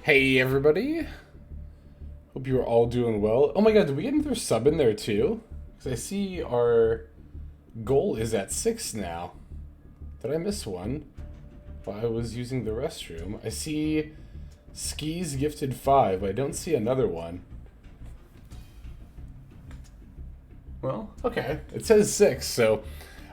Hey everybody, hope you are all doing well. Oh my god, did we get another sub in there too? Because I see our goal is at 6 now. Did I miss one while I was using the restroom? I see Skis gifted 5, but I don't see another one. Well, okay. It says 6, so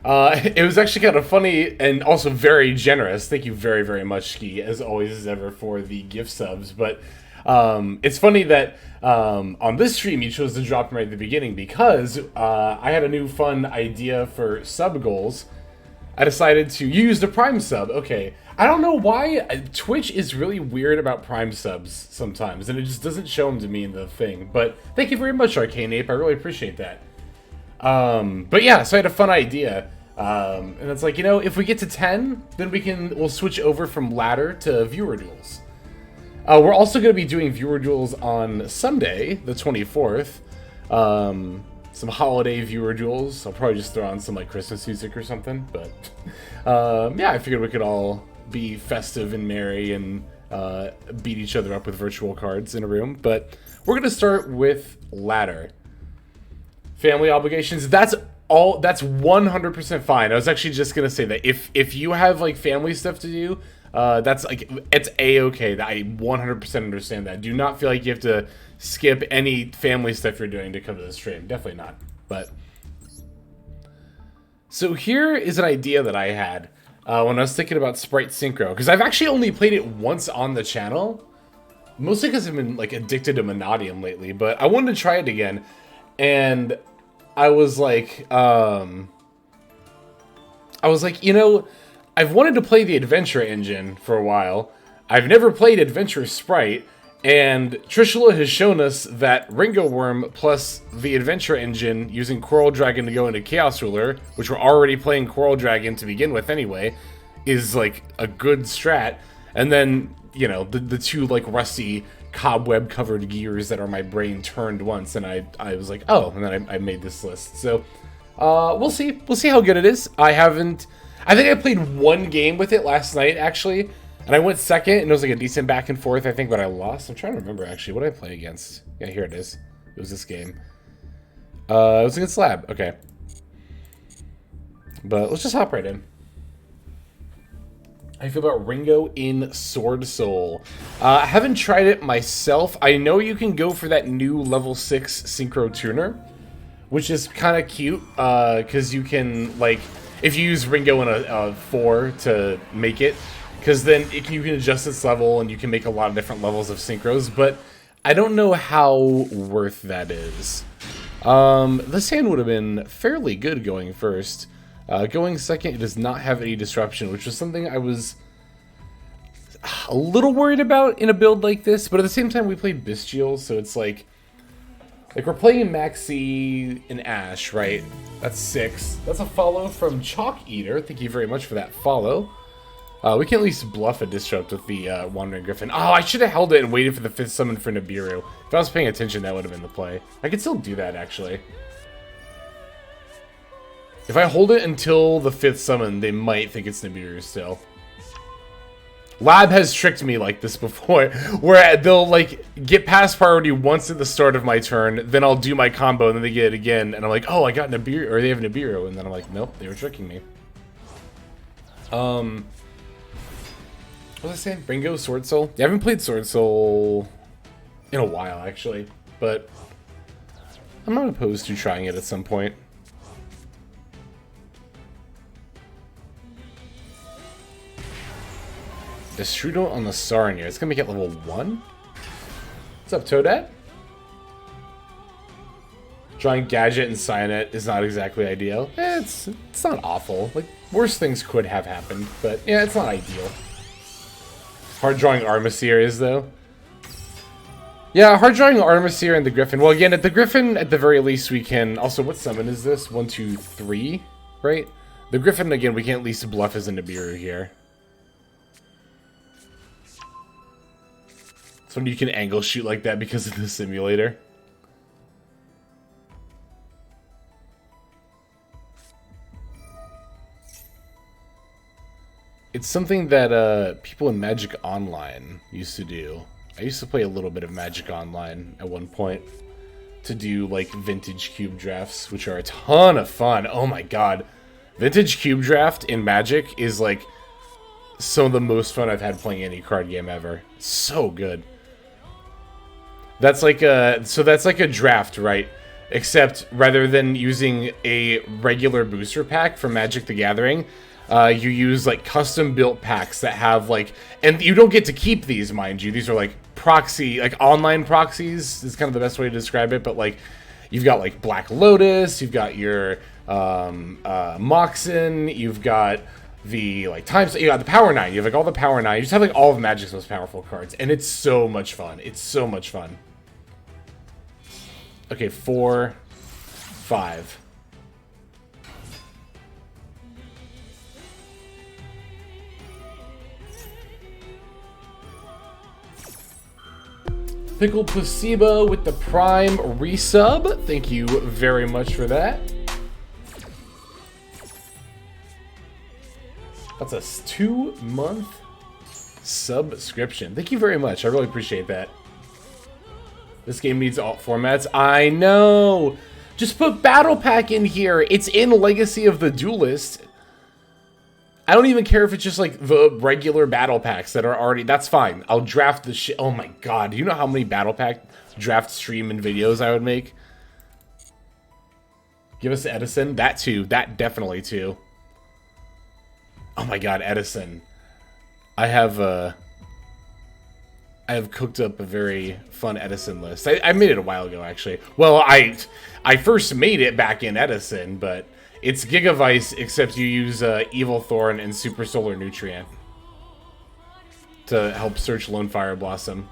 it was actually kind of funny and also very generous. Thank you very, very much, Ski, as always as ever, for the gift subs. But it's funny that on this stream you chose to drop them right at the beginning because I had a new fun idea for sub goals. I decided to use the Prime sub. Okay, I don't know why Twitch is really weird about Prime subs sometimes, and it just doesn't show them to me in the thing. But thank you very much, Arcane Ape. I really appreciate that. But yeah, so I had a fun idea. And it's like, you know, if we get to 10, then we'll switch over from ladder to viewer duels. We're also going to be doing viewer duels on Sunday, the 24th. Some holiday viewer duels. I'll probably just throw on some like Christmas music or something. But yeah, I figured we could all be festive and merry and beat each other up with virtual cards in a room. But we're going to start with ladder. Family obligations. That's 100% fine. I was actually just going to say that if you have like family stuff to do, that's like, it's a-okay. I 100% understand that. Do not feel like you have to skip any family stuff you're doing to come to the stream. Definitely not. But so here is an idea that I had when I was thinking about Sprite Synchro, because I've actually only played it once on the channel, mostly because I've been like addicted to Monadium lately. But I wanted to try it again, and I was like, you know, I've wanted to play the Adventure Engine for a while. I've never played Adventure Sprite, and Trishula has shown us that Ringo Worm plus the Adventure Engine using Coral Dragon to go into Chaos Ruler, which we're already playing Coral Dragon to begin with anyway, is like a good strat. And then, you know, the two like rusty cobweb covered gears that are my brain turned once, and I was like, oh, and then I made this list. So we'll see how good it is. I think I played one game with it last night actually, and I went second, and it was like a decent back and forth, I think, but I lost. I'm trying to remember actually what did I play against. Yeah, here it is. It was this game. It was against Lab. Okay, but let's just hop right in. How do you feel about Ringo in Sword Soul? I haven't tried it myself. I know you can go for that new level 6 Synchro tuner, which is kind of cute, because you can, like, if you use Ringo in a 4 to make it, because then you can adjust its level and you can make a lot of different levels of synchros, but I don't know how worth that is. This hand would have been fairly good going first. Going second, it does not have any disruption, which was something I was a little worried about in a build like this, but at the same time we played Bestial, so it's like we're playing Maxi and Ash, right? That's 6. That's a follow from Chalk Eater. Thank you very much for that follow. We can at least bluff a disrupt with the Wandering Griffin. Oh, I should have held it and waited for the 5th summon for Nibiru. If I was paying attention, that would have been the play. I could still do that, actually. If I hold it until the 5th summon, they might think it's Nibiru still. Lab has tricked me like this before, where they'll like get past priority once at the start of my turn, then I'll do my combo, and then they get it again, and I'm like, oh, I got Nibiru, or they have Nibiru, and then I'm like, nope, they were tricking me. What was I saying? Ringo, Sword Soul? Yeah, I haven't played Sword Soul in a while, actually, but I'm not opposed to trying it at some point. Destrudo on the Sarnia. It's gonna make it level 1? What's up, Toadette? Drawing Gadget and Cyanet is not exactly ideal. It's not awful. Like, worse things could have happened, but yeah, it's not ideal. Hard drawing Armaseer is, though. Yeah, hard drawing Armaseer and the Griffin. Well, again, at the Griffin, at the very least, we can... Also, what summon is this? 1, 2, 3, right? The Griffin, again, we can at least bluff as a Nibiru here. So you can angle shoot like that because of the simulator. It's something that people in Magic Online used to do. I used to play a little bit of Magic Online at one point. to do like vintage cube drafts, which are a ton of fun. Oh my god. Vintage cube draft in Magic is like some of the most fun I've had playing any card game ever. It's so good. That's like a draft, right? Except rather than using a regular booster pack from Magic the Gathering, you use like custom built packs that have like, and you don't get to keep these, mind you. These are like proxy, like online proxies is kind of the best way to describe it. But like, you've got like Black Lotus, you've got your Moxen, you've got the like times, you got the Power 9, you have like all the Power 9. You just have like all of Magic's most powerful cards, and it's so much fun. It's so much fun. Okay, 4, 5. Pickle Placebo with the Prime resub. Thank you very much for that. That's a 2-month subscription. Thank you very much. I really appreciate that. This game needs alt formats. I know. Just put Battle Pack in here. It's in Legacy of the Duelist. I don't even care if it's just like the regular Battle Packs that are already... That's fine. I'll draft the shit. Oh my god. Do you know how many Battle Pack draft stream and videos I would make? Give us Edison. That too. That definitely too. Oh my god, Edison. I have cooked up a very fun Edison list. I made it a while ago, actually. Well, I first made it back in Edison, but it's Gigavice, except you use Evil Thorn and Super Solar Nutrient to help search Lone Fire Blossom.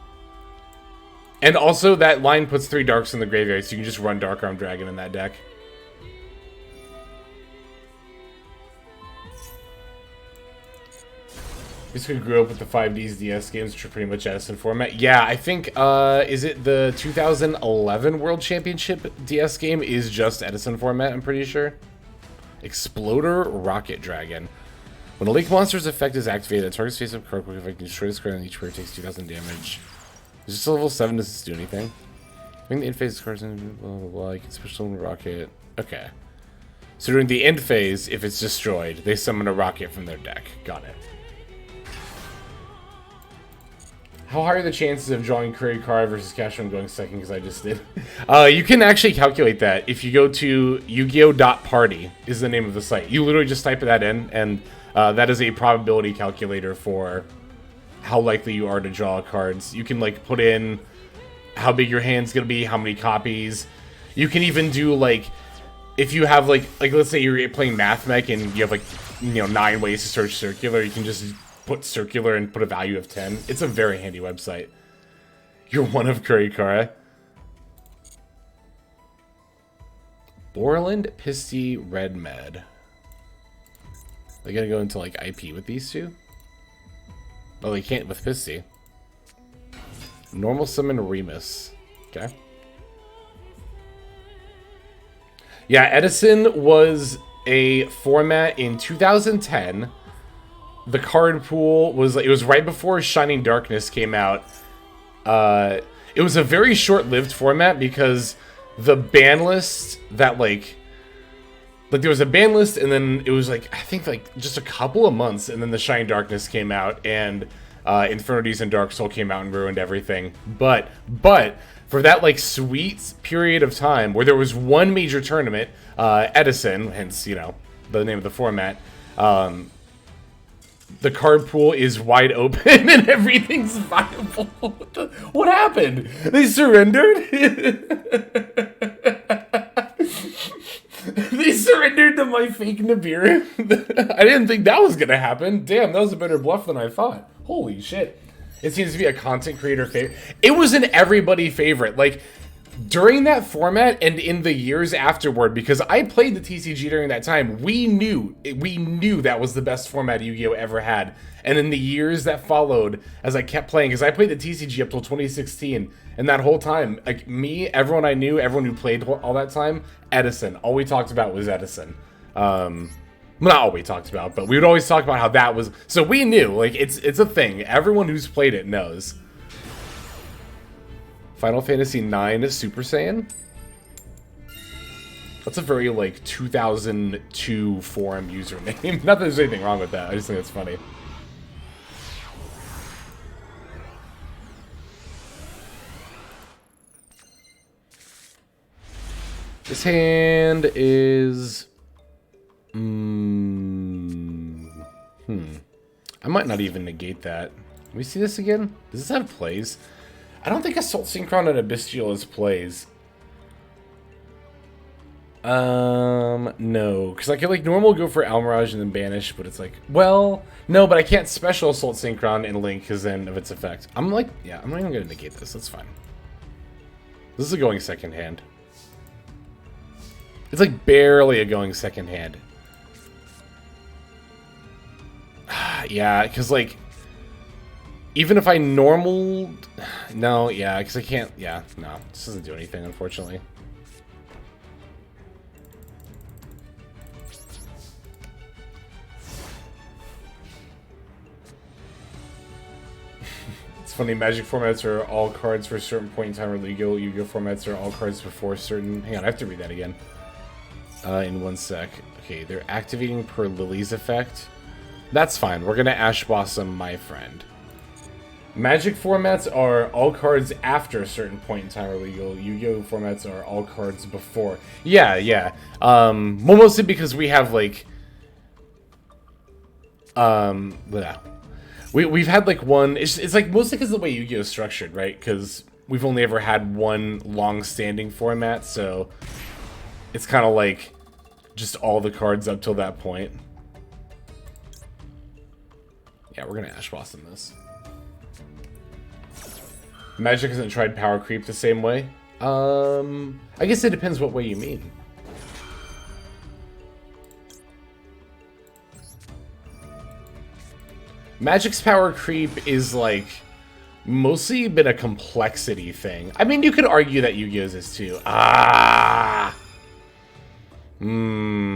And also, that line puts 3 Darks in the graveyard, so you can just run Dark Arm Dragon in that deck. Basically grew up with the 5Ds DS games, which are pretty much Edison format. Yeah, I think, is it the 2011 World Championship DS game is just Edison format, I'm pretty sure. Exploder Rocket Dragon. When a Lake Monster's effect is activated, the target's face-up card will effect destroy this card, and each player takes 2,000 damage. Is this level 7? Does this do anything? During the end phase, the card's in blah, blah, blah. You can special summon Rocket. Okay. So during the end phase, if it's destroyed, they summon a Rocket from their deck. Got it. How high are the chances of drawing Curry Card versus Cashman going second, because I just did? You can actually calculate that. If you go to Yu-Gi-Oh!.Party is the name of the site. You literally just type that in, and that is a probability calculator for how likely you are to draw cards. You can like put in how big your hand's gonna be, how many copies. You can even do like, if you have like let's say you're playing Math Mech and you have like, you know, 9 ways to search circular, you can just put circular and put a value of 10. It's a very handy website. You're one of Kurikara. Borland, Pisty, Red Med. They gotta go into like IP with these two? Oh, they can't with Pisty. Normal summon Remus. Okay. Yeah, Edison was a format in 2010. The card pool was, it was right before Shining Darkness came out. It was a very short-lived format because the ban list that like there was a ban list, and then it was like, I think like just a couple of months, and then the Shining Darkness came out, and Infernities and Dark Soul came out and ruined everything. But for that like sweet period of time where there was one major tournament, Edison, hence, you know, the name of the format, the card pool is wide open and everything's viable. What happened? They surrendered? They surrendered to my fake Nibiru? I didn't think that was going to happen. Damn, that was a better bluff than I thought. Holy shit. It seems to be a content creator favorite. It was an everybody favorite. Like, during that format and in the years afterward, because I played the TCG during that time, we knew that was the best format Yu-Gi-Oh! Ever had. And in the years that followed, as I kept playing, because I played the TCG up till 2016, and that whole time, like me, everyone I knew, everyone who played all that time, Edison. All we talked about was Edison. Well, not all we talked about, but we would always talk about how that was. So we knew, like, it's a thing. Everyone who's played it knows. Final Fantasy IX Super Saiyan? That's a very, like, 2002 forum username. Not that there's anything wrong with that. I just think it's funny. This hand is... I might not even negate that. Can we see this again? Does this have plays? I don't think Assault Synchron and Abystial has plays. No. Because I could, like, normal go for Almirage and then Banish, but it's like, well, no, but I can't special Assault Synchron and Link because then of its effect. I'm like, yeah, I'm not even going to negate this. That's fine. This is a going second hand. It's like barely a going second hand. Yeah, because, like, even if I normal... No, yeah, because I can't... Yeah, no, this doesn't do anything, unfortunately. It's funny, Magic formats are all cards for a certain point in time, or Yu-Gi-Oh formats are all cards before certain... Hang on, I have to read that again. In 1 sec. Okay, they're activating per Lily's effect. That's fine. We're gonna Ash Blossom my friend. Magic formats are all cards after a certain point in time are legal. Yu-Gi-Oh formats are all cards before. Yeah, yeah. Well, mostly because we have, like... We've had, like, one... It's like, mostly because of the way Yu-Gi-Oh is structured, right? Because we've only ever had one long-standing format, so... It's kind of like just all the cards up till that point. Yeah, we're going to Ash Blossom this. Magic hasn't tried power creep the same way. I guess it depends what way you mean. Magic's power creep is, like, mostly been a complexity thing. I mean, you could argue that Yu-Gi-Oh's is too.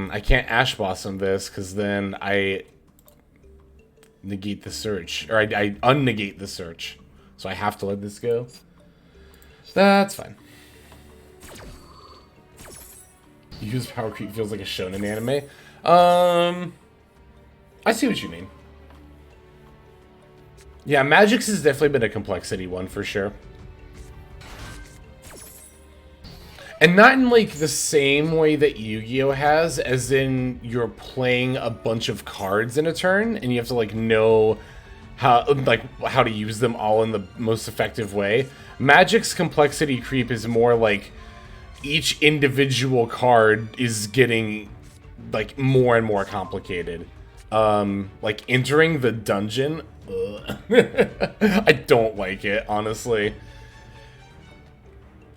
I can't Ash Blossom this, because then I negate the search. Or I unnegate the search. So I have to let this go. That's fine. Use power creep feels like a shonen anime. I see what you mean. Yeah, Magic's has definitely been a complexity one for sure. And not in, like, the same way that Yu-Gi-Oh has, as in you're playing a bunch of cards in a turn, and you have to, like, know how to use them all in the most effective way. Magic's complexity creep is more like each individual card is getting, like, more and more complicated. Like, entering the dungeon, I don't like it, honestly.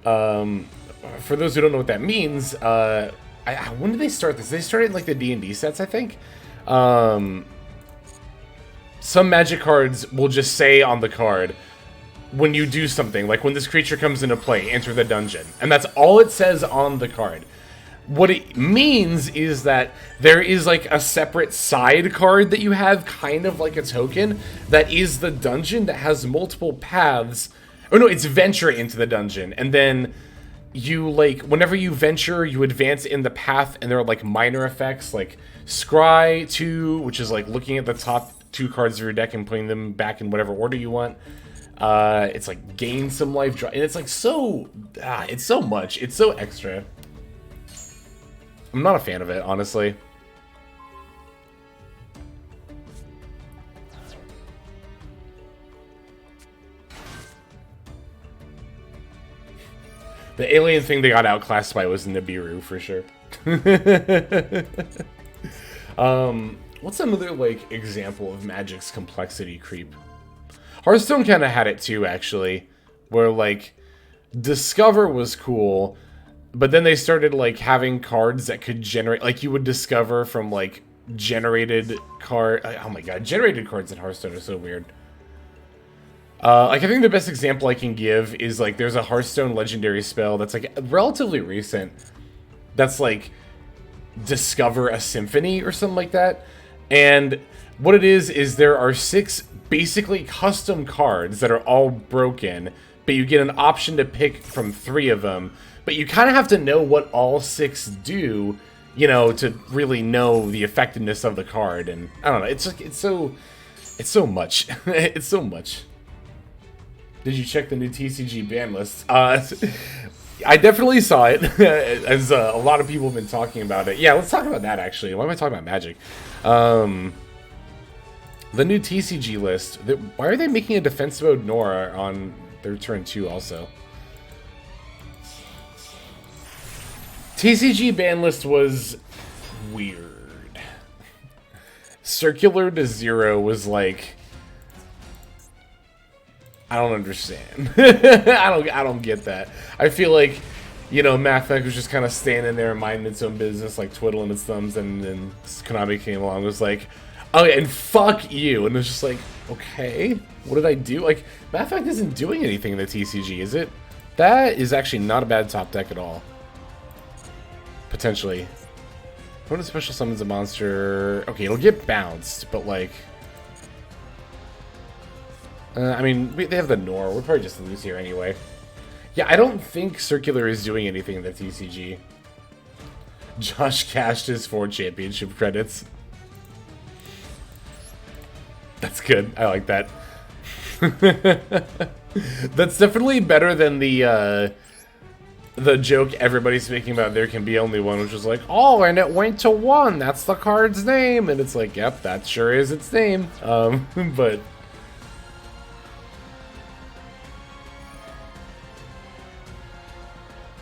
For those who don't know what that means, when did they start this? They started in, like, the D&D sets, I think. Some Magic cards will just say on the card, when you do something, like when this creature comes into play, enter the dungeon. And that's all it says on the card. What it means is that there is, like, a separate side card that you have, kind of like a token, that is the dungeon that has multiple paths. Oh no, it's venture into the dungeon. And then you, like, whenever you venture, you advance in the path, and there are, like, minor effects, like Scry 2, which is, like, looking at the top 2 cards of your deck and putting them back in whatever order you want. It's, like, gain some life draw, and it's, like, so... it's so much. It's so extra. I'm not a fan of it, honestly. The alien thing they got outclassed by was Nibiru, for sure. What's another, like, example of Magic's complexity creep? Hearthstone kind of had it too, actually. Where, like, Discover was cool, but then they started, like, having cards that could generate... Like, you would discover from, like, generated card... Oh my god, generated cards in Hearthstone are so weird. Like, I think the best example I can give is, like, there's a Hearthstone legendary spell that's, like, relatively recent. That's, like, Discover a Symphony or something like that. And what it is there are 6 basically custom cards that are all broken, but you get an option to pick from 3 of them. but you kind of have to know what all 6 do, you know, to really know the effectiveness of the card. And I don't know, it's like, it's so much. It's so much. Did you check the new TCG ban list? I definitely saw it, as a lot of people have been talking about it. Yeah, let's talk about that, actually. Why am I talking about Magic? The new TCG list. Why are they making a defense mode Nora on their turn 2 also? TCG ban list was weird. Circular to 0 was like... I don't understand. I don't get that. I feel like, you know, Mathmech was just kind of standing there and minding its own business, like twiddling its thumbs, and then Konami came along and was like, oh yeah, and fuck you. And it was just like, okay, what did I do? Like, Mathmech isn't doing anything in the TCG, is it? That is actually not a bad top deck at all. Potentially. Opponent special summons a monster. Okay, it'll get bounced, but like... I mean, they have the Nor. We'll probably just lose here anyway. Yeah, I don't think Circular is doing anything in the TCG. Josh cashed his 4 championship credits. That's good. I like that. That's definitely better than the joke everybody's making about there can be only one, which was like, oh, and it went to 1. That's the card's name. And it's like, yep, that sure is its name. But...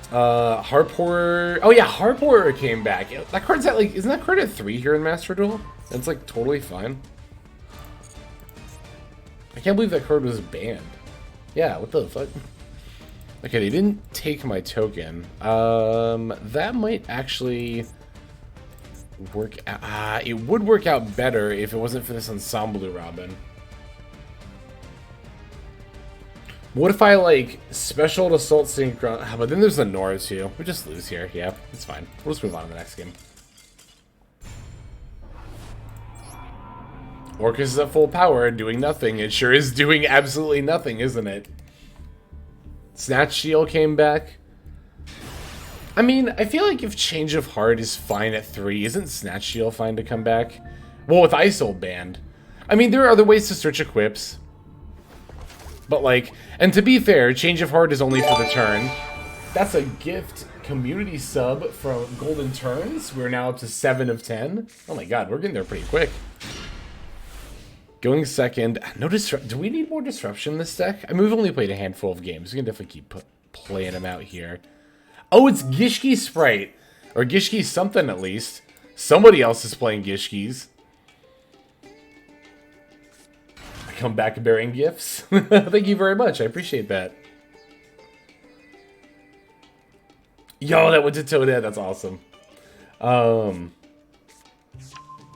Harp Horror. Oh yeah, Harp Horror came back. That card's at like, isn't that card at 3 here in Master Duel? It's like totally fine. I can't believe that card was banned. Yeah, what the fuck? Okay, they didn't take my token. That might actually work out. It would work out better if it wasn't for this Ensemble Robin. What if I, like, Special Assault Synchro? But then there's the Nora, too. We just lose here. Yeah, it's fine. We'll just move on to the next game. Orcus is at full power, doing nothing. It sure is doing absolutely nothing, isn't it? Snatch Shield came back. I mean, I feel like if Change of Heart is fine at 3, isn't Snatch Shield fine to come back? Well, with Isold banned. I mean, there are other ways to search equips. But, like, and to be fair, Change of Heart is only for the turn. That's a gift community sub from Golden Turns. We're now up to 7 of 10. Oh my god, we're getting there pretty quick. Going second. No disrupt. Do we need more disruption in this deck? I mean, we've only played a handful of games. We can definitely keep playing them out here. Oh, it's Gishki Sprite. Or Gishki something, at least. Somebody else is playing Gishkis. I come back bearing gifts. Thank you very much. I appreciate that. Yo, that went to Toadette. That's awesome. What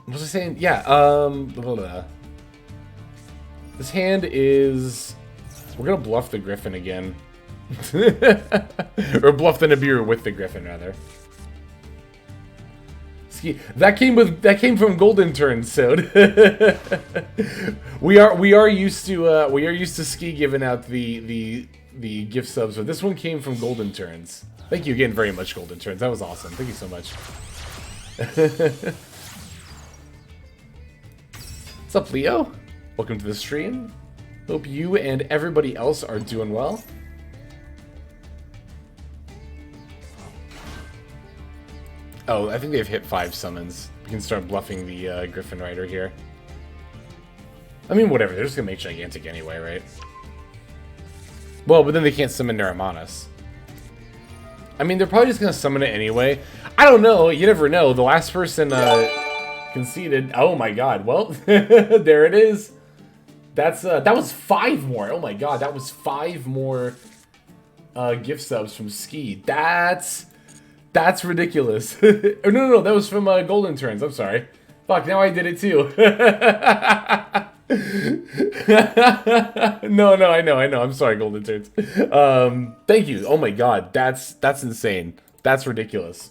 was I saying? Yeah, blah, blah. This hand is... We're gonna bluff the Griffin again. Or bluff the Nibiru with the Griffin, rather. That came from Golden Turns, so we are used to Ski giving out the gift subs, but this one came from Golden Turns. Thank you again very much, Golden Turns. That was awesome. Thank you so much. What's up, Leo? Welcome to the stream. Hope you and everybody else are doing well. Oh, I think they've hit 5 summons. We can start bluffing the Griffin Rider here. I mean, whatever. They're just going to make Gigantic anyway, right? Well, but then they can't summon Naramanus. I mean, they're probably just going to summon it anyway. I don't know. You never know. The last person conceded. Oh, my God. Well, there it is. That was 5 more. Oh, my God. That was 5 more gift subs from Ski. That's ridiculous. Oh, no, that was from Golden Turns. I'm sorry. Fuck, now I did it too. No, I know. I'm sorry, Golden Turns. Thank you. Oh my god, that's insane. That's ridiculous.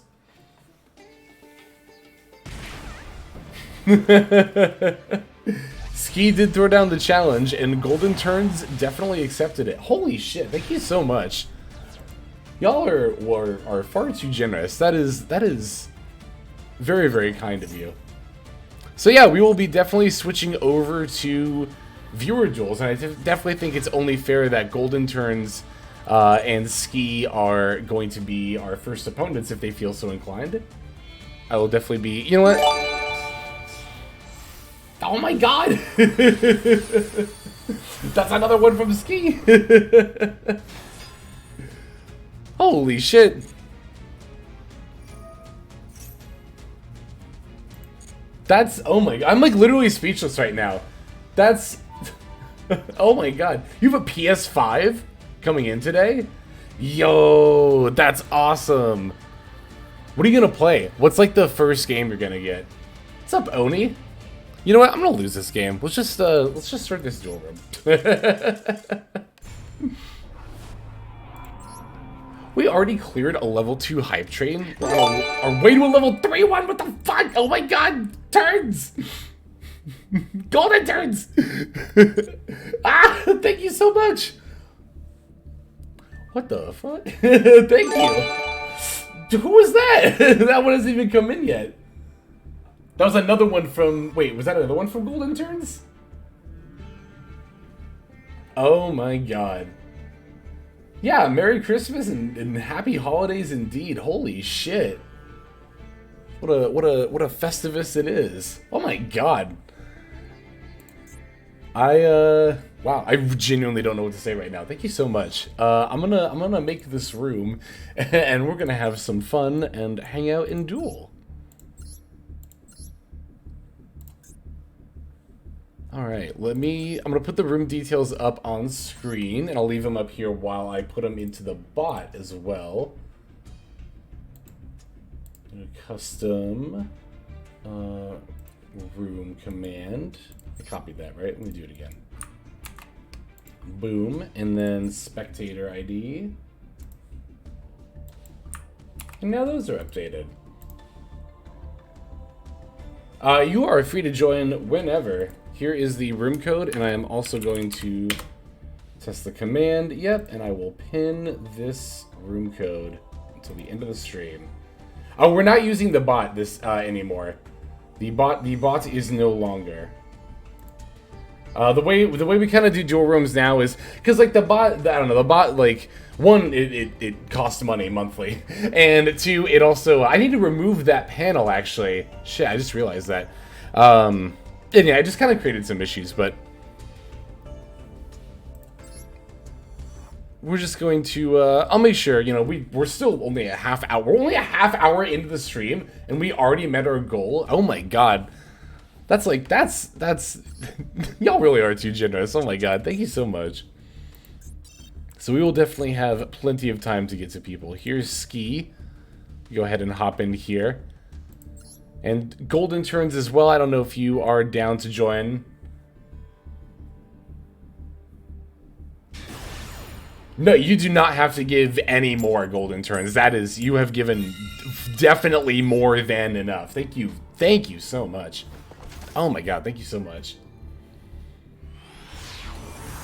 Ski did throw down the challenge, and Golden Turns definitely accepted it. Holy shit, thank you so much. Y'all are far too generous. That is very, very kind of you. So yeah, we will be definitely switching over to viewer duels, and I definitely think it's only fair that Golden Turns and Ski are going to be our first opponents if they feel so inclined. I will definitely be... You know what? Oh my god! That's another one from Ski! Holy shit! That's... Oh my god. I'm like literally speechless right now. That's... Oh my god. You have a PS5 coming in today? Yo, that's awesome. What are you gonna play? What's like the first game you're gonna get? What's up, Oni? You know what? I'm gonna lose this game. Let's just start this duel room. We already cleared a level 2 hype train. We're on our way to a level 3 one. What the fuck? Oh my god! Turns! Golden turns! Ah! Thank you so much! What the fuck? Thank you! Who was that? That one hasn't even come in yet. That was another one from... Wait, was that another one from Golden Turns? Oh my god. Yeah, Merry Christmas and Happy Holidays indeed. Holy shit. What a Festivus it is. Oh my god. Wow, I genuinely don't know what to say right now. Thank you so much. I'm gonna make this room and we're gonna have some fun and hang out in Duel. Alright, I'm gonna put the room details up on screen, and I'll leave them up here while I put them into the bot as well. Custom room command. I copied that, right? Let me do it again. Boom, and then spectator ID. And now those are updated. You are free to join whenever. Here is the room code, and I am also going to test the command. Yep, and I will pin this room code until the end of the stream. Oh, we're not using the bot anymore. The bot is no longer. The way we kind of do dual rooms now is because like the bot, I don't know, the bot, like one, it costs money monthly, and two, it also, I need to remove that panel actually. Shit, I just realized that. And yeah, I just kind of created some issues, but we're just going to, I'll make sure, you know, we're still only a half hour. We're only a half hour into the stream, and we already met our goal. Oh my god. That's like, that's, y'all really are too generous. Oh my god, thank you so much. So we will definitely have plenty of time to get to people. Here's Ski. Go ahead and hop in here. And Golden Turns as well. I don't know if you are down to join. No, you do not have to give any more Golden Turns. That is, you have given definitely more than enough. Thank you so much. Oh my god, thank you so much.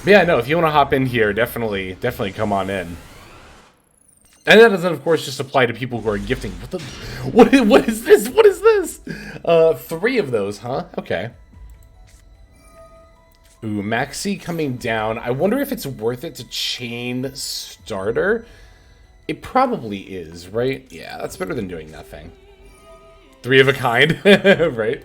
But yeah, no, if you want to hop in here, definitely come on in. And that doesn't, of course, just apply to people who are gifting. What is this? What is this? 3 of those, huh? Okay. Ooh, Maxi coming down. I wonder if it's worth it to chain starter. It probably is, right? Yeah, that's better than doing nothing. 3 of a kind, right?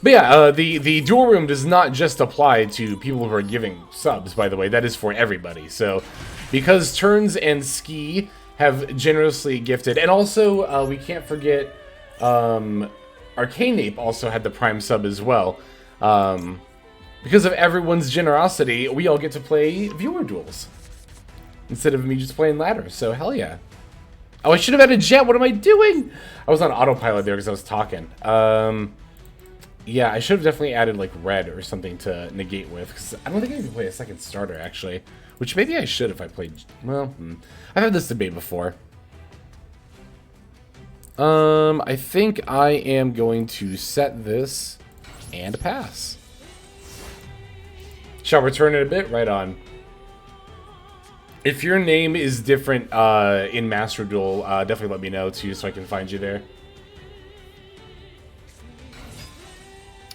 But yeah, the dual room does not just apply to people who are giving subs, by the way. That is for everybody. So, because Turns and Ski have generously gifted, and also we can't forget Arcane Ape also had the Prime sub as well. Because of everyone's generosity, we all get to play viewer duels instead of me just playing ladder. So hell yeah! Oh, I should have added Jet. What am I doing? I was on autopilot there because I was talking. Yeah, I should have definitely added like red or something to negate with, because I don't think I can play a second starter actually, which maybe I should if I played. Well, I've had this debate before. I think I am going to set this and pass. Shall return in a bit. Right on. If your name is different in Master Duel, definitely let me know too so I can find you there.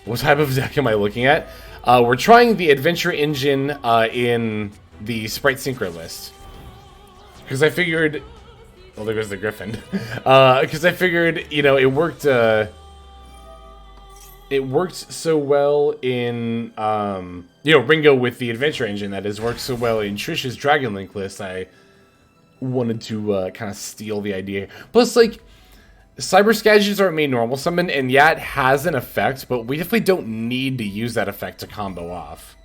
What type of deck am I looking at? We're trying the Adventure Engine in the Sprite Synchro list. Because I figured... Well, there goes the Griffin. Because I figured, you know, it worked so well in, you know, Ringo with the Adventure Engine, that is, worked so well in Trish's Dragon Link list, I wanted to kind of steal the idea. Plus, like, Cyber Skadgets are made normal summon, and yeah, it has an effect, but we definitely don't need to use that effect to combo off.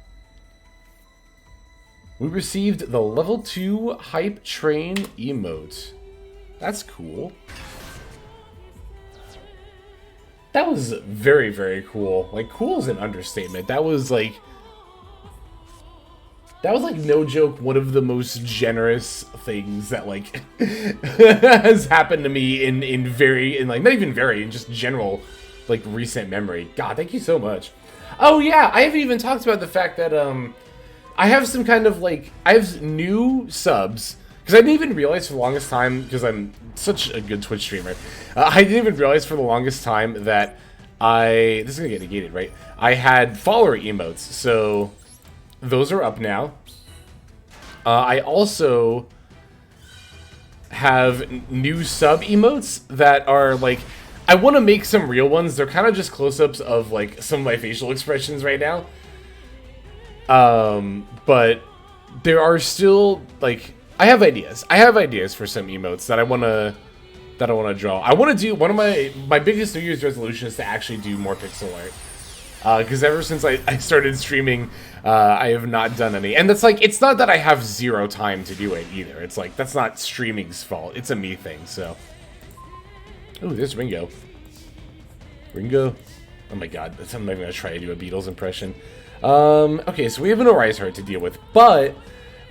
We received the level 2 Hype Train emote. That's cool. That was very, very cool. Like, cool is an understatement. That was like, no joke, one of the most generous things that, like, has happened to me in like, not even very, in just general, like, recent memory. God, thank you so much. Oh, yeah, I haven't even talked about the fact that, I have some kind of, like, I have new subs, because I didn't even realize for the longest time, because I'm such a good Twitch streamer, I didn't even realize for the longest time that this is going to get negated, right? I had follower emotes, so those are up now. I also have new sub emotes that are, like, I want to make some real ones. They're kind of just close-ups of, like, some of my facial expressions right now. But there are still, like, I have ideas. I have ideas for some emotes that I want to draw. I want to do, one of my biggest New Year's resolution is to actually do more pixel art. Because ever since I started streaming, I have not done any. And that's like, it's not that I have zero time to do it either. It's like, that's not streaming's fault. It's a me thing, so. Oh, there's Ringo. Ringo? Oh my god, I'm not even going to try to do a Beatles impression. Okay, so we have an Arise Heart to deal with, but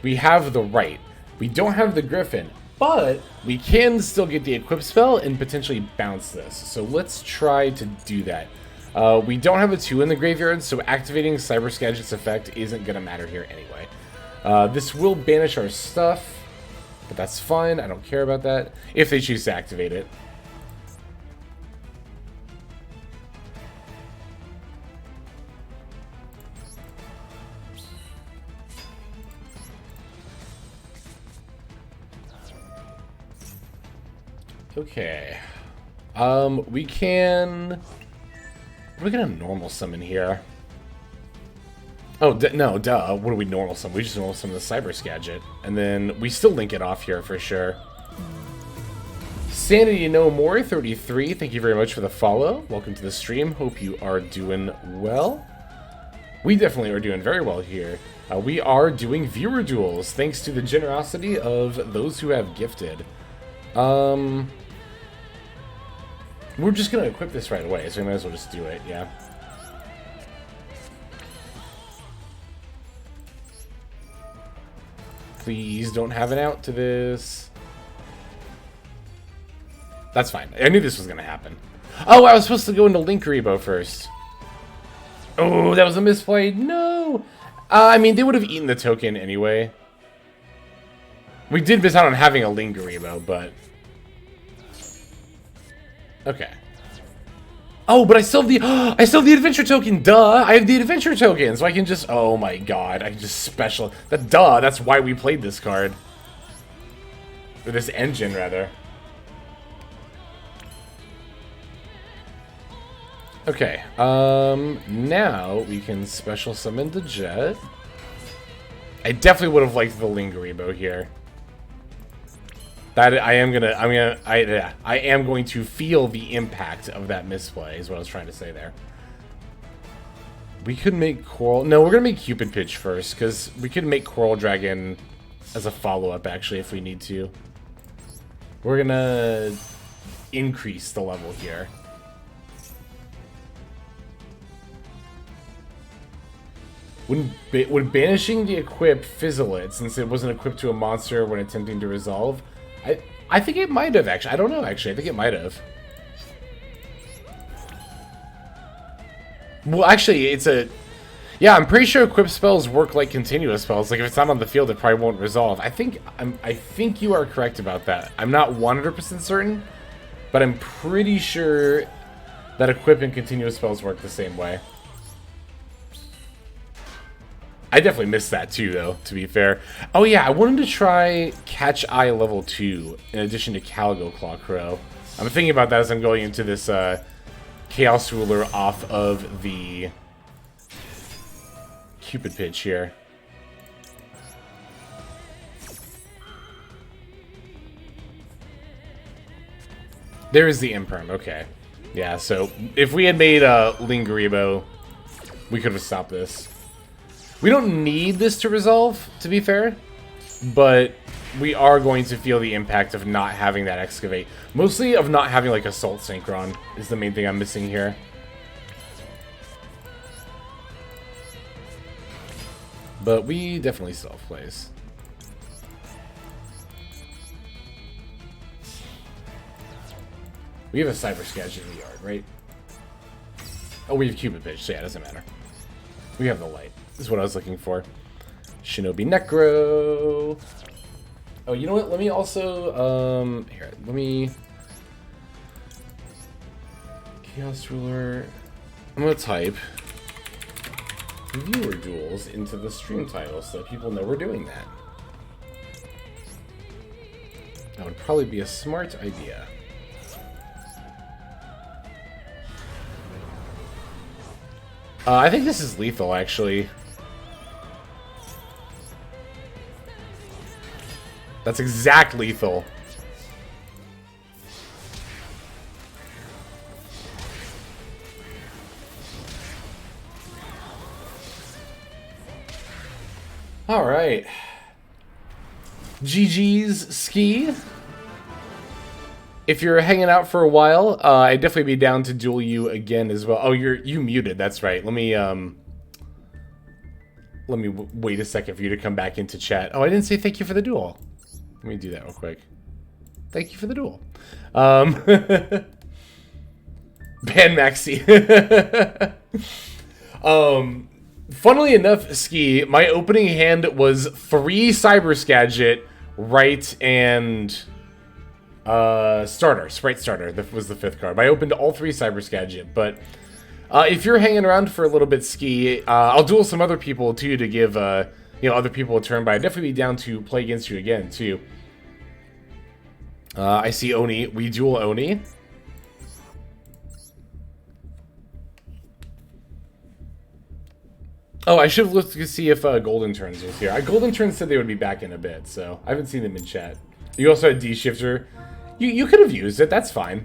we have the Right. We don't have the Griffin, but we can still get the Equip spell and potentially bounce this. So let's try to do that. We don't have a 2 in the graveyard, so activating Cyber Skadget's effect isn't going to matter here anyway. This will banish our stuff, but that's fine. I don't care about that if they choose to activate it. Okay. We can... We're gonna normal summon here. Oh, no, duh. What do we normal summon? We just normal summon the Cyber Skadget. And then we still link it off here for sure. Sanity No More 33, thank you very much for the follow. Welcome to the stream. Hope you are doing well. We definitely are doing very well here. We are doing viewer duels, thanks to the generosity of those who have gifted. We're just going to equip this right away, so we might as well just do it, yeah. Please don't have an out to this. That's fine. I knew this was going to happen. Oh, I was supposed to go into Link Rebo first. Oh, that was a misplay. No! I mean, they would have eaten the token anyway. We did miss out on having a Link Rebo, but... Okay. Oh, but I still have the I still have the adventure token. Duh, I have the adventure token, so I can just. Oh my god, I can just special. Duh, that's why we played this card, or this engine rather. Okay. Now we can special summon the Jet. I definitely would have liked the Lingaribo here. That I am going to feel the impact of that misplay, is what I was trying to say there. We could make Coral... No, we're going to make Cupid Pitch first, because we could make Coral Dragon as a follow-up, actually, if we need to. We're going to increase the level here. Would banishing the equip fizzle it, since it wasn't equipped to a monster when attempting to resolve? I think it might have, actually. I don't know, actually. I think it might have. Well, actually, it's a... Yeah, I'm pretty sure equip spells work like continuous spells. Like if it's not on the field, it probably won't resolve. I think you are correct about that. I'm not 100% certain, but I'm pretty sure that equip and continuous spells work the same way. I definitely missed that too, though, to be fair. Oh yeah, I wanted to try Catch Eye level 2 in addition to Caligo Claw Crow. I'm thinking about that as I'm going into this Chaos Ruler off of the Cupid pitch here. There is the Imperm, okay. Yeah, so if we had made Lingaribo, we could have stopped this. We don't need this to resolve, to be fair, but we are going to feel the impact of not having that Excavate. Mostly of not having, like, Assault Synchron is the main thing I'm missing here. But we definitely still have plays. We have a Cyber Sketch in the yard, right? Oh, we have Cupid Pitch, so yeah, it doesn't matter. We have the light. This is what I was looking for. Shinobi Necro. Oh, you know what? Let me also, here, let me... Chaos Ruler. I'm gonna type viewer duels into the stream title so people know we're doing that. That would probably be a smart idea. I think this is lethal, actually. That's exact lethal. All right. GG's Ski. If you're hanging out for a while, I'd definitely be down to duel you again as well. Oh, you muted. That's right. Let me wait a second for you to come back into chat. Oh, I didn't say thank you for the duel. Let me do that real quick. Thank you for the duel. Ban Maxi. Funnily enough, Ski, my opening hand was 3 Cyber Skagit, right, and Starter. Sprite Starter that was the 5th card. I opened all 3 Cyber Skagit, but if you're hanging around for a little bit, Ski, I'll duel some other people too to give you know, other people a turn, but I'd definitely be down to play against you again too. I see Oni. We duel Oni. Oh, I should have looked to see if Golden Turns was here. Golden Turns said they would be back in a bit, so I haven't seen them in chat. You also had D-Shifter. You could have used it. That's fine.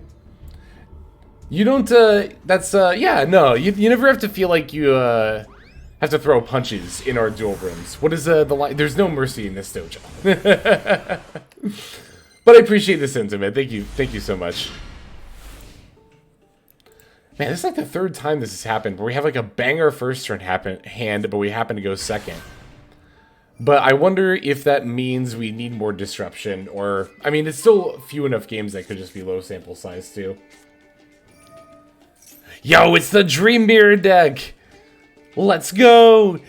You don't, yeah, no. You never have to feel like you, have to throw punches in our duel rooms. What is, the line? There's no mercy in this dojo. But I appreciate the sentiment. Thank you so much. Man, this is like the 3rd time this has happened, where we have like a banger first turn hand, but we happen to go second. But I wonder if that means we need more disruption, or... I mean, it's still few enough games that could just be low sample size, too. Yo, it's the Dream Mirror deck! Let's go!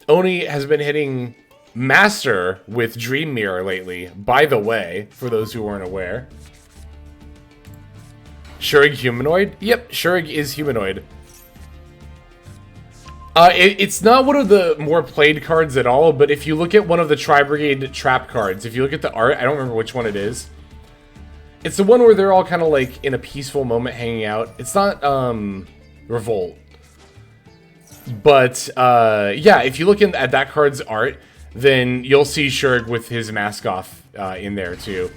Oni has been hitting Master with Dream Mirror lately, by the way, for those who weren't aware. Shurig humanoid? Yep, Shurig is humanoid. It's not one of the more played cards at all, but if you look at one of the Tri-Brigade trap cards, if you look at the art, I don't remember which one it is. It's the one where they're all kind of like in a peaceful moment hanging out. It's not, Revolt. But, yeah, if you look at that card's art, then you'll see Shurig with his mask off, in there too.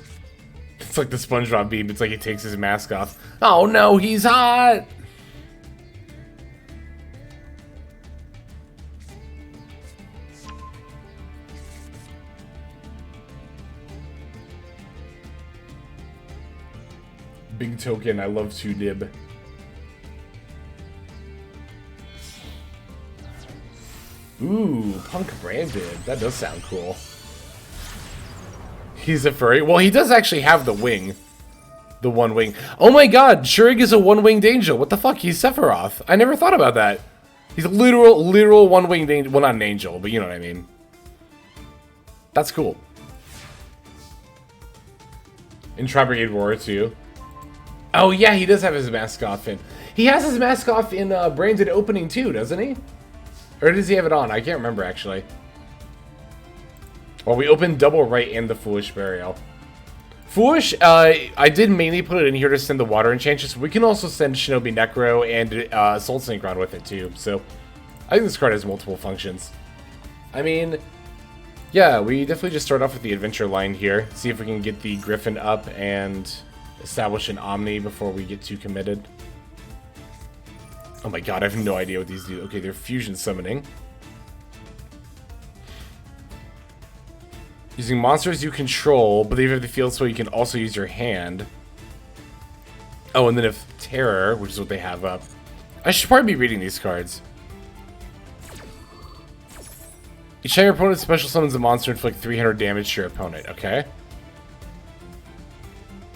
It's like the SpongeBob beam. It's like he takes his mask off. Oh no, he's hot! Big token, I love to dib. Ooh, punk branded. That does sound cool. He's a furry. Well, he does actually have the wing. The one wing. Oh my god, Shurig is a one-winged angel. What the fuck? He's Sephiroth. I never thought about that. He's a literal one-winged angel. Well, not an angel, but you know what I mean. That's cool. In Tri-Brigade War, too. Oh, yeah, he does have his mask off in. He has his mask off in Branded Opening, too, doesn't he? Or does he have it on? I can't remember, actually. Well, we opened Double Right and the Foolish Burial. Foolish, I did mainly put it in here to send the Water Enchantress. We can also send Shinobi Necro and Soul Synchron with it, too. So, I think this card has multiple functions. I mean, yeah, we definitely just start off with the adventure line here. See if we can get the Griffin up and establish an Omni before we get too committed. Oh my god, I have no idea what these do. Okay, they're fusion summoning. Using monsters you control, but they have the field so you can also use your hand. Oh, and then if Terror, which is what they have up. I should probably be reading these cards. Each time your opponent special summons a monster, inflict 300 damage to your opponent. Okay.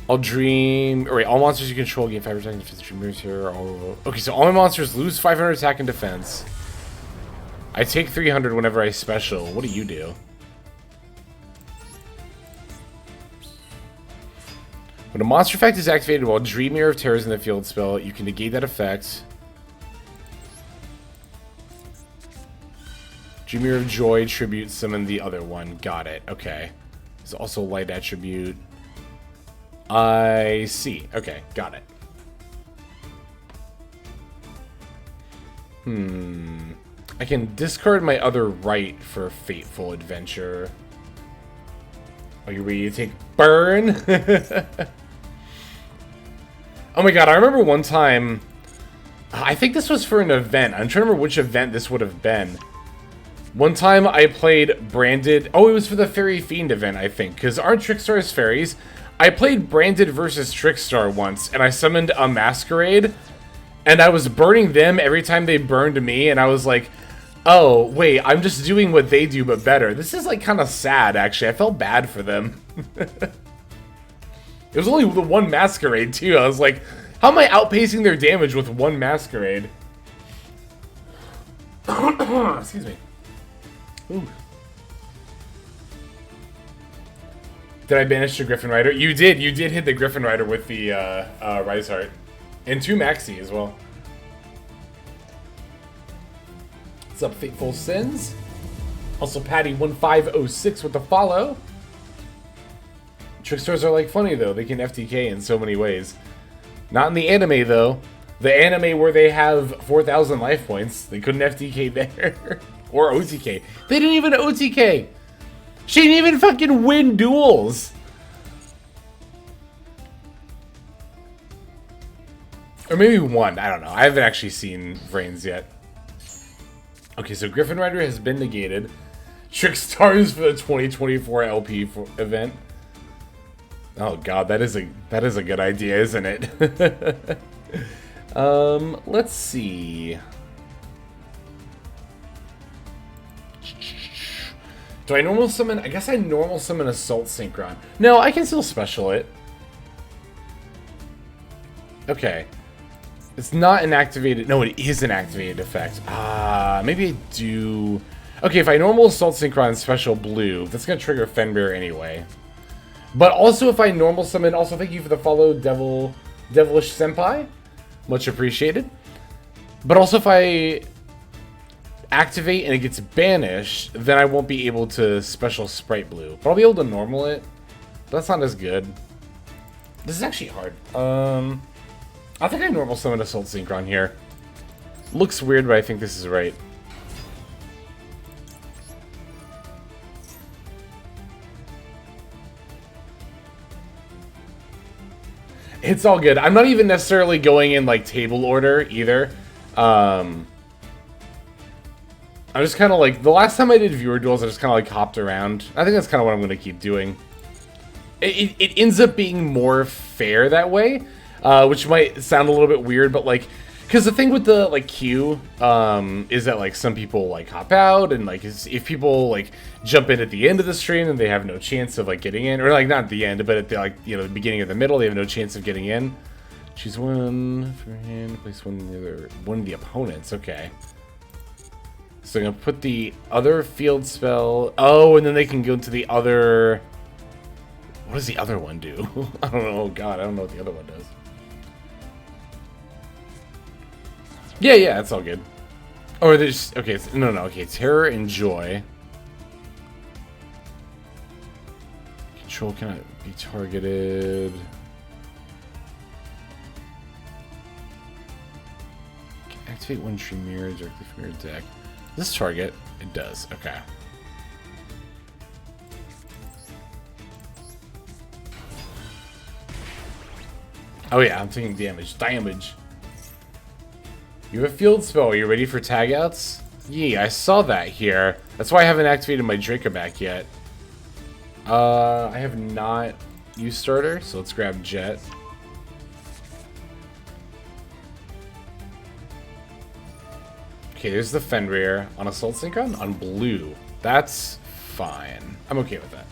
All monsters you control gain 5 attack and defense. Moves here. Okay, so all my monsters lose 500 attack and defense. I take 300 whenever I special. What do you do? When a monster effect is activated while Dream Mirror of Terror is in the field spell, you can negate that effect. Dream Mirror of Joy, Tribute, summon the other one. Got it. Okay. There's also Light Attribute. I see. Okay, got it. I can discard my other right for Fateful Adventure. Are you ready to take Burn? Oh my god, I remember one time... I think this was for an event. I'm trying to remember which event this would have been. One time I played Branded... Oh, it was for the Fairy Fiend event, I think. Because aren't Trickstars fairies? I played Branded versus Trickstar once, and I summoned a Masquerade, and I was burning them every time they burned me, and I was like, oh, wait, I'm just doing what they do, but better. This is, like, kind of sad, actually. I felt bad for them. It was only the one Masquerade, too. I was like, how am I outpacing their damage with one Masquerade? Excuse me. Ooh. Did I banish the Griffin Rider? You did hit the Griffin Rider with the Rise Heart. And 2 Maxi as well. What's up, Fateful Sins? Also, Patty1506 with the follow. Trickstars are like funny though. They can FTK in so many ways. Not in the anime though. The anime where they have 4,000 life points. They couldn't FTK there. Or OTK. They didn't even OTK. She didn't even fucking win duels. Or maybe one. I don't know. I haven't actually seen Vrains yet. Okay, so Griffin Rider has been negated. Trickstars for the 2024 LP event. Oh god, that is a good idea, isn't it? Let's see. Do I normal summon? I guess I normal summon Assault Synchron. No, I can still special it. Okay. It's not an activated... No, it is an activated effect. Maybe I do... Okay, if I normal Assault Synchron special blue, that's going to trigger Fenrir anyway. But also if I normal summon... Also, thank you for the follow, Devilish Senpai. Much appreciated. But also if I activate and it gets banished, then I won't be able to special Sprite blue. But I'll be able to normal it. But that's not as good. This is actually hard. I think I normal summon Assault Synchron here. Looks weird, but I think this is right. It's all good. I'm not even necessarily going in like table order either. I'm just kind of like, the last time I did viewer duels, I just kind of like hopped around. I think that's kind of what I'm going to keep doing. It ends up being more fair that way, which might sound a little bit weird, but like, because the thing with the like queue is that like some people like hop out, and like if people like jump in at the end of the stream, then they have no chance of like getting in, or like not at the end, but at the like, you know, the beginning or the middle, they have no chance of getting in. Choose one for hand, place one of the opponents. Okay. So I'm going to put the other field spell... Oh, and then they can go into the other... What does the other one do? I don't know. Oh, God, I don't know what the other one does. Yeah, that's all good. Or there's... Okay, no, okay. Terror and Joy. Control cannot be targeted. Activate one tree mirror directly from your deck. Does this target? It does. Okay. Oh yeah, I'm taking damage. Damage. You have a field spell. Are you ready for tag outs? Yeah, I saw that here. That's why I haven't activated my Dracoback yet. I have not used starter, so let's grab Jet. Okay, there's the Fenrir on Assault Synchron on blue. That's fine. I'm okay with that.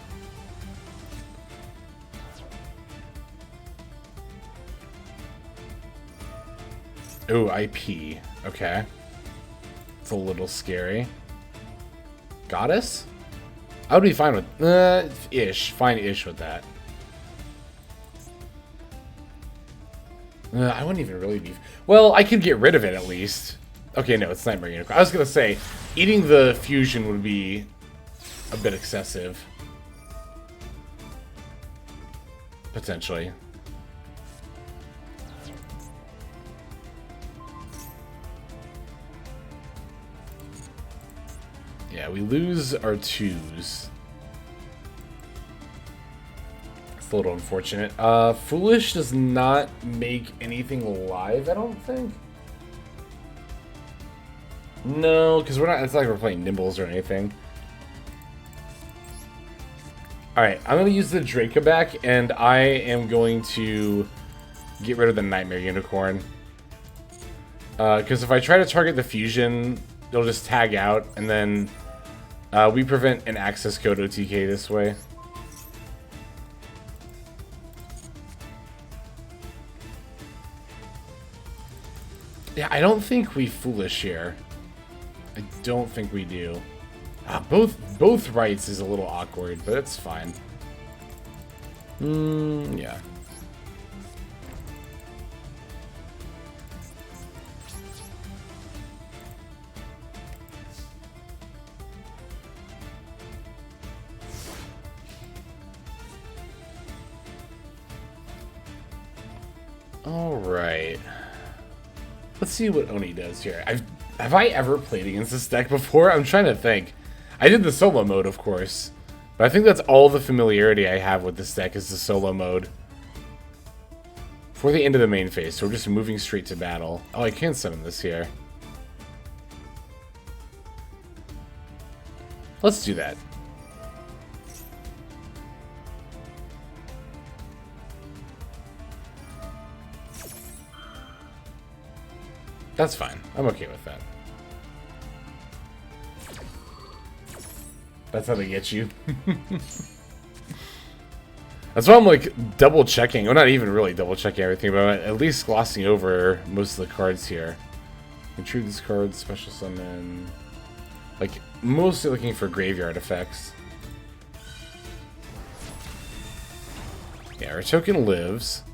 Oh, IP. Okay. It's a little scary. Goddess? I would be fine with... ish. Fine-ish with that. I wouldn't even really be... Well, I could get rid of it at least. Okay, no, it's Nightmare Unicorn. I was gonna say, eating the fusion would be a bit excessive. Potentially. Yeah, we lose our 2s. It's a little unfortunate. Foolish does not make anything alive, I don't think. No, because we're not. It's not like we're playing Nimbles or anything. Alright, I'm going to use the Dracoback, and I am going to get rid of the Nightmare Unicorn. Because if I try to target the fusion, it'll just tag out, and then we prevent an access code OTK this way. Yeah, I don't think we Foolish here. I don't think we do. Both rights is a little awkward, but it's fine. Yeah. All right. Let's see what Oni does here. Have I ever played against this deck before? I'm trying to think. I did the solo mode, of course. But I think that's all the familiarity I have with this deck is the solo mode. For the end of the main phase, so we're just moving straight to battle. Oh, I can summon this here. Let's do that. That's fine. I'm okay with that. That's how they get you. That's why I'm like double checking. Well, not even really double checking everything, but I'm at least glossing over most of the cards here. Intrude this card, special summon. Like mostly looking for graveyard effects. Yeah, our token lives.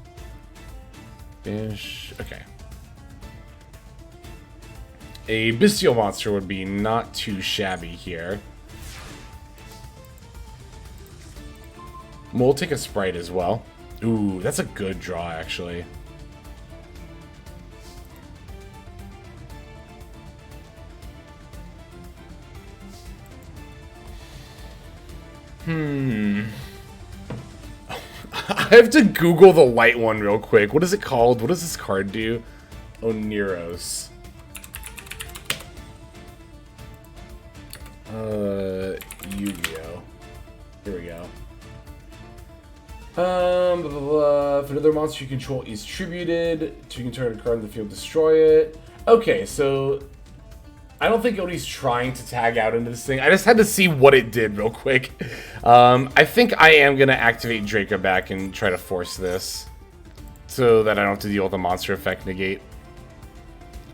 Finish. Okay. A bestial monster would be not too shabby here. We'll take a sprite as well. Ooh, that's a good draw, actually. I have to Google the light one real quick. What is it called? What does this card do? Oneros. Yu-Gi-Oh. Here we go. Blah, blah, blah. If another monster you control is tributed, you can turn a card in the field, destroy it. Okay, so I don't think Oni's trying to tag out into this thing. I just had to see what it did real quick. I think I am gonna activate Dracoback and try to force this so that I don't have to deal with the monster effect negate.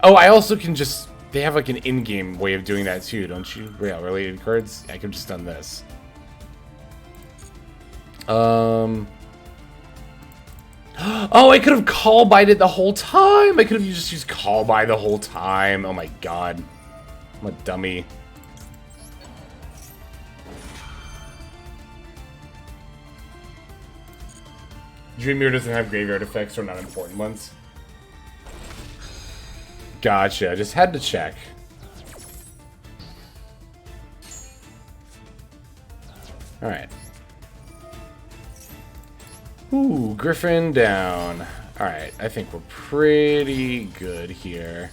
Oh, I also can just They have like an in-game way of doing that too, don't you? Yeah, related cards. I could have just done this. Oh, I could have call byed it the whole time. I could have just used call by the whole time. Oh my god, I'm a dummy. Dream Mirror doesn't have graveyard effects or not important ones. Gotcha, just had to check. Alright. Ooh, Griffin down. Alright, I think we're pretty good here.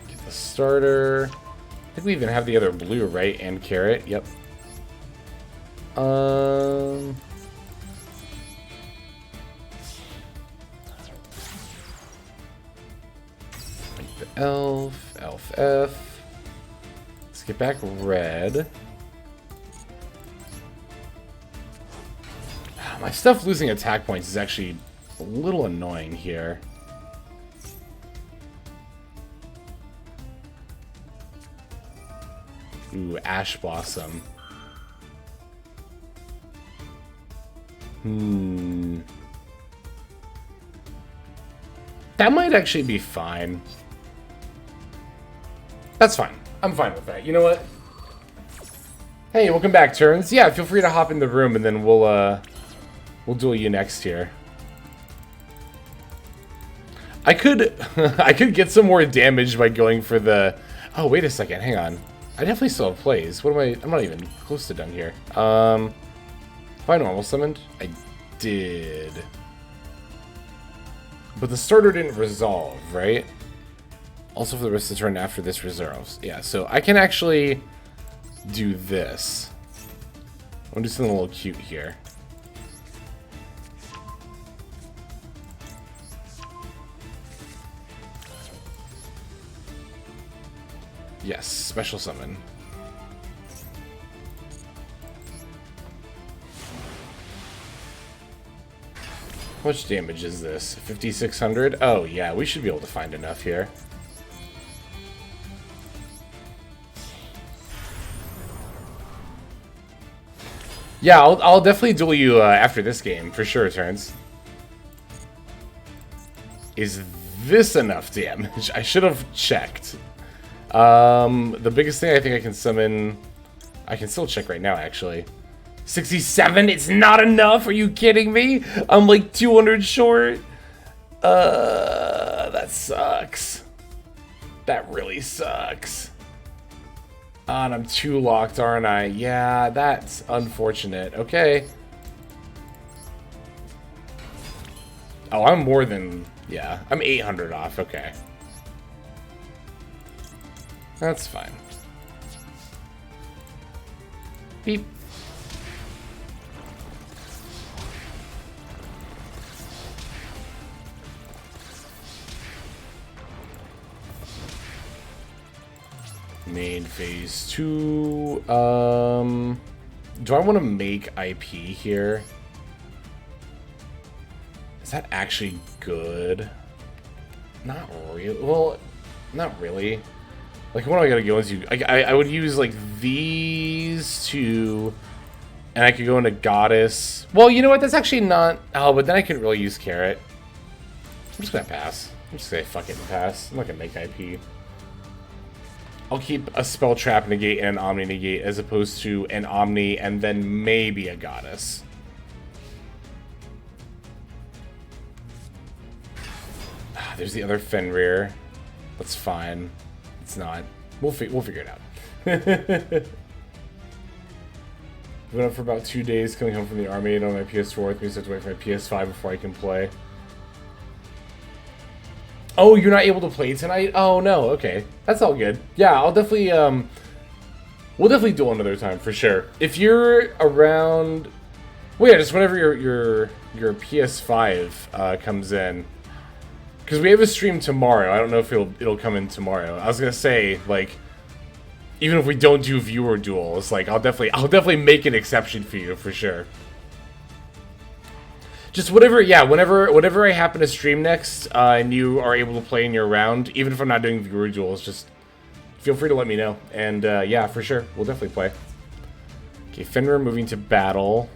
Get the starter. I think we even have the other blue, right? And carrot, yep. Like the elf, elf F. Let's get back red. My stuff losing attack points is actually a little annoying here. Ooh, Ash Blossom. That might actually be fine. That's fine. I'm fine with that. You know what? Hey, welcome back, Turns. Yeah, feel free to hop in the room and then we'll duel you next here. I could I could get some more damage by going for the... Oh, wait a second. Hang on. I definitely still have plays. What am I... I'm not even close to done here. If I normal summoned? I did. But the starter didn't resolve, right? Also for the rest of the turn after this resolves. Yeah, so I can actually do this. I'm gonna do something a little cute here. Yes, special summon. How much damage is this? 5,600? Oh yeah, we should be able to find enough here. Yeah, I'll definitely duel you after this game, for sure, Turns. Is this enough damage? I should have checked. The biggest thing I think I can summon... I can still check right now, actually. 67? It's not enough? Are you kidding me? I'm like 200 short. That sucks. That really sucks. And I'm too locked, aren't I? Yeah, that's unfortunate. Okay. Oh, I'm more than... Yeah, I'm 800 off. Okay. That's fine. Beep. Main phase 2. Do I want to make IP here? Is that actually good? Not really. Well, not really. Like, what do I gotta go into? I would use like these two, and I could go into Goddess. Well, you know what? That's actually not. Oh, but then I could really use Carrot. I'm just gonna pass. I'm just gonna fuck it and pass. I'm not gonna make IP. I'll keep a Spell Trap Negate and an Omni Negate as opposed to an Omni and then maybe a Goddess. There's the other Fenrir. That's fine. It's not. We'll figure it out. Been up for about 2 days coming home from the army and on my PS4 with me, so I have to wait for my PS5 before I can play. Oh, you're not able to play tonight? Oh no, okay. That's all good. Yeah, I'll definitely we'll definitely duel another time for sure. If you're around, well, yeah, just whenever your PS5 comes in. Because we have a stream tomorrow. I don't know if it'll come in tomorrow. I was gonna say, like, even if we don't do viewer duels, like I'll definitely make an exception for you for sure. Just whatever, yeah, whenever I happen to stream next, and you are able to play in your round, even if I'm not doing viewer duels, just feel free to let me know. And, yeah, for sure, we'll definitely play. Okay, Fenrir moving to battle.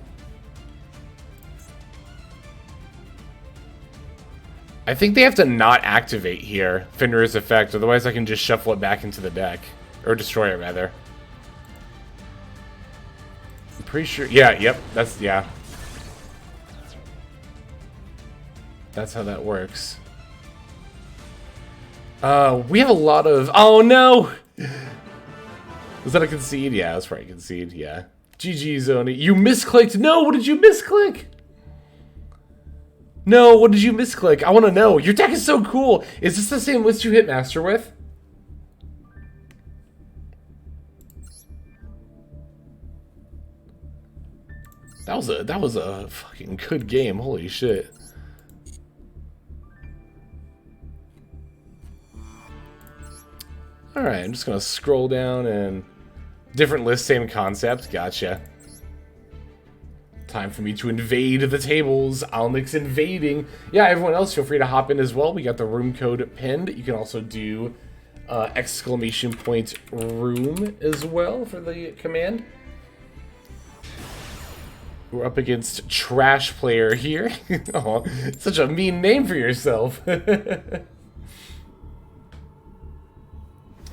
I think they have to not activate here, Fenrir's effect, otherwise I can just shuffle it back into the deck. Or destroy it, rather. I'm pretty sure, yeah, yep, that's, yeah. That's how that works. We have a lot of... Oh, no! Was that a concede? Yeah, that's probably a concede, yeah. GG, Zoni. You misclicked! No, what did you misclick? No, what did you misclick? I want to know. Your deck is so cool. Is this the same list you hit Master with? That was a fucking good game. Holy shit. Alright, I'm just gonna scroll down and... Different list, same concept. Gotcha. Time for me to invade the tables. Alnic's invading. Yeah, everyone else, feel free to hop in as well. We got the room code pinned. You can also do exclamation point room as well for the command. We're up against Trash Player here. Oh, such a mean name for yourself.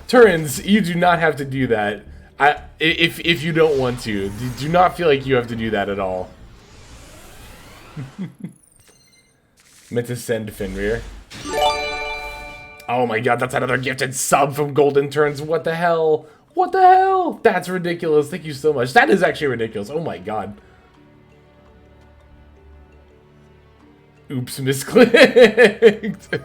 Turns, you do not have to do that. If you don't want to. Do not feel like you have to do that at all. Meant to send Fenrir. Oh my god, that's another gifted sub from Golden Turns. What the hell? What the hell? That's ridiculous. Thank you so much. That is actually ridiculous. Oh my god. Oops, misclicked.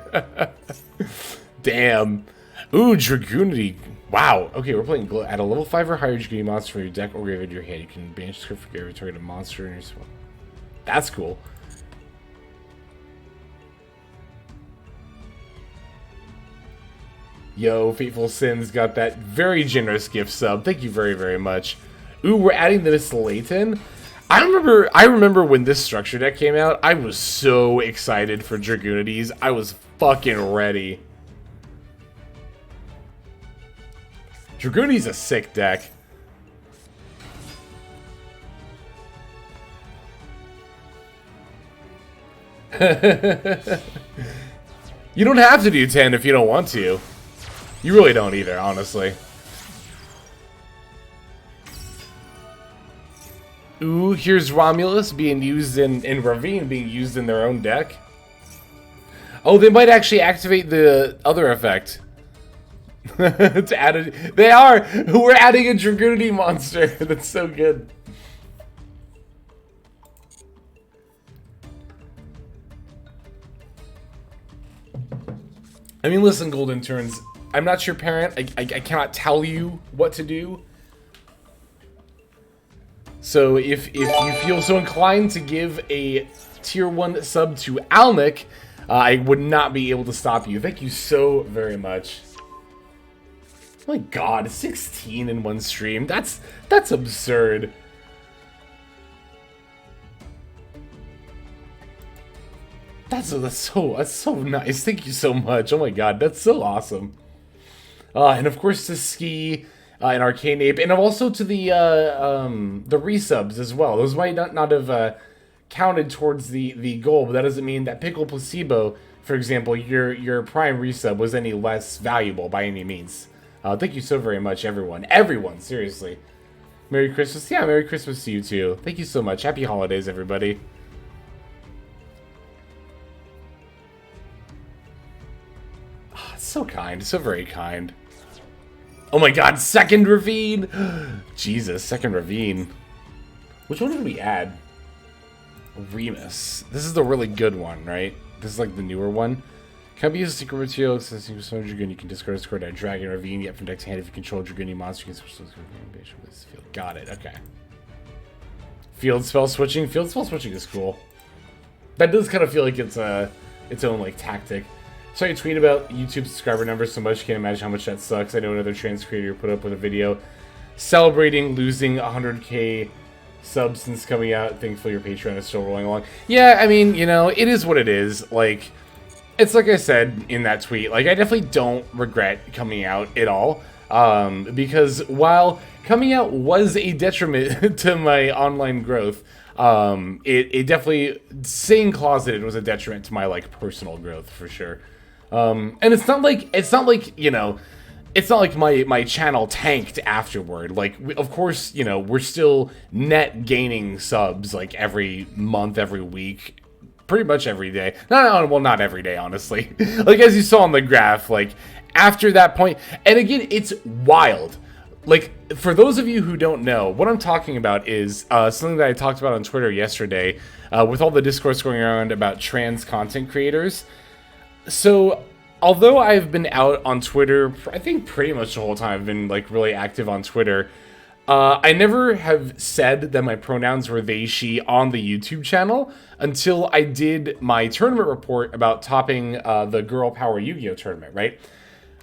Damn. Ooh, Dragoonity. Wow. Okay, we're playing at a level 5 or higher Dragoonity monster from your deck or graveyard your hand. You can banish script for every target monster in your swamp. That's cool. Yo, Fateful Sins got that very generous gift sub. Thank you very, very much. Ooh, we're adding the Miss Layton. I remember when this structure deck came out, I was so excited for Dragoonities. I was fucking ready. Dragoonity's a sick deck. You don't have to do 10 if you don't want to. You really don't either, honestly. Ooh, here's Romulus being used in Ravine being used in their own deck. Oh, they might actually activate the other effect. It's added. They are. We're adding a Dragoonity monster. That's so good. I mean, listen, Golden Turns. I'm not your parent. I cannot tell you what to do. So if you feel so inclined to give a tier 1 sub to Alnic, I would not be able to stop you. Thank you so very much. Oh my god, 16 in one stream. That's absurd. That's so nice. Thank you so much. Oh my god, that's so awesome. And of course to Ski and Arcane Ape, and also to the resubs as well. Those might not have counted towards the goal, but that doesn't mean that Pickle Placebo, for example, your prime resub was any less valuable by any means. Thank you so very much, everyone. Everyone, seriously. Merry Christmas. Yeah, Merry Christmas to you too. Thank you so much. Happy holidays, everybody. Oh, so kind. So very kind. Oh my god, second Ravine! Jesus, second Ravine. Which one did we add? Remus. This is the really good one, right? This is like the newer one. Can be used as secret material, since you summon Dragoon, you can discard that Dragon Ravine, yet from deck to hand if you control Dragoon monster, you can switch this field. Got it, okay. Field spell switching. Field spell switching is cool. That does kind of feel like it's its own like tactic. So you tweet about YouTube subscriber numbers so much you can't imagine how much that sucks. I know another trans creator put up with a video celebrating losing 100k substance coming out. Thankfully, your Patreon is still rolling along. Yeah, I mean, you know, it is what it is. Like, it's like I said in that tweet. Like, I definitely don't regret coming out at all. Because while coming out was a detriment to my online growth, it definitely, staying closeted was a detriment to my, like, personal growth for sure. And it's not like, you know, it's not like my channel tanked afterward. Like, of course, you know, we're still net gaining subs, like, every month, every week, pretty much every day. Well, not every day, honestly. Like, as you saw on the graph, like, after that point, and again, it's wild. Like, for those of you who don't know, what I'm talking about is something that I talked about on Twitter yesterday with all the discourse going around about trans content creators. So, although I've been out on Twitter, I think pretty much the whole time I've been, like, really active on Twitter, I never have said that my pronouns were they, she on the YouTube channel until I did my tournament report about topping the Girl Power Yu-Gi-Oh! Tournament, right?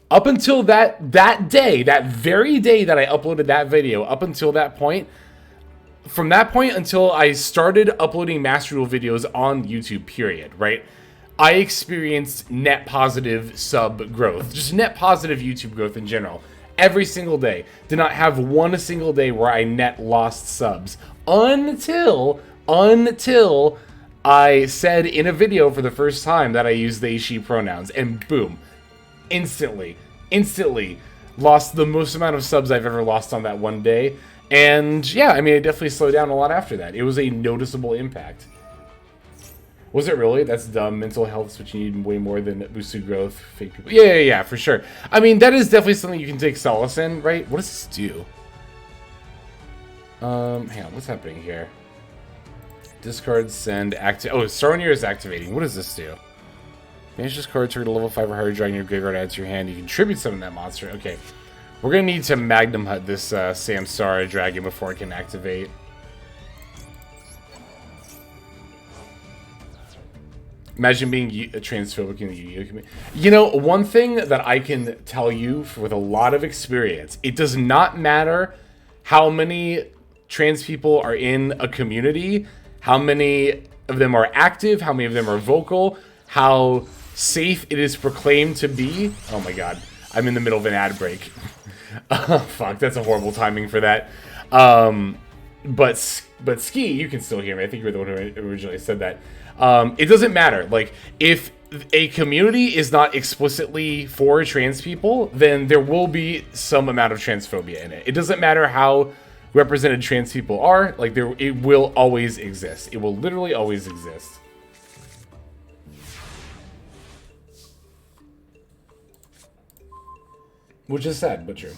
Up until that day, that very day that I uploaded that video, up until that point, from that point until I started uploading Master Duel videos on YouTube, period, right? I experienced net positive sub growth, just net positive YouTube growth in general. Every single day. Did not have one single day where I net lost subs. Until I said in a video for the first time that I use they, she pronouns. And boom. Instantly lost the most amount of subs I've ever lost on that one day. And yeah, I mean, it definitely slowed down a lot after that. It was a noticeable impact. Was it really? That's dumb. Mental health is what you need way more than boosted growth. Fake people. Yeah, for sure. I mean, that is definitely something you can take solace in, right? What does this do? Hang on. What's happening here? Discard, send, activate. Oh, Staronier is activating. What does this do? Manage this card, target a level 5 or higher, drawing your graveyard, add to your hand. You contribute some of that monster. Okay. We're going to need to Magnum Hut this Samsara dragon before it can activate. Imagine being transphobic in the Yu-Gi-Oh community. You know, one thing that I can tell you with a lot of experience, it does not matter how many trans people are in a community, how many of them are active, how many of them are vocal, how safe it is proclaimed to be. Oh my god, I'm in the middle of an ad break. Fuck, that's a horrible timing for that. But Ski, you can still hear me. I think you were the one who originally said that. It doesn't matter. Like, if a community is not explicitly for trans people, then there will be some amount of transphobia in it. It doesn't matter how represented trans people are. Like, it will always exist. It will literally always exist. Which is sad, but true.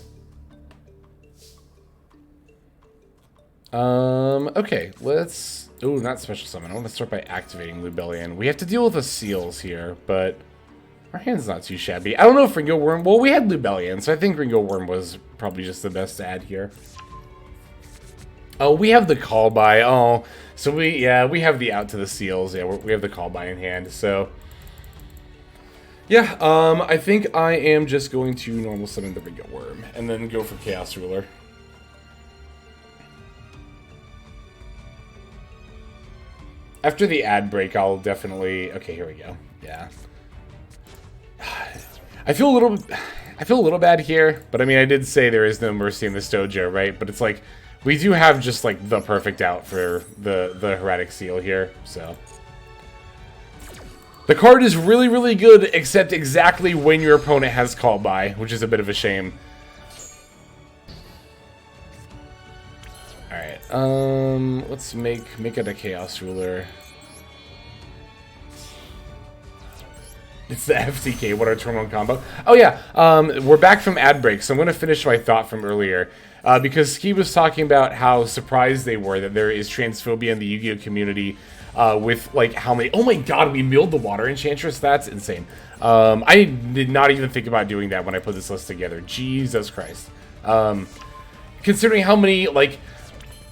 Okay, let's... Oh, not special summon. I want to start by activating Lubellion. We have to deal with the seals here, but our hand's not too shabby. I don't know if Ringo Worm... Well, we had Lubellion, so I think Ringo Worm was probably just the best to add here. Oh, we have the call by. Oh, so we have the out to the seals. Yeah, we have the call by in hand, so... Yeah, I think I am just going to normal summon the Ringo Worm, and then go for Chaos Ruler. After the ad break, I'll definitely... Okay, here we go. Yeah. I feel a little bad here, but I mean, I did say there is no mercy in this dojo, right? But it's like, we do have just like the perfect out for the Heretic Seal here, so... The card is really, really good, except exactly when your opponent has call by, which is a bit of a shame. Alright, let's make it a Chaos Ruler. It's the FTK, what our turn 1 combo. Oh yeah, we're back from ad break, so I'm going to finish my thought from earlier. Because Ski was talking about how surprised they were that there is transphobia in the Yu-Gi-Oh community. With like how many... Oh my god, we milled the Water Enchantress? That's insane. I did not even think about doing that when I put this list together. Jesus Christ. Considering how many like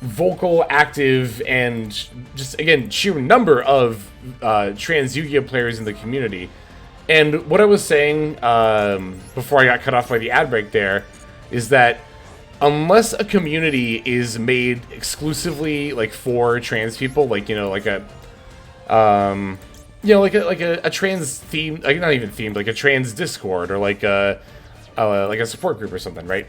vocal, active, and just again sheer number of trans Yu-Gi-Oh players in the community. And what I was saying before I got cut off by the ad break there is that unless a community is made exclusively like for trans people, like like a like a trans themed, like not even themed, like a trans Discord or like a support group or something, right?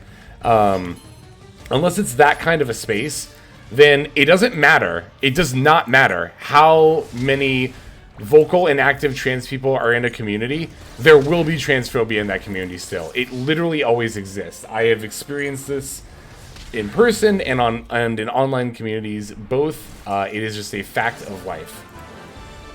Unless it's that kind of a space, then it doesn't matter. It does not matter how many vocal and active trans people are in a community. There will be transphobia in that community still. It literally always exists. I have experienced this in person and in online communities both. It is just a fact of life.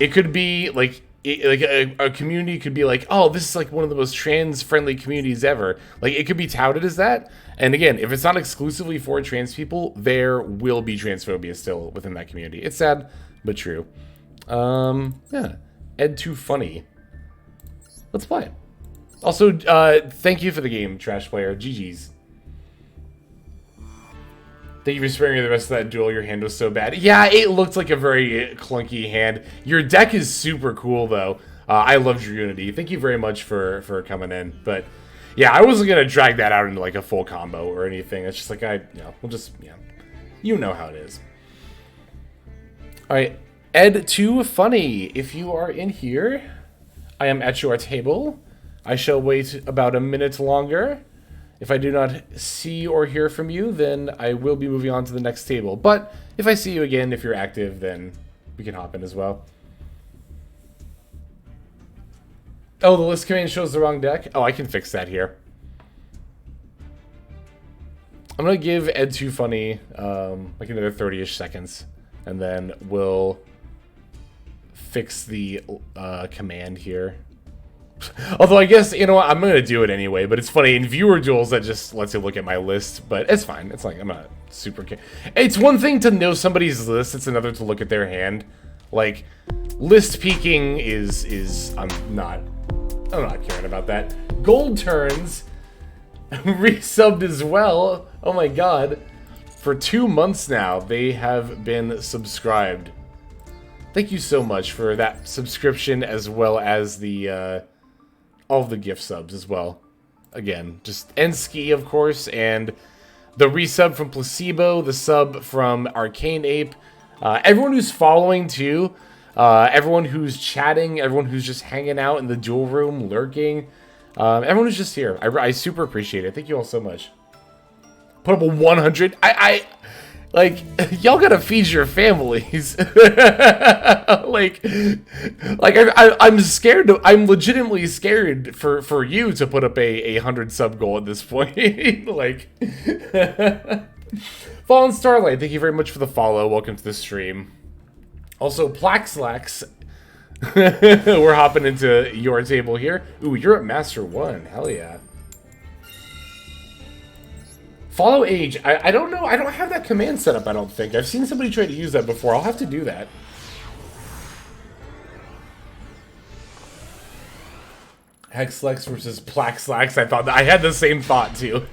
It could be like a community could be like, oh, this is like one of the most trans-friendly communities ever. Like, it could be touted as that. And again, if it's not exclusively for trans people, there will be transphobia still within that community. It's sad, but true. Yeah. Ed Too Funny. Let's play it. Also, thank you for the game, Trash Player. GG's. Thank you for sparing me the rest of that duel. Your hand was so bad. Yeah, it looked like a very clunky hand. Your deck is super cool, though. I loved your Unity. Thank you very much for coming in. But, yeah, I wasn't going to drag that out into, like, a full combo or anything. It's just like, we'll just, you know how it is. All right. Ed Too Funny. If you are in here, I am at your table. I shall wait about a minute longer. If I do not see or hear from you, then I will be moving on to the next table. But if I see you again, if you're active, then we can hop in as well. Oh, the list command shows the wrong deck? Oh, I can fix that here. I'm going to give Ed Too Funny like another 30-ish seconds. And then we'll fix the command here. Although I guess, you know what, I'm going to do it anyway, but it's funny, in viewer duels that just lets you look at my list, but it's fine. It's like, I'm not super... It's one thing to know somebody's list, it's another to look at their hand. Like, list peeking is I'm not caring about that. Gold Turns resubbed as well. Oh my god. For 2 months now, they have been subscribed. Thank you so much for that subscription, as well as the all of the gift subs as well. Again, just Enski, of course, and the resub from Placebo, the sub from Arcane Ape, everyone who's following too, everyone who's chatting, everyone who's just hanging out in the duel room, lurking, everyone who's just here. I super appreciate it. Thank you all so much. Put up a 100. Like, y'all gotta feed your families. I'm scared. I'm legitimately scared for you to put up a 100 sub goal at this point. Like, Fallen Starlight, thank you very much for the follow. Welcome to the stream. Also, Plaxlax, we're hopping into your table here. Ooh, you're at Master 1. Hell yeah. Follow age. I don't know. I don't have that command set up, I don't think. I've seen somebody try to use that before. I'll have to do that. Hexlex versus Plaxlax. I thought that I had the same thought too.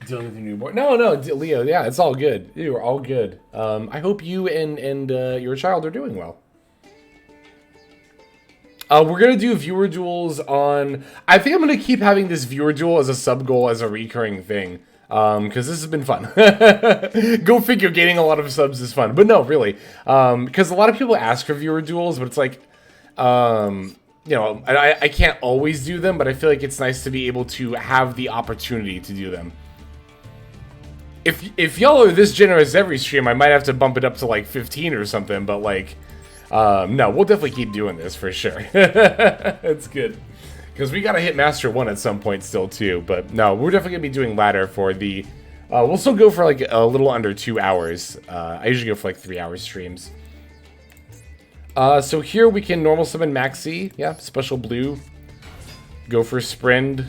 Dealing with your newborn. No, Leo. Yeah, it's all good. You are all good. I hope you and your child are doing well. We're going to do viewer duels on... I think I'm going to keep having this viewer duel as a sub-goal, as a recurring thing. Because this has been fun. Go figure, gaining a lot of subs is fun. But no, really. Because a lot of people ask for viewer duels, but it's like... you know, I can't always do them, but I feel like it's nice to be able to have the opportunity to do them. If y'all are this generous every stream, I might have to bump it up to like 15 or something, but like... no, we'll definitely keep doing this for sure. That's good. Because we gotta hit Master 1 at some point still too. But no, we're definitely gonna be doing ladder for the... we'll still go for like a little under 2 hours. I usually go for like 3 hour streams. So here we can normal summon Maxi. Yeah, special blue. Go for Sprind.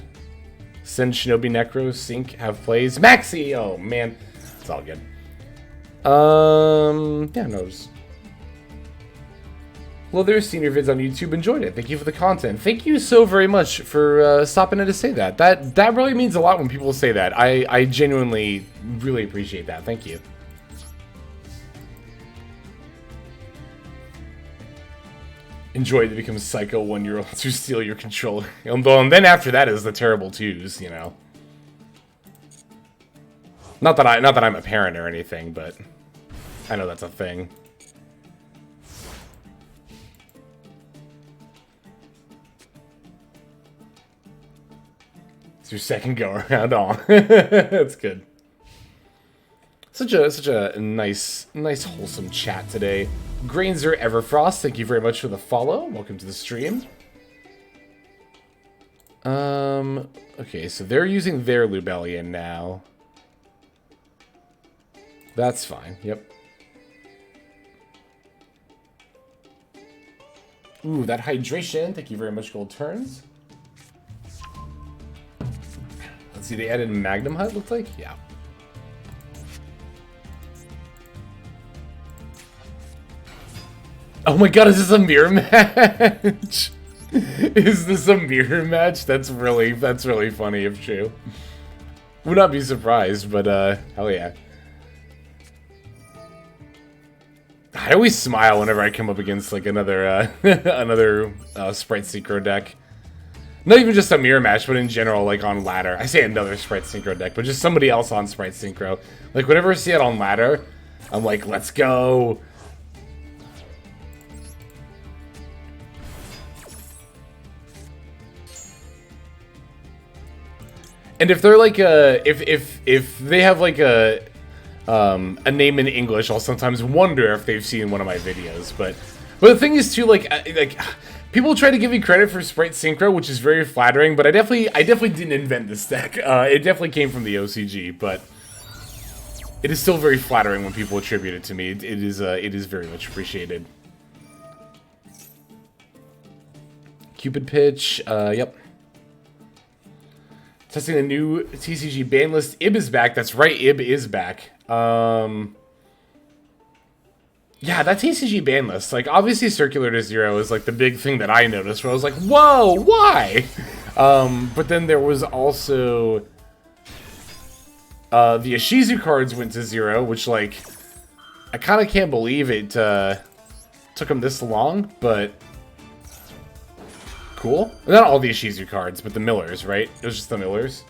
Send Shinobi Necro. Sync. Have plays. Maxi! Oh, man. It's all good. Yeah, no, just... Well, there's senior vids on YouTube. Enjoyed it. Thank you for the content. Thank you so very much for stopping in to say that. That really means a lot when people say that. I genuinely really appreciate that. Thank you. Enjoy to become psycho 1-year-olds who steal your controller. And then after that is the terrible twos, you know. Not that I'm a parent or anything, but I know that's a thing. It's your second go around. Oh, that's good. Such a nice wholesome chat today. Grainzer Everfrost, thank you very much for the follow. Welcome to the stream. Okay, so they're using their Lubellion now. That's fine. Yep. Ooh, that hydration. Thank you very much, Gold Turns. Let's see, they added Magnum Hut, looked like? Yeah. Oh my god, is this a mirror match? Is this a mirror match? That's really funny if true. Would not be surprised, but hell yeah. I always smile whenever I come up against like another another Sprite Synchro deck. Not even just a mirror match, but in general, like on ladder. I say another Sprite Synchro deck, but just somebody else on Sprite Synchro. Like whenever I see it on ladder, I'm like, let's go. And if they're like if they have like a name in English, I'll sometimes wonder if they've seen one of my videos. But the thing is too, like people try to give me credit for Sprite Synchro, which is very flattering. But I definitely didn't invent this deck. It definitely came from the OCG, but it is still very flattering when people attribute it to me. It is very much appreciated. Cupid pitch. Yep. Testing the new TCG ban list. Ib is back. That's right, Ib is back. Yeah, that TCG ban list. Like, obviously Circular to Zero is like the big thing that I noticed where I was like, whoa, why? But then there was also the Ishizu cards went to 0, which like I kind of can't believe it took them this long, but cool. Not all the Ishizu cards, but the Millers, right? It was just the Millers.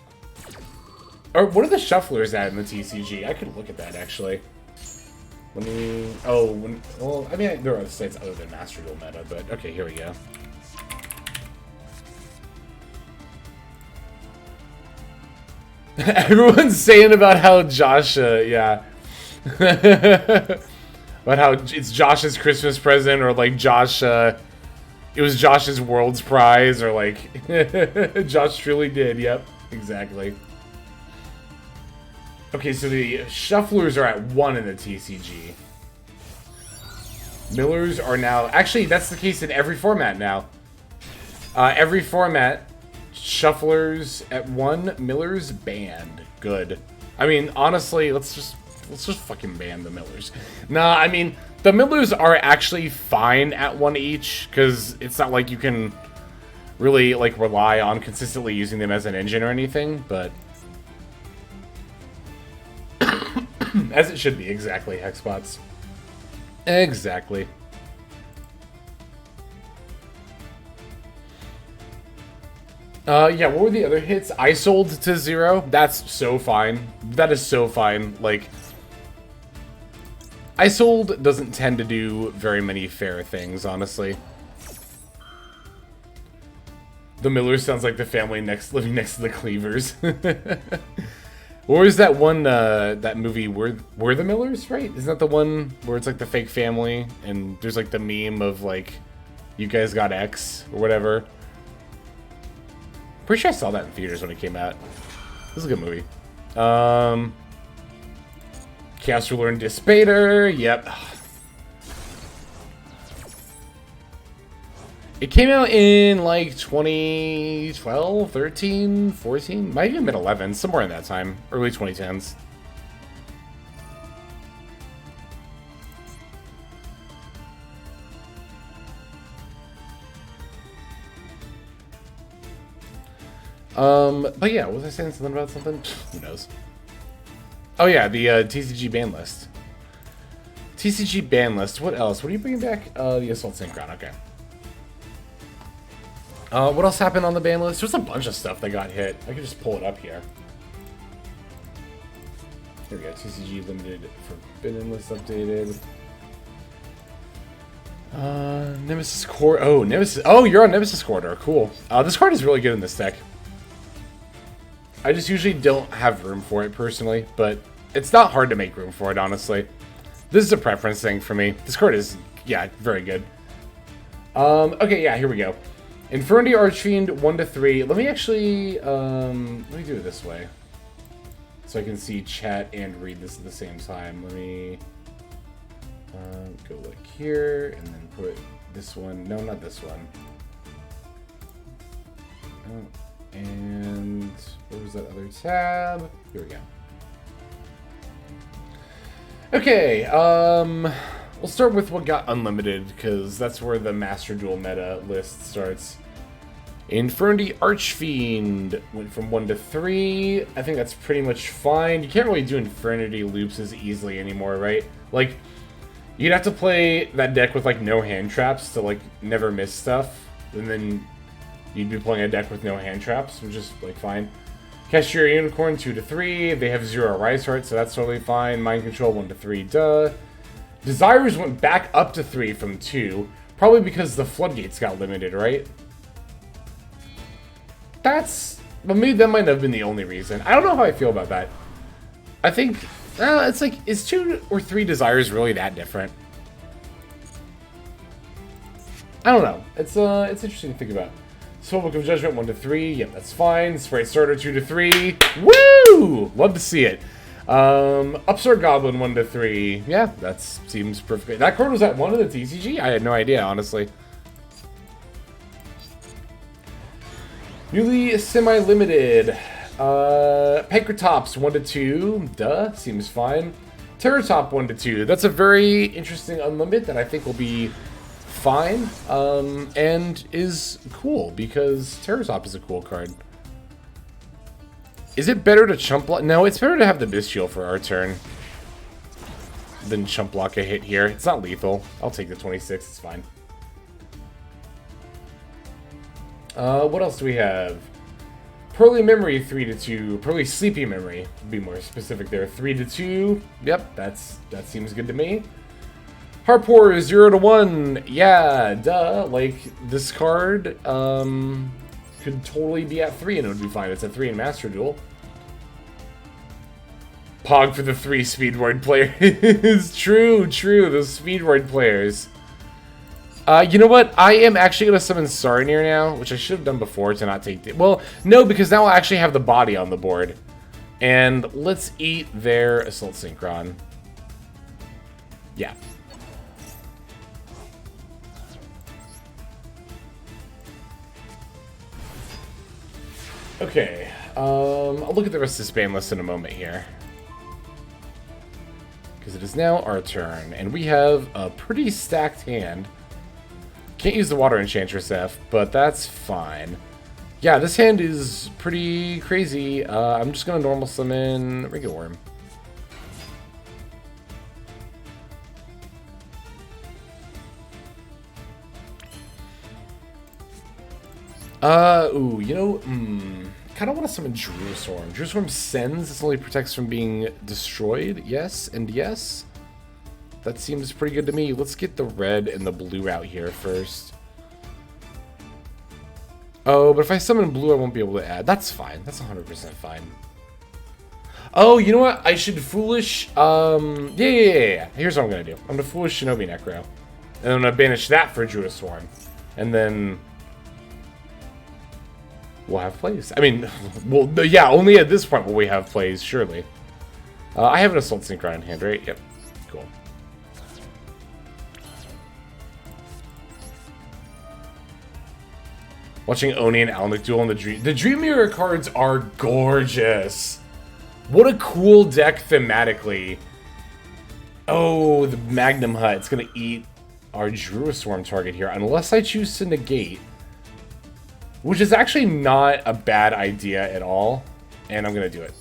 Or what are the Shufflers at in the TCG? I could look at that actually. Let me. Well, I mean, there are sites other than Master Duel Meta, but okay, here we go. Everyone's saying about how Josh, yeah. About how it's Josh's Christmas present, or like Josh, it was Josh's World's Prize, or like, Josh truly did, yep, exactly. Okay, so the Shufflers are at 1 in the TCG. Millers are now, actually that's the case in every format now. Every format, Shufflers at 1, Millers banned. Good. I mean, honestly, let's just fucking ban the Millers. Nah, I mean, the Millers are actually fine at 1 each, because it's not like you can really, like, rely on consistently using them as an engine or anything, but as it should be, exactly, Hexbots. Exactly. Yeah, what were the other hits? I sold to 0. That's so fine. That is so fine. Like, I sold doesn't tend to do very many fair things, honestly. The Millers sounds like the family living next to the Cleavers. Or is that one, that movie, We're the Millers, right? Isn't that the one where it's like the fake family, and there's like the meme of like, you guys got X, or whatever? Pretty sure I saw that in theaters when it came out. This is a good movie. Chaos Ruler and Dispater, yep. It came out in like 2012, 13, 14, might even been 11, somewhere in that time. Early 2010s. But yeah, was I saying something about something? Who knows? Oh yeah, the TCG ban list. TCG ban list. What else? What are you bringing back? The Assault Synchron. Okay. What else happened on the ban list? There's a bunch of stuff that got hit. I could just pull it up here. Here we go. TCG limited forbidden list updated. Nemesis Core. Oh, Nemesis. Oh, you're on Nemesis Corridor. Cool. This card is really good in this deck. I just usually don't have room for it personally, but it's not hard to make room for it, honestly. This is a preference thing for me. This card is, yeah, very good. Okay, yeah, here we go. Infernity Archfiend, 1-3. Let me actually, let me do it this way. So I can see chat and read this at the same time. Let me go like here, and then put this one. No, not this one. Oh, and where was that other tab? Here we go. Okay, we'll start with what got unlimited, because that's where the Master Duel meta list starts. Infernity Archfiend went from 1-3. I think that's pretty much fine. You can't really do Infernity loops as easily anymore, right? Like, you'd have to play that deck with, like, no hand traps to, like, never miss stuff. And then you'd be playing a deck with no hand traps, which is, like, fine. Cashier Unicorn, 2-3. They have 0 Rise Heart, so that's totally fine. Mind Control, 1-3. Duh. Desires went back up to 3 from 2. Probably because the Floodgates got limited, right? But maybe that might have been the only reason. I don't know how I feel about that. I think, it's like, is 2 or 3 Desires really that different? I don't know. It's interesting to think about. Soul Book of Judgment, 1-3. Yep, that's fine. Sprite Starter, 2-3. Woo! Love to see it. Upstart Goblin, 1-3. Yeah, that seems perfect. That card was at 1 of the TCG? I had no idea, honestly. Newly semi-limited. Pancratops, 1-2. Duh, seems fine. Terratop, 1-2. That's a very interesting unlimited that I think will be fine, and is cool, because Terratop is a cool card. Is it better to chump block? No, it's better to have the Bestial for our turn than chump block a hit here. It's not lethal. I'll take the 26, it's fine. What else do we have? Pearly Memory, 3-2. Pearly Sleepy Memory, to be more specific there. 3-2. Yep, that seems good to me. Harpour, 0-1. Yeah, duh. Like, this card could totally be at 3 and it would be fine. It's at 3 in Master Duel. Pog for the 3 Speedroid players. True. The Speedroid players. You know what? I am actually going to summon Sarnir now, which I should have done before to not take the... Well, no, because now I'll actually have the body on the board. And let's eat their Assault Synchron. Yeah. Okay. I'll look at the rest of this ban list in a moment here. Because it is now our turn, and we have a pretty stacked hand. Can't use the Water Enchantress F, but that's fine. Yeah, this hand is pretty crazy. I'm just going to normal summon Ringo Worm. Ooh, you know, kind of want to summon Drewswarm. Drewswarm sends, this only protects from being destroyed. Yes, and yes. That seems pretty good to me. Let's get the red and the blue out here first. Oh, but if I summon blue, I won't be able to add. That's fine. That's 100% fine. Oh, you know what? I should foolish, yeah. Here's what I'm going to do. I'm going to foolish Shinobi Necro. And I'm going to banish that for Drewswarm. And then we'll have plays. I mean, well, yeah, only at this point will we have plays, surely. I have an Assault Synchron in hand, right? Yep. Cool. Watching Oni and Alnick duel in the Dream. The Dream Mirror cards are gorgeous. What a cool deck thematically. Oh, the Magnum Hut. It's going to eat our Drewswarm target here, unless I choose to negate. Which is actually not a bad idea at all. And I'm going to do it.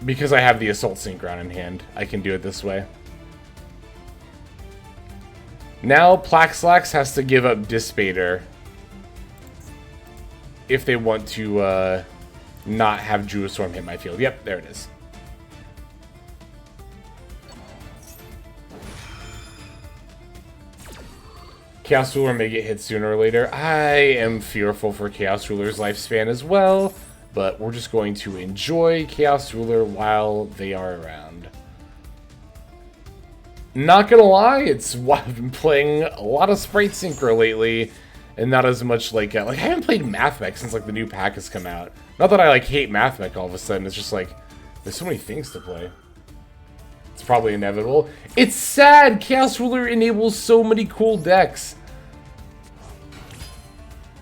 Because I have the Assault Synchron in hand, I can do it this way. Now Plaxlax has to give up Dispater. if they want to not have Druid Storm hit my field. Yep, there it is. Chaos Ruler may get hit sooner or later. I am fearful for Chaos Ruler's lifespan as well, but we're just going to enjoy Chaos Ruler while they are around. Not gonna lie, I've been playing a lot of Sprite Synchro lately, and not as much like I haven't played MathMech since like the new pack has come out. Not that I like hate MathMech all of a sudden. It's just like there's so many things to play. It's probably inevitable. It's sad. Chaos Ruler enables so many cool decks.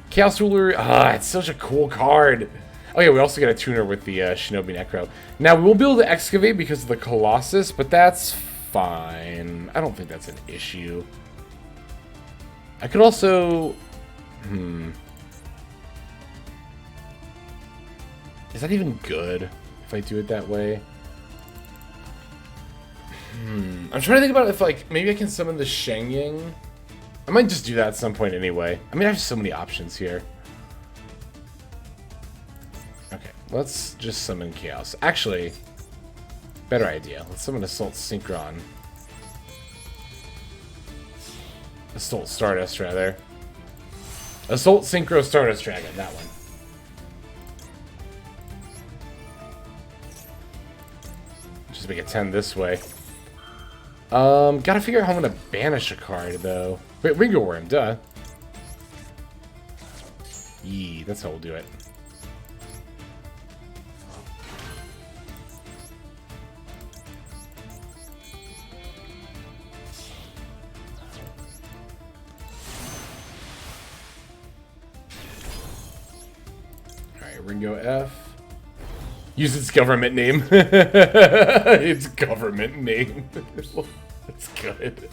Chaos Ruler, it's such a cool card. Oh yeah, we also got a tuner with the Shinobi Necro. Now we won't be able to excavate because of the Colossus, but that's fine. I don't think that's an issue. I could also... Is that even good if I do it that way? I'm trying to think about if, like, maybe I can summon the Shengying. I might just do that at some point anyway. I mean, I have so many options here. Okay, let's just summon Chaos. Actually, better idea. Let's summon Assault Synchron. Assault Stardust, rather. Assault Synchro Stardust Dragon, that one. Just make a 10 this way. Gotta figure out how I'm gonna banish a card, though. Wait, Ringo Worm, duh. Yee, that's how we'll do it. Alright, Ringo F. Use its government name. Its government name. That's good.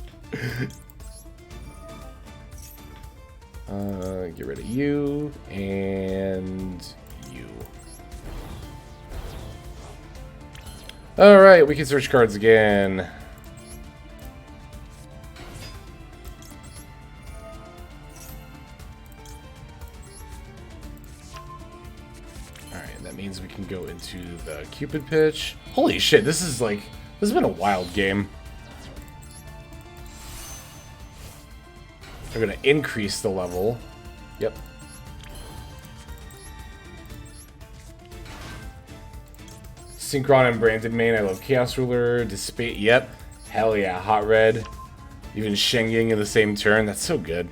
Get rid of you and you. Alright, we can search cards again. That means we can go into the Cupid pitch. Holy shit, this has been a wild game. We're gonna increase the level. Yep. Synchron and Branded main. I love Chaos Ruler. Dissipate. Yep. Hell yeah. Hot Red. Even Shengying in the same turn. That's so good.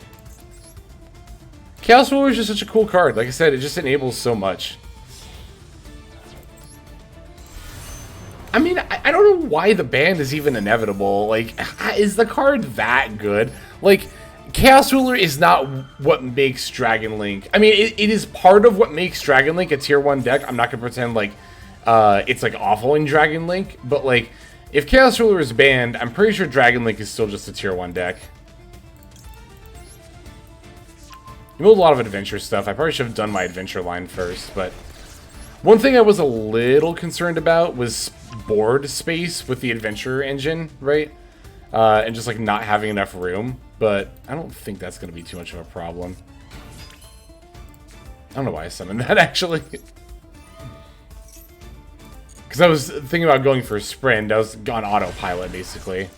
Chaos Ruler is just such a cool card. Like I said, it just enables so much. I mean, I don't know why the ban is even inevitable. Like, is the card that good? Like, Chaos Ruler is not what makes Dragon Link. I mean, it is part of what makes Dragon Link a tier 1 deck. I'm not going to pretend like it's like awful in Dragon Link. But like, if Chaos Ruler is banned, I'm pretty sure Dragon Link is still just a tier 1 deck. You build a lot of adventure stuff. I probably should have done my adventure line first, but... One thing I was a little concerned about was board space with the adventure engine, right? And just like not having enough room, but I don't think that's going to be too much of a problem. I don't know why I summoned that, actually. Because I was thinking about going for a sprint. I was on autopilot, basically.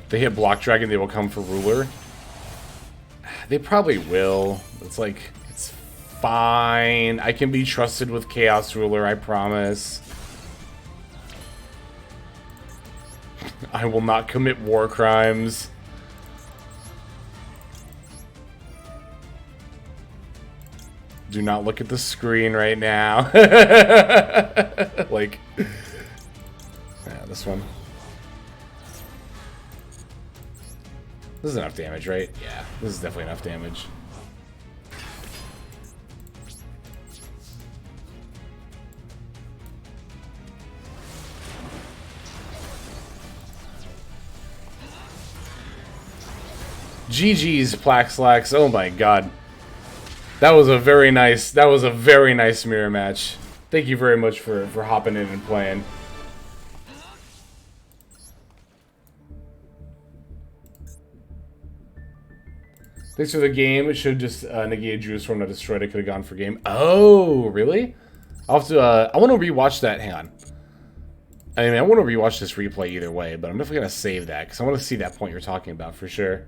They hit Block Dragon, they will come for Ruler. They probably will. It's like, it's fine. I can be trusted with Chaos Ruler, I promise. I will not commit war crimes. Do not look at the screen right now. Like, yeah, this one. This is enough damage, right? Yeah, this is definitely enough damage. GG's, Plaxlax. Oh my god. That was a very nice mirror match. Thank you very much for hopping in and playing. Thanks for the game. It should just negate Drew's form, not destroyed. I could have gone for game. Oh, really? I'll have to, I want to rewatch that. Hang on. I mean, I want to rewatch this replay either way, but I'm definitely going to save that, because I want to see that point you're talking about for sure.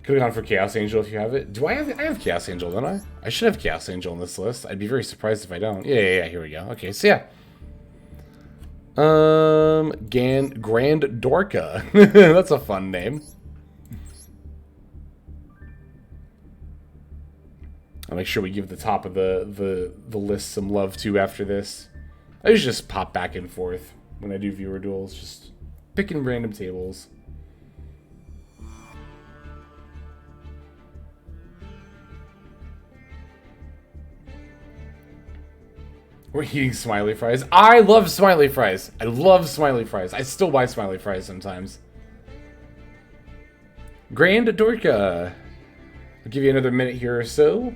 Could have gone for Chaos Angel if you have it. Do I have Chaos Angel, don't I? I should have Chaos Angel in this list. I'd be very surprised if I don't. Yeah, here we go. Okay, so yeah. Grand Dorka. That's a fun name. I'll make sure we give the top of the list some love too after this. I usually just pop back and forth when I do viewer duels, just picking random tables. We're eating smiley fries. I love smiley fries. I love smiley fries. I still buy smiley fries sometimes. Grand Dorka. I'll give you another minute here or so.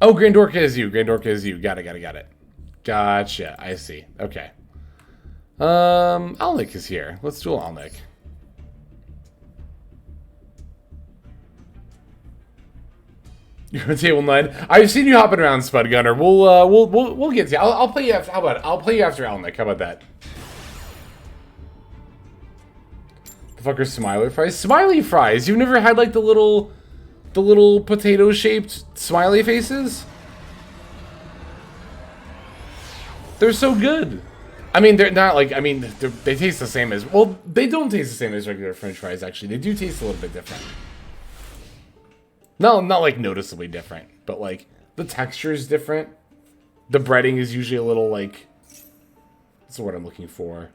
Oh, Grand Dorka is you. Grand Dorka is you. Got it. Gotcha. I see. Okay. Alnick is here. Let's duel Alnick. You're on table 9. I've seen you hopping around, Spud Gunner. We'll get to you. I'll play you after. How about it? I'll play you after Alnick. How about that? The fuck are smiley fries? Smiley fries. You've never had like the little potato-shaped smiley faces? They're so good. I mean, they're not like, I mean, they taste the same as, well, they don't taste the same as regular French fries, actually. They do taste a little bit different. No, not like noticeably different, but like the texture is different. The breading is usually a little like, what's the word I'm looking for?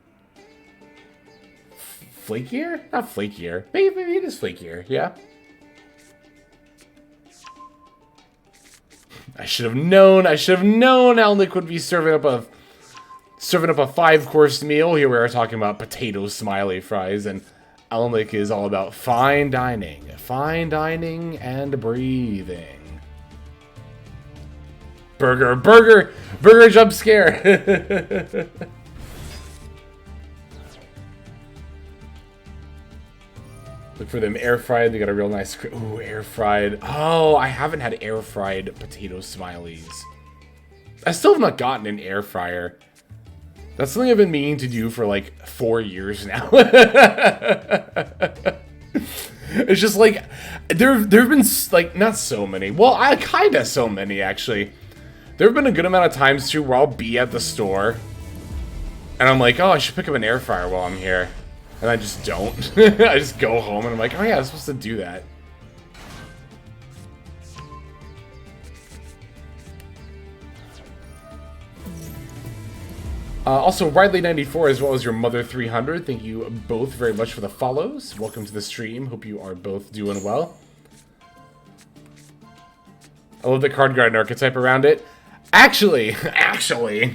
Flakier? Not flakier. Maybe it is flakier, yeah. I should have known Alnick would be serving up a 5-course meal. Here we are talking about potato smiley fries, and Alnick is all about fine dining and breathing. Burger jump scare. Look for them air fried. They got a real nice, ooh, air fried. Oh, I haven't had air fried potato smileys. I still have not gotten an air fryer. That's something I've been meaning to do for like 4 years now. It's just like, there have been like, not so many. Well, kinda so many actually. There have been a good amount of times too where I'll be at the store and I'm like, oh, I should pick up an air fryer while I'm here. And I just don't. I just go home and I'm like, oh yeah, I was supposed to do that. Also, Ridley94 as well as your Mother 300. Thank you both very much for the follows. Welcome to the stream. Hope you are both doing well. I love the card garden archetype around it. Actually,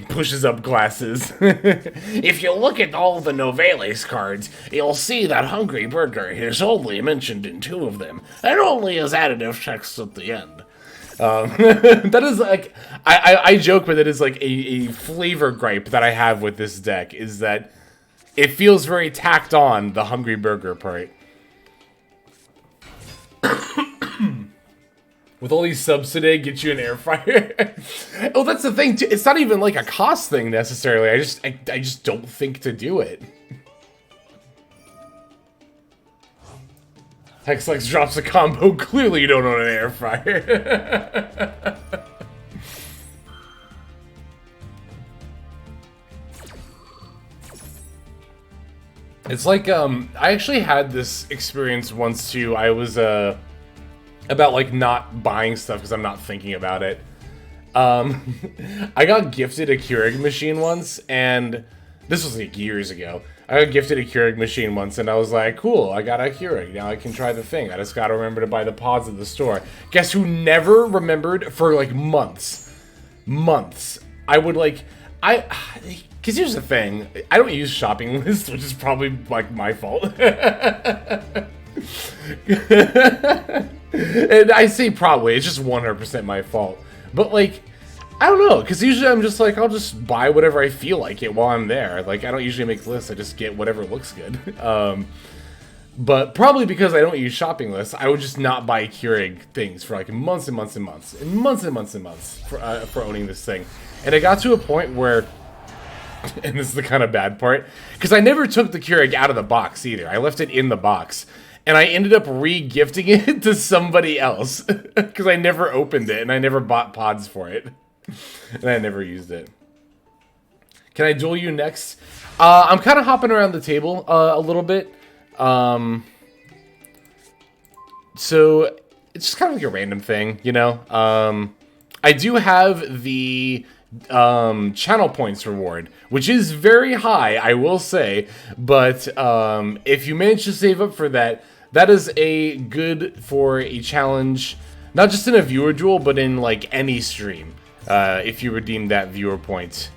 pushes up glasses. If you look at all the Noveles cards, you'll see that Hungry Burger is only mentioned in 2 of them, and only as additive text at the end. That is like, I joke, but it is like a flavor gripe that I have with this deck, is that it feels very tacked on, the Hungry Burger part. With all these subs today, get you an air fryer. Oh, that's the thing too. It's not even like a cost thing necessarily. I just don't think to do it. Hexlex drops a combo. Clearly you don't own an air fryer. It's like, I actually had this experience once too. I was, about like not buying stuff because I'm not thinking about it. I got gifted a Keurig machine once, and this was like years ago. I got gifted a Keurig machine once, and I was like, cool, I got a Keurig. Now I can try the thing. I just gotta remember to buy the pods at the store. Guess who never remembered for like months? Months. I would like, because here's the thing. I don't use shopping lists, which is probably like my fault. And I say probably, it's just 100% my fault. But like, I don't know, because usually I'm just like, I'll just buy whatever I feel like it while I'm there. Like, I don't usually make lists, I just get whatever looks good. But probably because I don't use shopping lists, I would just not buy Keurig things for like months and months and months. And months and months and months for owning this thing. And it got to a point where, and this is the kind of bad part, because I never took the Keurig out of the box either. I left it in the box. And I ended up re-gifting it to somebody else. Because I never opened it and I never bought pods for it. And I never used it. Can I duel you next? I'm kind of hopping around the table a little bit. So it's just kind of like a random thing, you know? I do have the channel points reward, which is very high, I will say. But if you manage to save up for that, that is a good for a challenge, not just in a viewer duel, but in like any stream. If you redeem that viewer point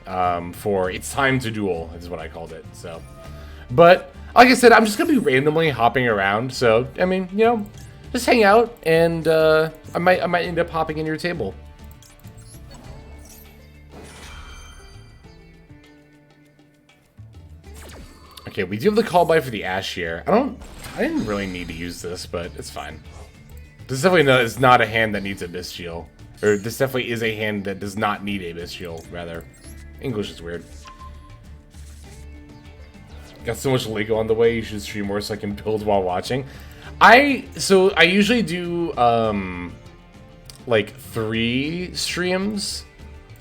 for It's Time to Duel, is what I called it. So, but like I said, I'm just gonna be randomly hopping around. So, I mean, you know, just hang out, and I might end up hopping in your table. Okay, we do have the call by for the Ash here. I didn't really need to use this, but it's fine. This definitely is not a hand that needs a Bestial. Or this definitely is a hand that does not need a Bestial, rather. English is weird. Got so much Lego on the way, you should stream more so I can build while watching. So I usually do, like 3 streams.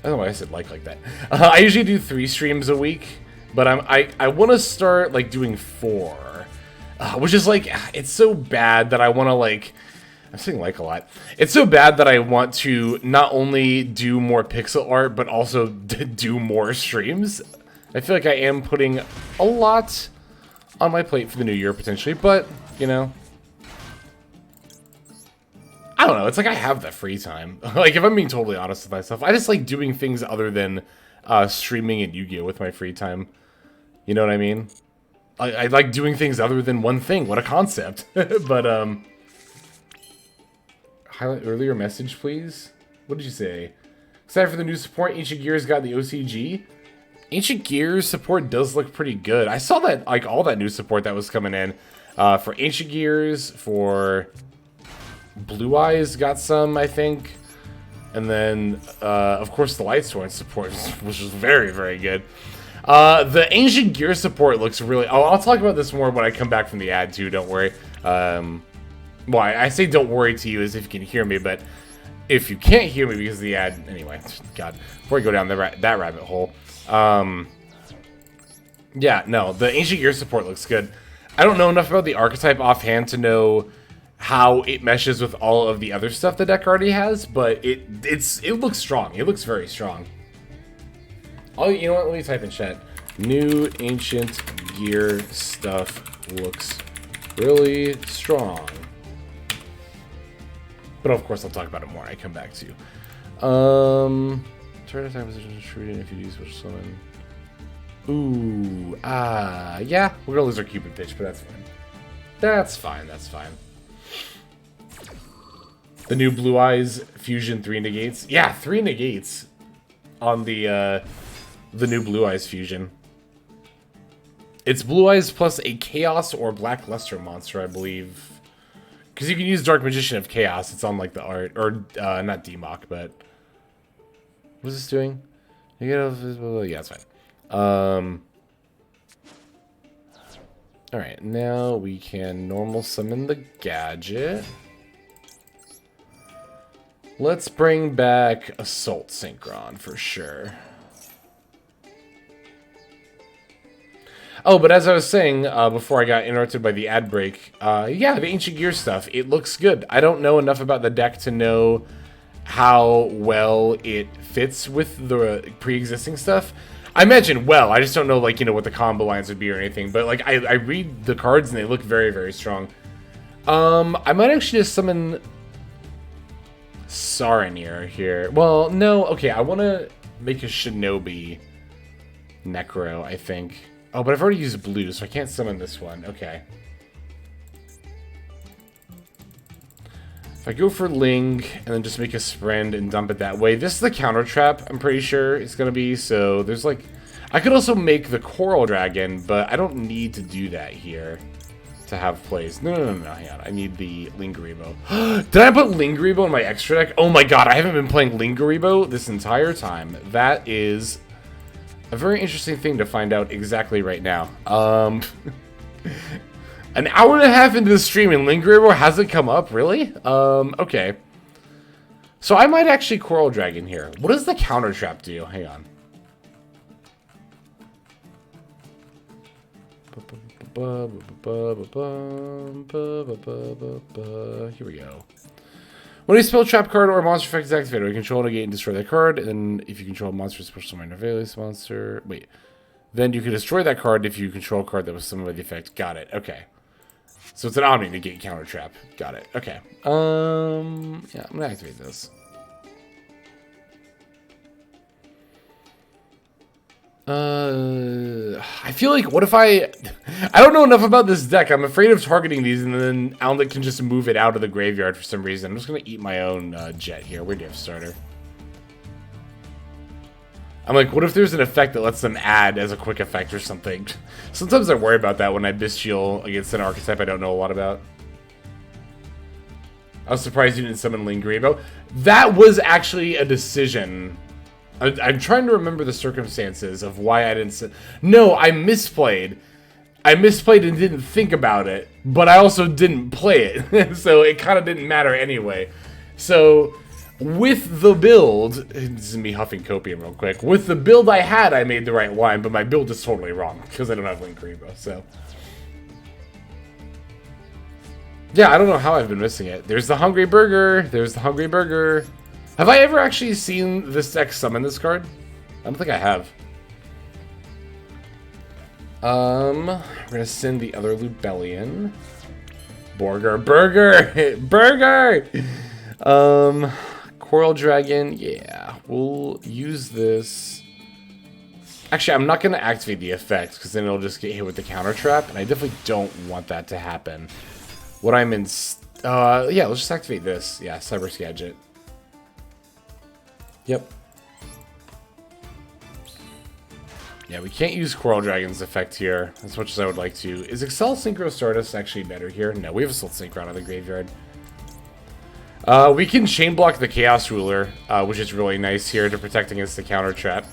I don't know why I said like that. I usually do 3 streams a week. But I want to start, like, doing 4. Which is, like, it's so bad that I want to, like... I'm saying like a lot. It's so bad that I want to not only do more pixel art, but also do more streams. I feel like I am putting a lot on my plate for the new year, potentially. But, you know... I don't know. It's like I have that free time. Like, if I'm being totally honest with myself, I just like doing things other than streaming and Yu-Gi-Oh! With my free time. You know what I mean? I like doing things other than one thing. What a concept. But, highlight earlier message, please. What did you say? Excited for the new support. Ancient Gears got the OCG. Ancient Gears support does look pretty good. I saw that, like, all that new support that was coming in. For Ancient Gears, for Blue Eyes got some, I think. And then, of course, the Lightsworn support, which is very, very good. The Ancient Gear support looks really... Oh, I'll talk about this more when I come back from the ad, too. Don't worry. Well, I say don't worry to you as if you can hear me, but if you can't hear me because of the ad... Anyway, God. Before I go down that rabbit hole. Yeah, no. The Ancient Gear support looks good. I don't know enough about the archetype offhand to know how it meshes with all of the other stuff the deck already has, but it looks strong. It looks very strong. Oh, you know what? Let me type in chat. New Ancient Gear stuff looks really strong. But of course, I'll talk about it more. I come back to you. Turn attack position shooting if you use which summon. Ooh, yeah. We're gonna lose our Cupid pitch, but that's fine. That's fine. That's fine. The new Blue Eyes Fusion 3 negates. Yeah, 3 negates on the new Blue Eyes Fusion. It's Blue Eyes plus a Chaos or Black Luster monster, I believe. Because you can use Dark Magician of Chaos. It's on, like, the art. Or, not Demock, but... What's this doing? Yeah, it's fine. Alright, now we can normal summon the gadget. Let's bring back Assault Synchron for sure. Oh, but as I was saying before I got interrupted by the ad break, yeah, the Ancient Gear stuff, it looks good. I don't know enough about the deck to know how well it fits with the pre-existing stuff. I imagine well, I just don't know, like, you know, what the combo lines would be or anything, but, like, I read the cards and they look very, very strong. I might actually just summon Saranir here. Well, no, okay, I want to make a Shinobi Necro, I think. Oh, but I've already used blue, so I can't summon this one. Okay. If I go for Ling and then just make a Sprint and dump it that way, this is the counter trap, I'm pretty sure it's going to be. So there's like, I could also make the Coral Dragon, but I don't need to do that here to have plays. No, hang on. I need the Lingaribo. Did I put Lingaribo in my extra deck? Oh my god, I haven't been playing Lingaribo this entire time. That is a very interesting thing to find out exactly right now. An hour and a half into the stream and Lingaribo hasn't come up? Really? Okay. So I might actually Coral Dragon here. What does the counter trap do? Hang on. Here we go. When you spell a trap card or a monster effect is activated, you control, negate, and destroy that card. And then if you control a monster, special summon a Veilus monster. Wait. Then you can destroy that card if you control a card that was summoned by the effect. Got it. Okay. So it's an Omni negate counter trap. Got it. Okay. Yeah, I'm gonna activate this. I feel like, what if I don't know enough about this deck. I'm afraid of targeting these, and then Alnic can just move it out of the graveyard for some reason. I'm just gonna eat my own jet here. Where do you have starter? I'm like, what if there's an effect that lets them add as a quick effect or something? Sometimes I worry about that when I Bestial against an archetype I don't know a lot about. I was surprised you didn't summon Lingaribo. That was actually a decision. I'm trying to remember the circumstances of why I didn't... No, I misplayed. I misplayed and didn't think about it, but I also didn't play it. So it kind of didn't matter anyway. So... with the build, this is me huffing copium real quick. With the build I had, I made the right line, but my build is totally wrong because I don't have Lingaribo. So, yeah, I don't know how I've been missing it. There's the Hungry Burger. There's the Hungry Burger. Have I ever actually seen this deck summon this card? I don't think I have. We're gonna send the other Lubellion. Burger. Coral Dragon, yeah, we'll use this. Actually, I'm not going to activate the effect, because then it'll just get hit with the counter trap, and I definitely don't want that to happen. What I'm in... yeah, let's just activate this. Yeah, Cyber's Gadget. Yep. Yeah, we can't use Coral Dragon's effect here, as much as I would like to. Is Excel Synchro Stardust actually better here? No, we have Assault Synchro out of the graveyard. We can chain block the Chaos Ruler, which is really nice here to protect against the counter trap.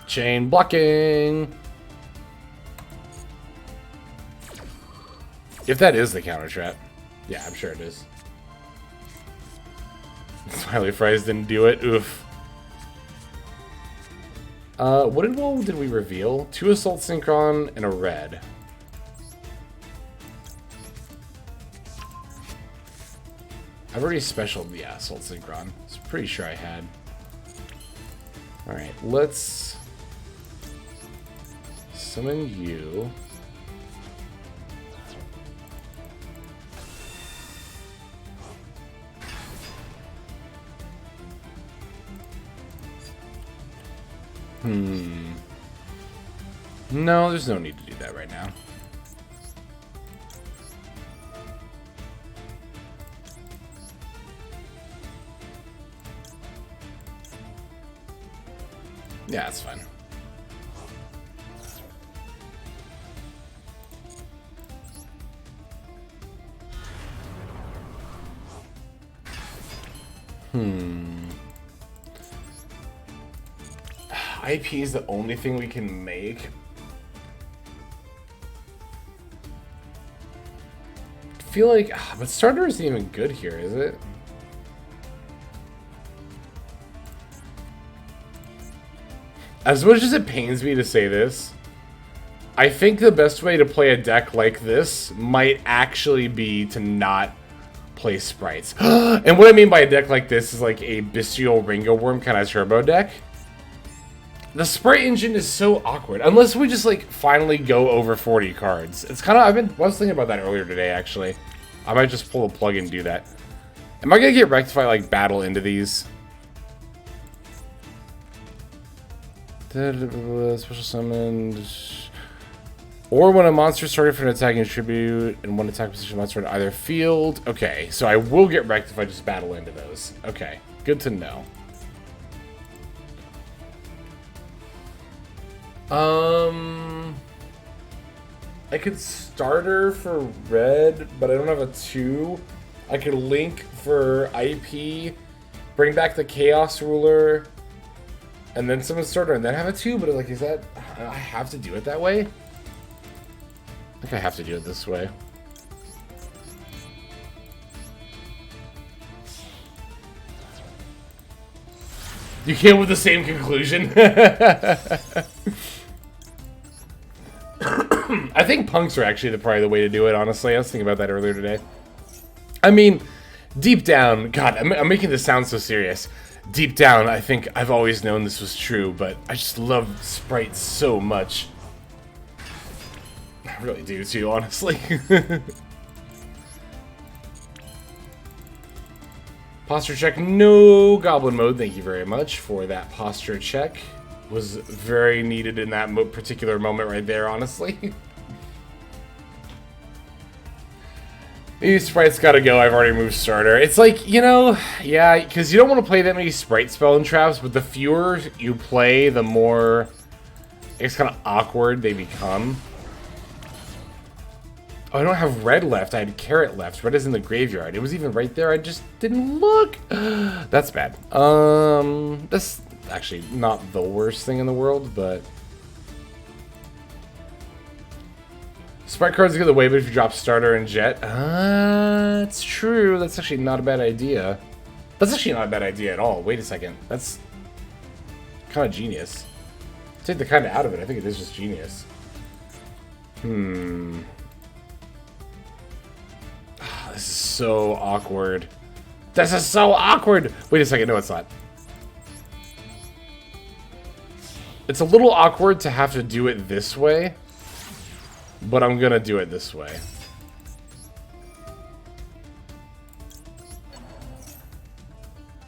Chain blocking. If that is the counter trap. Yeah, I'm sure it is. Smiley Fries didn't do it. Oof. What did we reveal? 2 Assault Synchron and a red. I've already specialed the Assault Synchron. I'm pretty sure I had. Alright, let's summon you. No, there's no need to do that right now. Yeah, that's fine. IP is the only thing we can make. I feel like, but starter isn't even good here, is it? As much as it pains me to say this, I think the best way to play a deck like this might actually be to not play sprites. And what I mean by a deck like this is like a Bestial Ringo Worm kind of turbo deck. The sprite engine is so awkward. Unless we just like finally go over 40 cards. It's kind of, I was thinking about that earlier today actually. I might just pull a plug and do that. Am I gonna get wrecked if I like battle into these? Special summon. Or when a monster started for an attacking tribute and one attack position monster in either field. Okay, so I will get wrecked if I just battle into those. Okay, good to know. I could starter for red, but I don't have a 2. I could link for IP, bring back the Chaos Ruler, and then summon starter and then have a 2, but like, is that... I have to do it that way? I think I have to do it this way. You came with the same conclusion? I think punks are actually probably the way to do it, honestly. I was thinking about that earlier today. I mean, deep down... God, I'm making this sound so serious. Deep down, I think I've always known this was true, but I just love Sprite so much. I really do, too, honestly. Posture check, no goblin mode. Thank you very much for that posture check. Was very needed in that particular moment right there, honestly. These sprites gotta go. I've already moved starter. It's like, you know, yeah, because you don't want to play that many sprite spell and traps, but the fewer you play, the more it's kind of awkward they become. Oh, I don't have red left. I had carrot left. Red is in the graveyard. It was even right there. I just didn't look. That's bad. That's actually not the worst thing in the world, but... Sprite cards go the way, but if you drop starter and jet... it's true. That's actually not a bad idea. That's actually not a bad idea at all. Wait a second. That's kind of genius. Take the kind of out of it. I think it is just genius. This is so awkward. This is so awkward! Wait a second, no it's not. It's a little awkward to have to do it this way, but I'm gonna do it this way.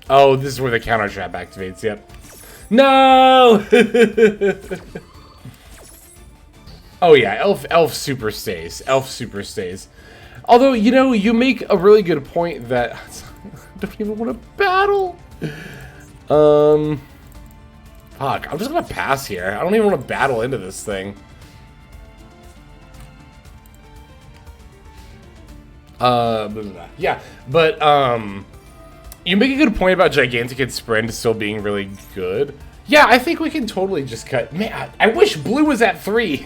Oh, this is where the counter trap activates, yep. No! Oh yeah, elf super stays. Elf super stays. Although, you know, you make a really good point that I don't even want to battle. Fuck, I'm just gonna pass here. I don't even want to battle into this thing. Yeah, but you make a good point about Gigantic and Sprint still being really good. Yeah, I think we can totally just cut. Man, I wish blue was at 3.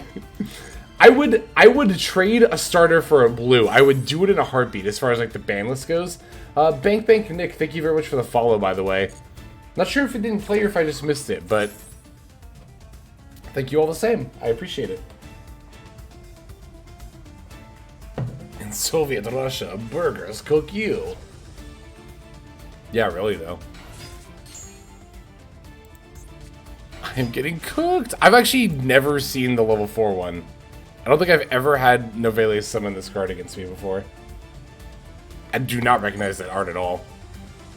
I would trade a starter for a blue. I would do it in a heartbeat as far as like the ban list goes. Bank Nick, thank you very much for the follow, by the way. Not sure if it didn't play or if I just missed it, but thank you all the same. I appreciate it. In Soviet Russia, burgers cook you. Yeah, really though. I am getting cooked. I've actually never seen the level 4 one. I don't think I've ever had Novelius summon this card against me before. I do not recognize that art at all.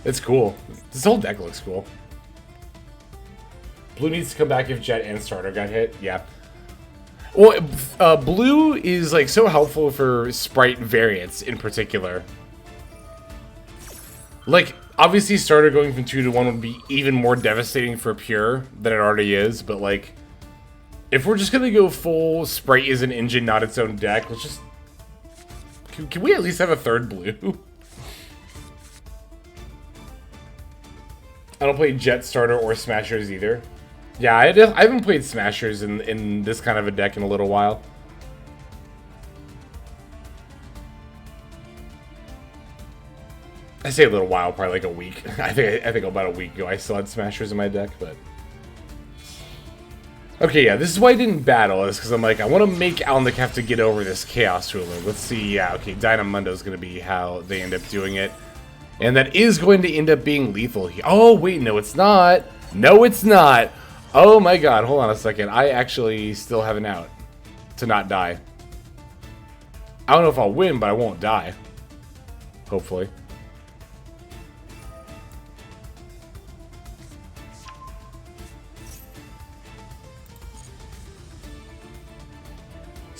It's cool. This whole deck looks cool. Blue needs to come back if Jet and Starter got hit. Yeah. Well, blue is like so helpful for Sprite variants in particular. Like, obviously Starter going from 2 to 1 would be even more devastating for Pure than it already is, but like... If we're just gonna go full Sprite is an engine, not its own deck, let's just... Can we at least have a third blue? I don't play Jet Starter or Smashers either. Yeah, I haven't played Smashers in this kind of a deck in a little while. I say a little while, probably like a week. I think about a week ago I still had Smashers in my deck, but... Okay, yeah, this is why I didn't battle, is because I'm like, I want to make Alnick have to get over this Chaos Ruler. Let's see, yeah, okay, Dynamundo is going to be how they end up doing it. And that is going to end up being lethal here. Oh, wait, no, it's not. No, it's not. Oh my god, hold on a second. I actually still have an out to not die. I don't know if I'll win, but I won't die. Hopefully.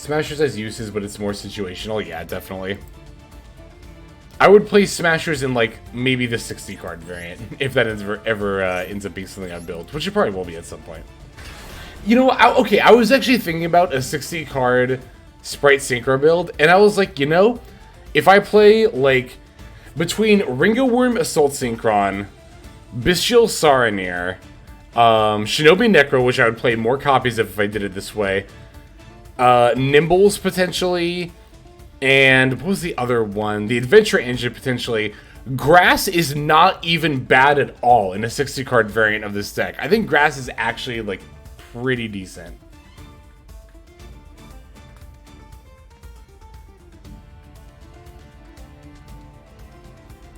Smashers has uses, but it's more situational. Yeah, definitely. I would play Smashers in, like, maybe the 60 card variant, if that ever ends up being something I build, which it probably will be at some point. You know, okay, I was actually thinking about a 60 card Sprite Synchro build, and I was like, you know, if I play, like, between Ringo Worm Assault Synchron, Bestial Saronir, Shinobi Necro, which I would play more copies of if I did it this way, Nimbles potentially, and what was the other one? The Adventure Engine potentially. Grass is not even bad at all in a 60 card variant of this deck. I think Grass is actually, like, pretty decent.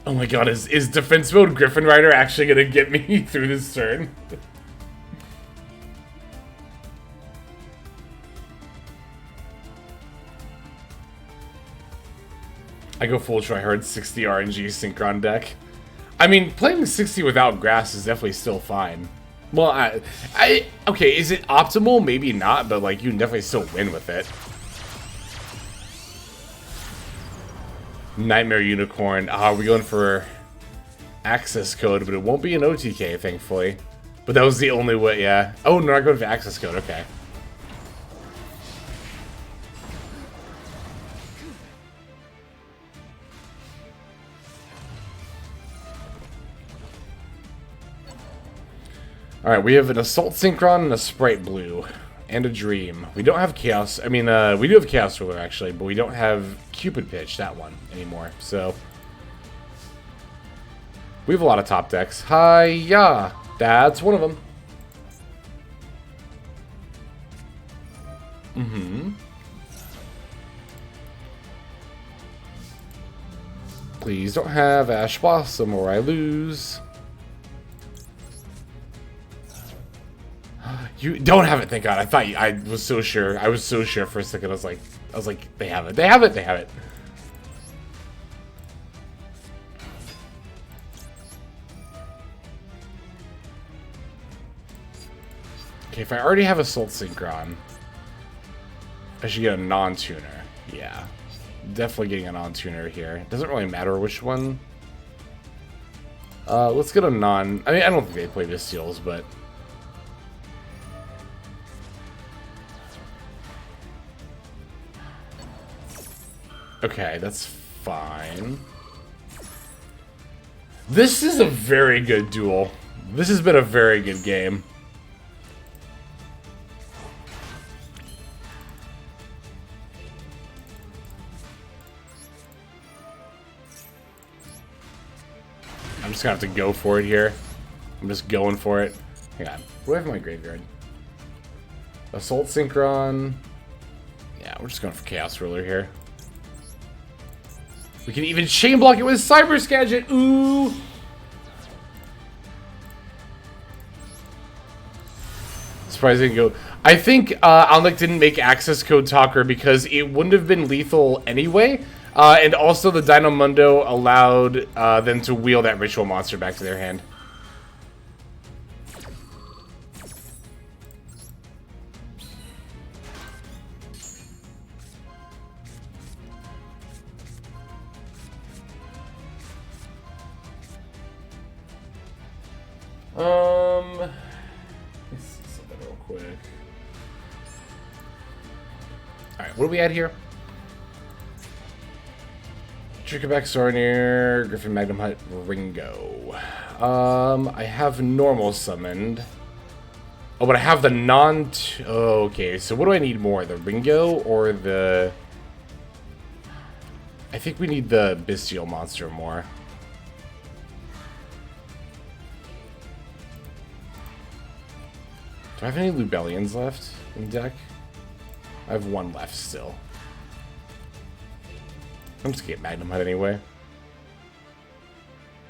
Oh my god, is defense mode Griffin Rider actually gonna get me through this turn? I go full tryhard 60 RNG Synchron deck. I mean, playing 60 without Grass is definitely still fine. Well, okay, is it optimal? Maybe not, but like you can definitely still win with it. Nightmare Unicorn. We're going for access code, but it won't be an OTK, thankfully. But that was the only way, yeah. Oh, no, I'm going for access code, okay. Alright, we have an Assault Synchron and a Sprite Blue. And a Dream. We don't have Chaos. I mean, we do have Chaos Ruler, actually, but we don't have Cupid Pitch, that one, anymore. So, we have a lot of top decks. Hi-ya! That's one of them. Please don't have Ash Blossom or I lose. You don't have it, thank God. I thought I was so sure. I was so sure for a second. I was like, they have it. They have it. They have it. Okay, if I already have Assault Synchron, I should get a non-tuner. Yeah, definitely getting a non-tuner here. It doesn't really matter which one. Let's get a non. I mean, I don't think they play Bestials, but. Okay, that's fine. This is a very good duel. This has been a very good game. I'm just gonna have to go for it here. I'm just going for it. Hang on. What do I have in my graveyard? Assault Synchron. Yeah, we're just going for Chaos Ruler here. We can even chain block it with Cyber Skagit. Ooh. Surprising go. I think Alnick didn't make access code Talker because it wouldn't have been lethal anyway. And also the Dynamundo allowed them to wheel that ritual monster back to their hand. Let's see something real quick. Alright, what do we add here? Trickerback, Saronir, Griffin, Magnum Hut, Ringo. I have normal summoned. Oh, but I have the non... Oh, okay, so what do I need more? The Ringo or the... I think we need the Bestial monster more. Do I have any Lubellians left in the deck? I have one left still. I'm just gonna get Magnum Hut anyway.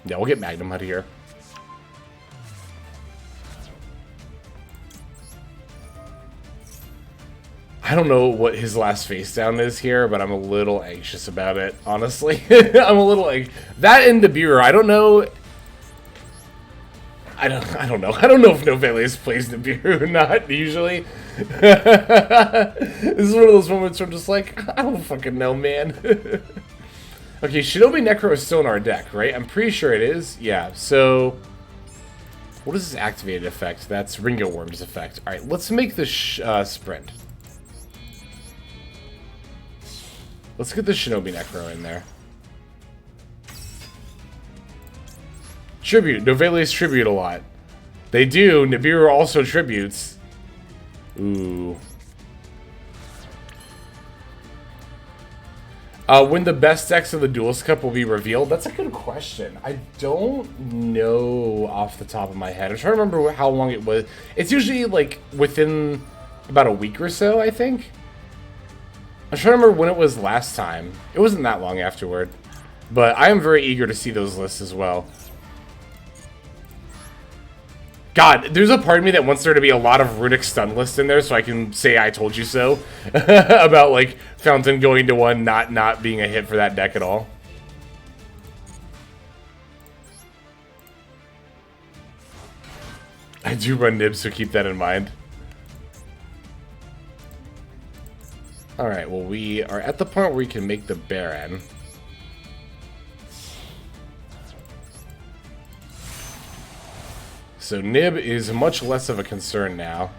Yeah, we'll get Magnum Hut here. I don't know what his last face down is here, but I'm a little anxious about it, honestly. I'm a little that and the Bureau. I don't know. I don't know. I don't know if Novelius plays the Bureau or not, usually. This is one of those moments where I'm just like, I don't fucking know, man. Okay, Shinobi Necro is still in our deck, right? I'm pretty sure it is. Yeah, so... What is this activated effect? That's Ringo Worm's effect. Alright, let's make the sprint. Let's get the Shinobi Necro in there. Tribute. Novele's tribute a lot. They do. Nibiru also tributes. Ooh. When the best decks of the Duels Cup will be revealed? That's a good question. I don't know off the top of my head. I'm trying to remember how long it was. It's usually like within about a week or so, I think. I'm trying to remember when it was last time. It wasn't that long afterward. But I am very eager to see those lists as well. God, there's a part of me that wants there to be a lot of Runic stun lists in there so I can say I told you so. About, like, Fountain going to 1 not being a hit for that deck at all. I do run Nibs, so keep that in mind. Alright, well, we are at the point where we can make the Baron. So Nib is much less of a concern now.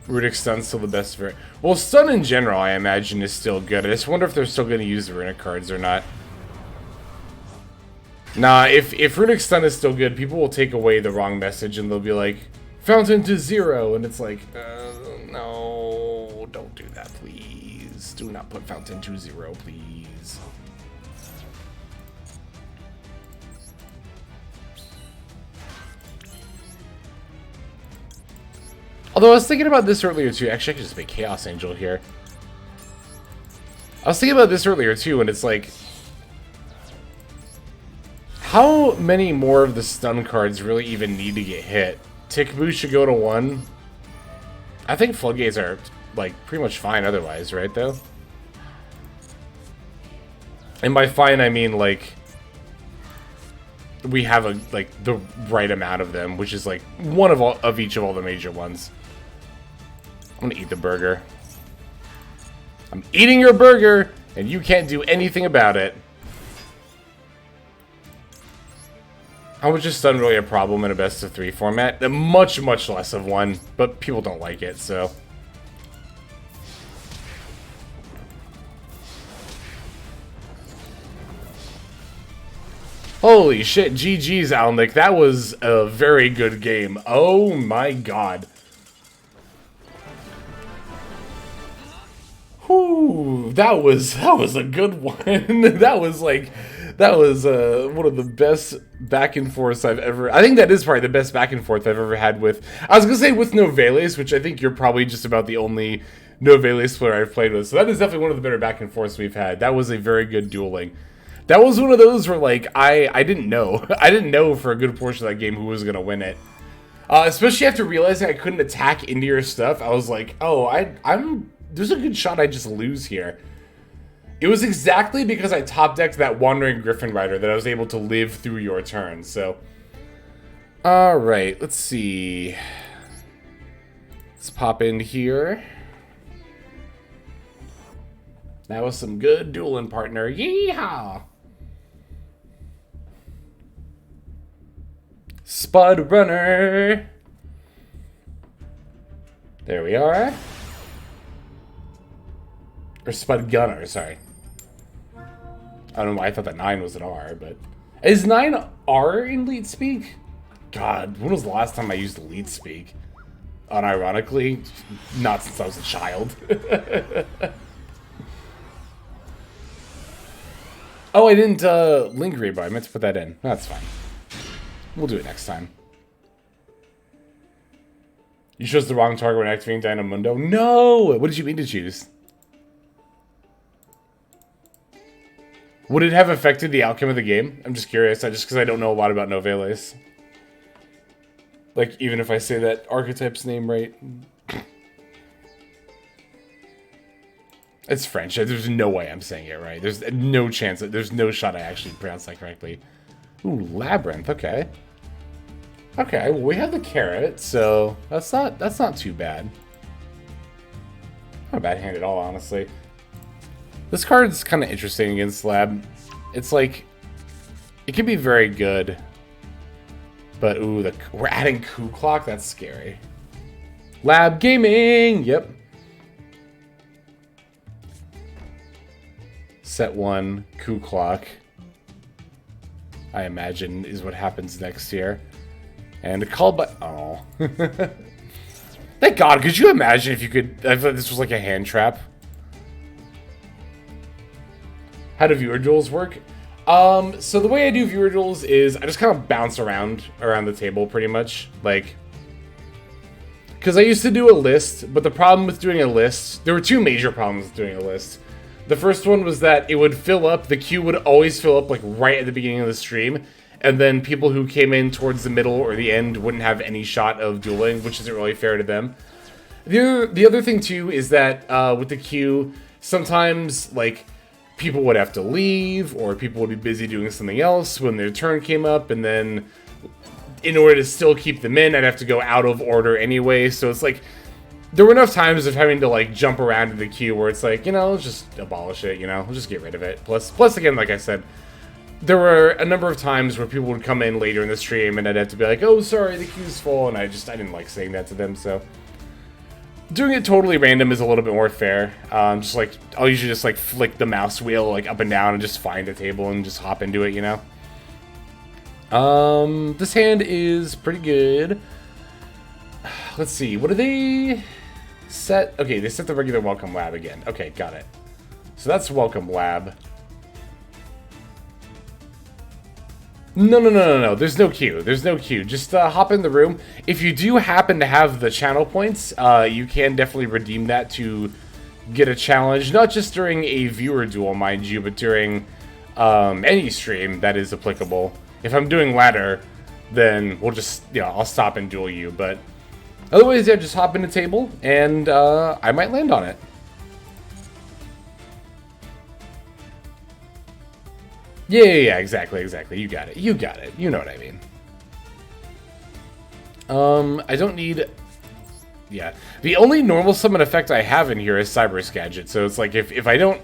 Runic Stun's still the best variant. Well, Stun in general, I imagine, is still good. I just wonder if they're still going to use the Runic cards or not. Nah, if Runic Stun is still good, people will take away the wrong message and they'll be like, Fountain to 0, and it's like, no, don't do that, please. Do not put Fountain to 0, please. Although I was thinking about this earlier too. Actually, I could just make Chaos Angel here. I was thinking about this earlier too, and it's like, how many more of the stun cards really even need to get hit? Tick Boost should go to 1. I think Floodgates are, like, pretty much fine otherwise, right, though? And by fine, I mean, like, we have, the right amount of them, which is, like, one of each of all the major ones. I'm gonna eat the burger. I'm eating your burger, and you can't do anything about it. How much is stun really a problem in a best of 3 format? Much, much less of one, but people don't like it, so. Holy shit, GG's, Alnick. That was a very good game. Oh my god. Whew, that was a good one. That was one of the best back and forths I've ever. I think that is probably the best back and forth I've ever had with. I was gonna say with Noveles, which I think you're probably just about the only Noveles player I've played with. So that is definitely one of the better back and forths we've had. That was a very good dueling. That was one of those where like I didn't know. I didn't know for a good portion of that game who was gonna win it. Especially after realizing I couldn't attack into your stuff, I was like, oh, there's a good shot I just lose here. It was exactly because I top decked that Wandering Griffin Rider that I was able to live through your turn, so. Alright, let's see. Let's pop in here. That was some good dueling, partner. Yeehaw! Spud Runner! There we are. Or Spud Gunner, sorry. I don't know why I thought that 9 was an R, but... Is 9 R in Leet Speak? God, when was the last time I used Leet Speak? Unironically, not since I was a child. Oh, I didn't link rebar. I meant to put that in. That's fine. We'll do it next time. You chose the wrong target when activating Dynamundo? No! What did you mean to choose? Would it have affected the outcome of the game? I'm just curious, just because I don't know a lot about Noveles. Like, even if I say that archetype's name right. It's French. There's no way I'm saying it right. There's no chance. There's no shot I actually pronounced that correctly. Ooh, Labyrinth. Okay. Okay, well we have the carrot, so that's not too bad. Not a bad hand at all, honestly. This card's kind of interesting against Lab. It's like, it can be very good, but ooh, we're adding Coup Clock? That's scary. Lab Gaming! Yep. Set 1, Coup Clock, I imagine, is what happens next here. And a call by... Oh. Thank God, could you imagine if you could... I thought this was like a hand trap. How do viewer duels work? So the way I do viewer duels is I just kind of bounce around the table pretty much. Like... Because I used to do a list, but the problem with doing a list... There were two major problems with doing a list. The first one was that it would fill up, the queue would always fill up like right at the beginning of the stream, and then people who came in towards the middle or the end wouldn't have any shot of dueling, which isn't really fair to them. The other thing too is that with the queue, sometimes like people would have to leave, or people would be busy doing something else when their turn came up, and then in order to still keep them in, I'd have to go out of order anyway, so it's like... There were enough times of having to, like, jump around in the queue where it's like, you know, let's just abolish it, you know? Let's just get rid of it. Plus, again, like I said, there were a number of times where people would come in later in the stream and I'd have to be like, oh, sorry, the queue's full, and I didn't like saying that to them, so... Doing it totally random is a little bit more fair. Just, like, I'll usually just, like, flick the mouse wheel, like, up and down and just find a table and just hop into it, you know? This hand is pretty good. Let's see, what do they... Set, okay, they set the regular Welcome Lab again. Okay, got it. So that's Welcome Lab. No. There's no queue. There's no queue. Just hop in the room. If you do happen to have the channel points, you can definitely redeem that to get a challenge. Not just during a viewer duel, mind you, but during any stream that is applicable. If I'm doing ladder, then we'll just, I'll stop and duel you, but... Otherwise, yeah, just hop in the table, and I might land on it. Yeah, exactly. You got it. You know what I mean. I don't need... Yeah. The only normal summon effect I have in here is Cyber Gadget, so it's like, if I don't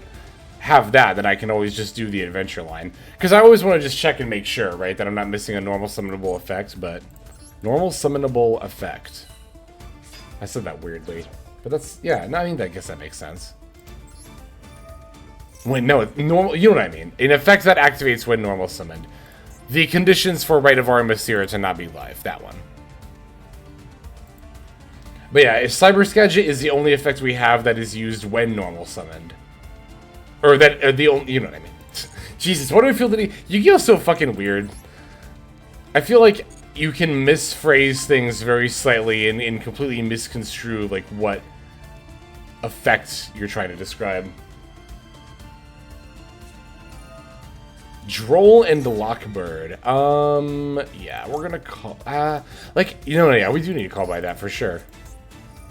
have that, then I can always just do the adventure line. Because I always want to just check and make sure, right, that I'm not missing a normal summonable effect, but... Normal summonable effect... I said that weirdly, but that's, yeah, no, I mean, I guess that makes sense. When, no, normal, you know what I mean. An effect that activates when normal summoned. The conditions for Rite of Armasira to not be live, that one. But yeah, if Cyber Gadget is the only effect we have that is used when normal summoned. Or that, the only, you know what I mean. Jesus, what do I feel that Yu-Gi-Oh's so fucking weird. I feel like you can misphrase things very slightly and completely misconstrue, like, what effect you're trying to describe. Droll and Lockbird. Yeah, we're gonna call... like, you know, yeah, we do need to call by that for sure.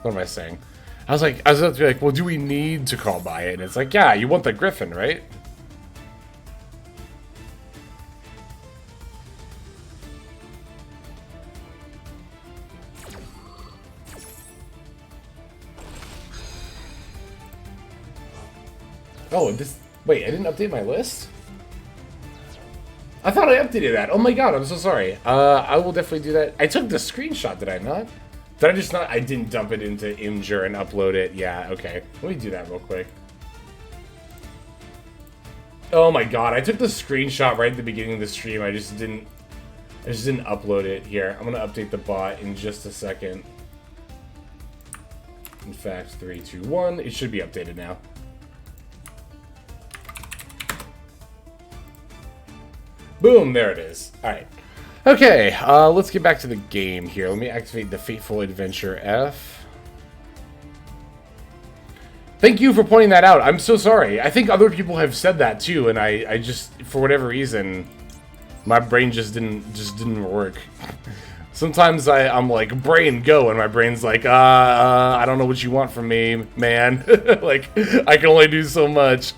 What am I saying? I was about to be like, well, do we need to call by it? And it's like, yeah, you want the Griffin, right? Oh, this... Wait, I didn't update my list? I thought I updated that. Oh my god, I'm so sorry. I will definitely do that. I took the screenshot, did I not? Did I just not? I didn't dump it into Imgur and upload it. Yeah, okay. Let me do that real quick. Oh my god, I took the screenshot right at the beginning of the stream. I just didn't upload it. Here, I'm gonna update the bot in just a second. In fact, 3, 2, 1. It should be updated now. Boom, there it is. Alright. Okay, let's get back to the game here. Let me activate the Fateful Adventure F. Thank you for pointing that out. I'm so sorry. I think other people have said that too, and I just, for whatever reason, my brain just didn't work. Sometimes I'm like, brain, go, and my brain's like, I don't know what you want from me, man. Like, I can only do so much.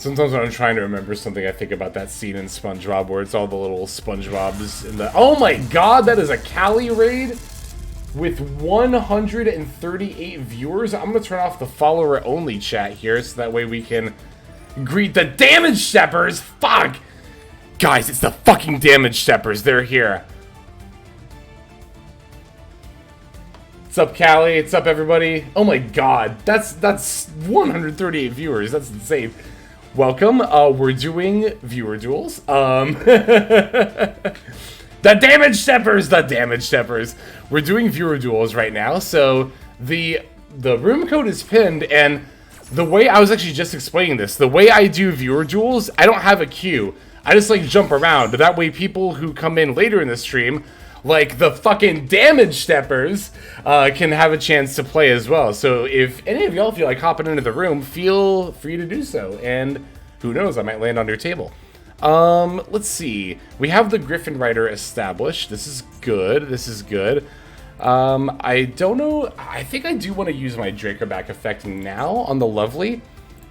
Sometimes when I'm trying to remember something, I think about that scene in SpongeBob where it's all the little SpongeBobs in the... Oh my god, that is a Cali raid with 138 viewers. I'm going to turn off the follower-only chat here so that way we can greet the Damage Steppers. Fuck! Guys, it's the fucking Damage Steppers. They're here. What's up, Callie? What's up, everybody? Oh my god, that's 138 viewers. That's insane. Welcome. We're doing viewer duels. The Damage Steppers, the Damage Steppers. We're doing viewer duels right now. So the room code is pinned, and the way I was actually just explaining this, the way I do viewer duels, I don't have a queue. I just like jump around. That way, people who come in later in the stream, like the fucking Damage Steppers, can have a chance to play as well. So if any of y'all feel like hopping into the room, feel free to do so. And who knows, I might land on your table. Let's see. We have the Griffin Rider established. This is good. This is good. I don't know. I think I do want to use my Dracoback effect now on the Lovely.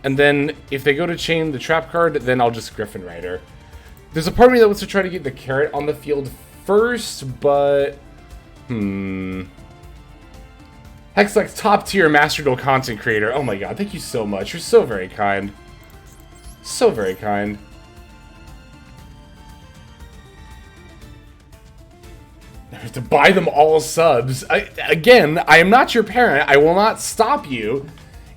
And then if they go to chain the trap card, then I'll just Griffin Rider. There's a part of me that wants to try to get the carrot on the field first, but Hexlex, top tier Master Duel content creator. Oh my god, thank you so much. You're so very kind. So very kind. I have to buy them all subs. Again, I am not your parent. I will not stop you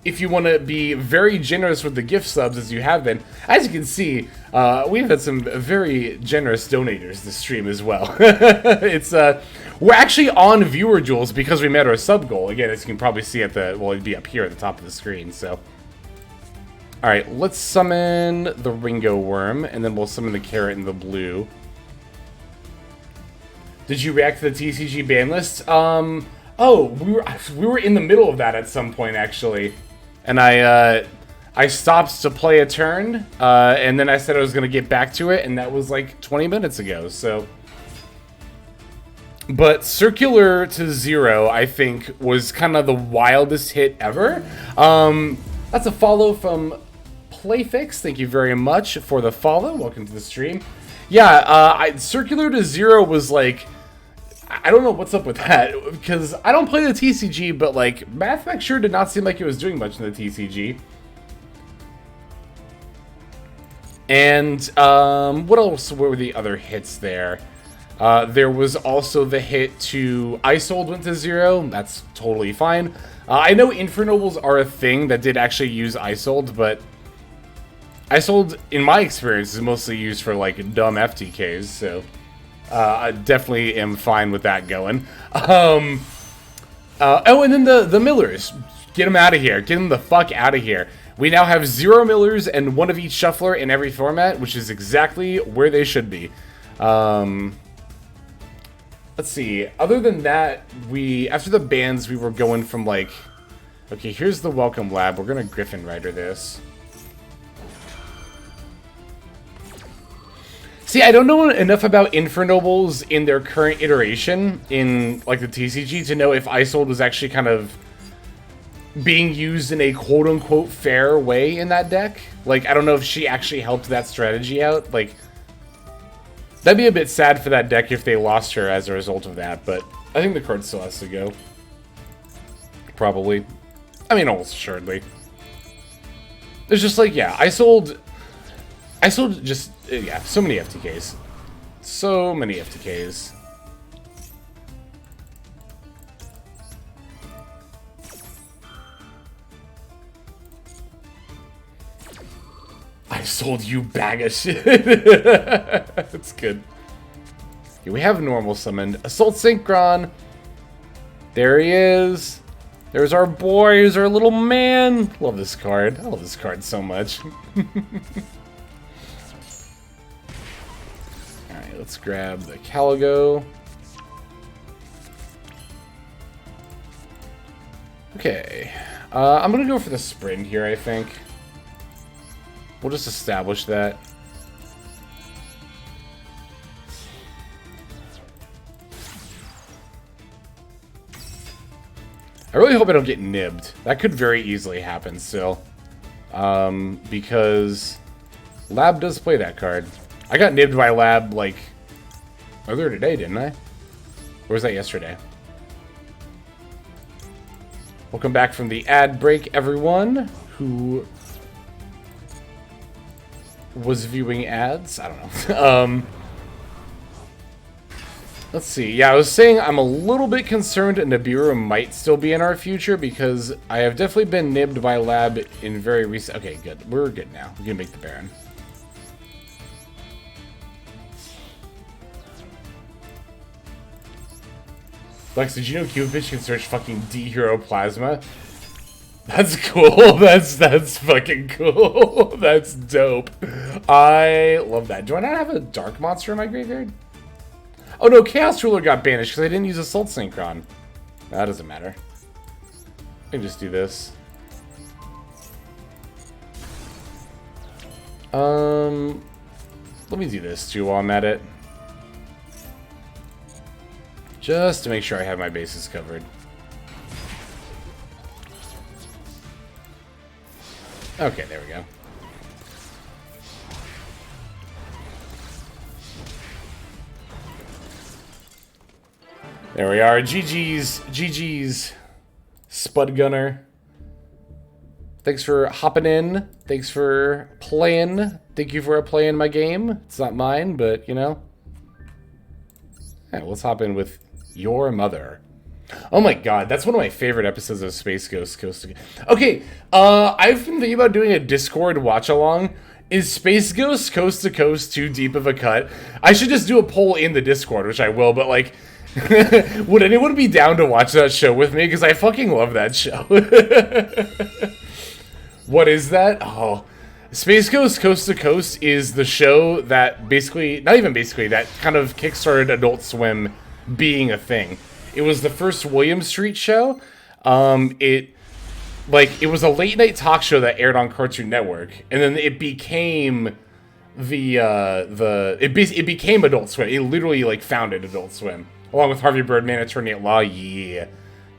if you want to be very generous with the gift subs as you have been. As you can see, we've had some very generous donators this stream as well. We're actually on viewer duels because we met our sub goal. Again, as you can probably see at the, well, it'd be up here at the top of the screen, so. All right, let's summon the Ringo Worm, and then we'll summon the carrot in the blue. Did you react to the TCG ban list? Oh, we were in the middle of that at some point, actually. And I stopped to play a turn, and then I said I was going to get back to it, and that was like 20 minutes ago, so. But Circular to Zero, I think, was kind of the wildest hit ever. That's a follow from Playfix. Thank you very much for the follow. Welcome to the stream. Yeah, Circular to Zero was like, I don't know what's up with that, because I don't play the TCG, but like, Mathmech sure did not seem like it was doing much in the TCG. And, what else were the other hits there? There was also the hit to Isold went to zero. That's totally fine. I know Infernobles are a thing that did actually use Isold, but Isold, in my experience, is mostly used for like dumb FTKs, so I definitely am fine with that going. Oh, and then the Millers. Get them out of here. Get them the fuck out of here. We now have 0 Millers and 1 of each Shuffler in every format, which is exactly where they should be. Let's see. Other than that, after the bans, we were going from like, okay, here's the Welcome Lab. We're gonna Griffin Rider this. See, I don't know enough about Infernobles in their current iteration in like the TCG to know if Isold was actually kind of being used in a quote-unquote fair way in that deck. Like, I don't know if she actually helped that strategy out. Like, that'd be a bit sad for that deck if they lost her as a result of that, but I think the card still has to go. Probably. I mean, almost assuredly. There's just like, yeah, Isold just, yeah, so many FTKs. So many FTKs. I sold you bag of shit. That's good. Okay, we have normal summoned. Assault Synchron. There he is. There's our boy. Here's our little man. Love this card. I love this card so much. Alright, let's grab the Caligo. Okay. I'm going to go for the sprint here, I think. We'll just establish that. I really hope I don't get nibbed. That could very easily happen still. Because Lab does play that card. I got nibbed by Lab, like, earlier today, didn't I? Or was that yesterday? Welcome back from the ad break, everyone who was viewing ads. I don't know. Let's see. Yeah, I was saying I'm a little bit concerned Nibiru might still be in our future because I have definitely been nibbed by Lab in very recent... Okay, good. We're good now. We can make the Baron. Lex, did you know Cupid can search fucking D-Hero Plasma? That's cool. That's fucking cool. That's dope. I love that. Do I not have a Dark Monster in my graveyard? Oh no, Chaos Ruler got banished because I didn't use Assault Synchron. That doesn't matter. I can just do this. Let me do this too while I'm at it. Just to make sure I have my bases covered. Okay, there we go. There we are. GG's, Spud Gunner. Thanks for hopping in. Thanks for playing. Thank you for playing my game. It's not mine, but, you know. Yeah, let's hop in with Your Mother. Oh my god, that's one of my favorite episodes of Space Ghost Coast to Coast. Okay, I've been thinking about doing a Discord watch-along. Is Space Ghost Coast to Coast too deep of a cut? I should just do a poll in the Discord, which I will, but like... would anyone be down to watch that show with me? Because I fucking love that show. What is that? Oh, Space Ghost Coast to Coast is the show that basically, not even basically, that kind of kickstarted Adult Swim being a thing. It was the first William Street show. It was a late night talk show that aired on Cartoon Network, and then it became it became Adult Swim. It literally like founded Adult Swim. Along with Harvey Birdman, Attorney at Law, yeah.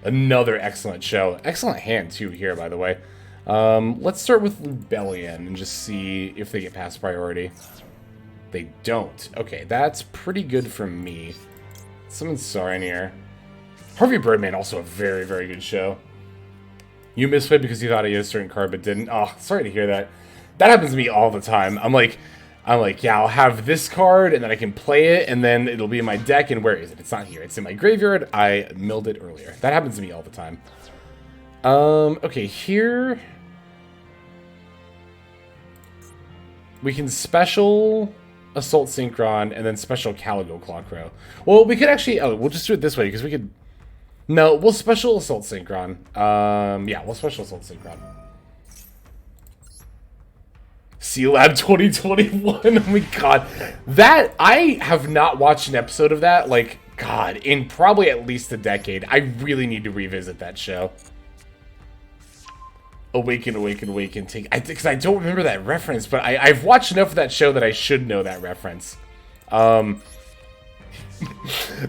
Another excellent show. Excellent hand, too, here, by the way. Let's start with Rebellion and just see if they get past priority. They don't. Okay, that's pretty good for me. Summon Saranir. Harvey Birdman, also a very, very good show. You misplayed because you thought I used a certain card, but didn't. Oh, sorry to hear that. That happens to me all the time. I'm like, yeah, I'll have this card, and then I can play it, and then it'll be in my deck, and where is it? It's not here. It's in my graveyard. I milled it earlier. That happens to me all the time. Okay, here... we can special Assault Synchron, and then special Caligo Clawcrow. Well, we could actually... oh, we'll just do it this way, because we could... no, we'll special Assault Synchron. Yeah, we'll special Assault Synchron. C-Lab 2021, oh my god. That, I have not watched an episode of that, like, god, in probably at least a decade. I really need to revisit that show. Awaken, Awaken, Awaken, take... because I don't remember that reference, but I've watched enough of that show that I should know that reference.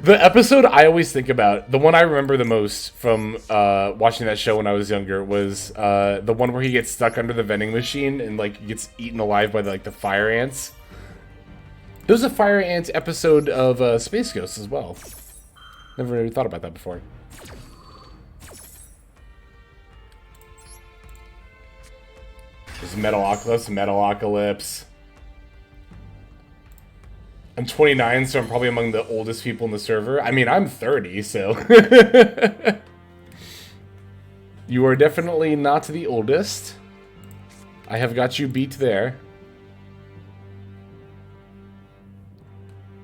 The episode I always think about, the one I remember the most from watching that show when I was younger, was the one where he gets stuck under the vending machine and like gets eaten alive by the fire ants. There was a fire ant episode of Space Ghost as well. Never really thought about that before. There's Metalocalypse. I'm 29, so I'm probably among the oldest people in the server. I mean, I'm 30, so... you are definitely not the oldest. I have got you beat there.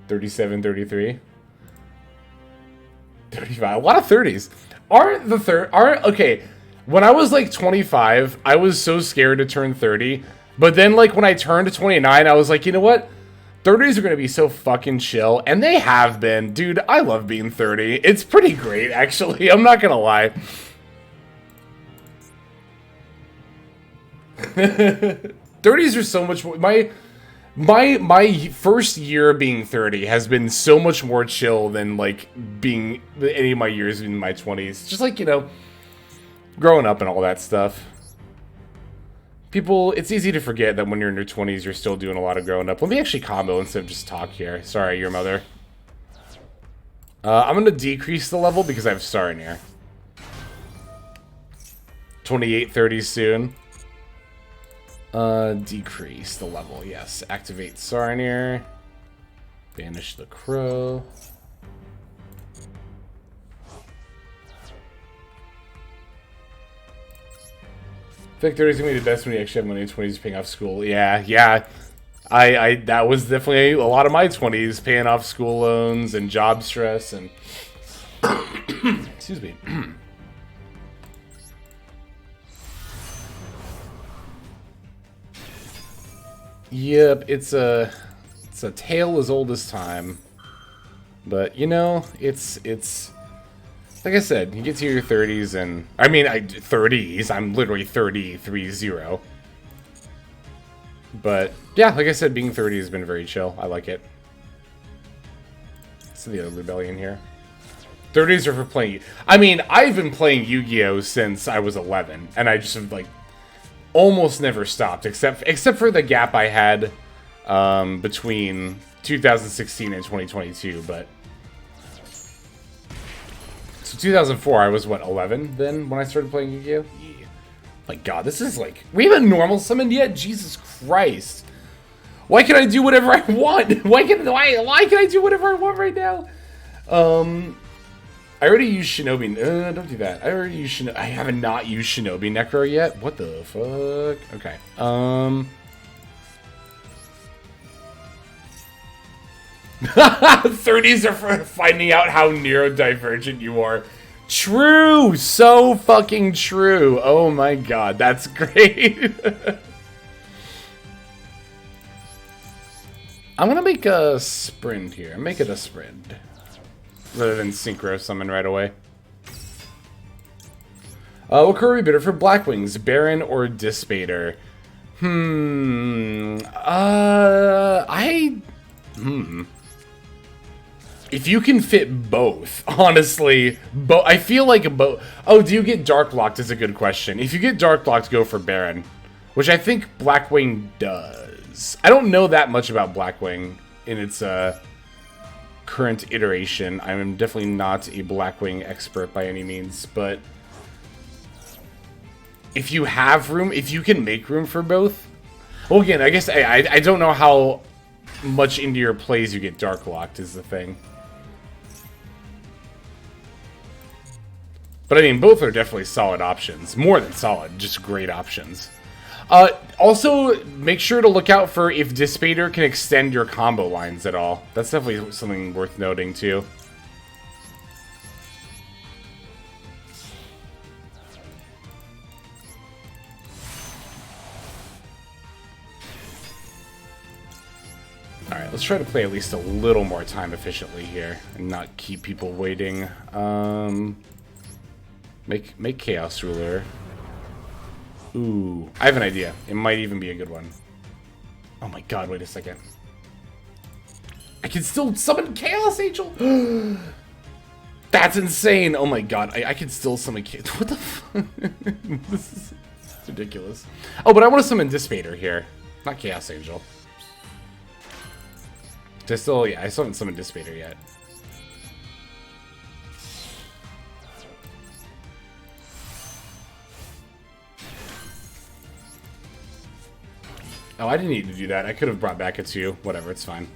37, 33. 35. A lot of 30s. Okay, when I was like 25, I was so scared to turn 30. But then, like, when I turned 29, I was like, you know what? 30s are going to be so fucking chill, and they have been. Dude, I love being 30. It's pretty great, actually. I'm not going to lie. 30s are so much more... My first year being 30 has been so much more chill than, like, being any of my years in my 20s. Just like, you know, growing up and all that stuff. People, it's easy to forget that when you're in your 20s, you're still doing a lot of growing up. Let me actually combo instead of just talk here. Sorry, your mother. I'm going to decrease the level because I have Star in here. 2830 soon. Decrease the level, yes. Activate Sarnier. Banish the crow. I think 30's gonna be the best when you actually have money in 20s paying off school. Yeah. I that was definitely a lot of my 20s, paying off school loans and job stress and excuse me. Yep, it's a tale as old as time. But you know, it's like I said, you get to your 30s and I mean 30s, I'm literally 30. But yeah, like I said, being 30 has been very chill. I like it. It's the other rebellion here. 30s are for playing. I mean, I've been playing Yu-Gi-Oh since I was 11, and I just have like almost never stopped, except for the gap I had between 2016 and 2022. But so 2004, I was what, 11 then when I started playing Yu-Gi-Oh. Yeah. My God, this is like, we haven't normal summoned yet. Jesus Christ! Why can I do whatever I want? Why can I do whatever I want right now? I already used Shinobi. Don't do that. I already used Shinobi. I haven't not used Shinobi Necro yet. What the fuck? Okay. 30s are for finding out how neurodivergent you are. True! So fucking true. Oh my God, that's great. I'm gonna make a sprint here. Make it a sprint. Rather than synchro summon right away. What card would be better for Blackwings? Baron or Dispater? If you can fit both, honestly, I feel like both. Oh, do you get Dark Locked is a good question. If you get Dark Locked, go for Baron, which I think Blackwing does. I don't know that much about Blackwing in its current iteration. I'm definitely not a Blackwing expert by any means, but if you have room, if you can make room for both. Well, again, I guess I don't know how much into your plays you get Dark Locked is the thing. But I mean, both are definitely solid options. More than solid, just great options. Also, make sure to look out for if Dispater can extend your combo lines at all. That's definitely something worth noting, too. Alright, let's try to play at least a little more time efficiently here and not keep people waiting. Make Chaos Ruler. Ooh, I have an idea. It might even be a good one. Oh my God, wait a second. I can still summon Chaos Angel? That's insane! Oh my God, I can still summon Chaos... What the fuck? This is ridiculous. Oh, but I want to summon Dispater here. Not Chaos Angel. I still haven't summoned Dispater yet. Oh, I didn't need to do that. I could have brought back a 2. Whatever, it's fine.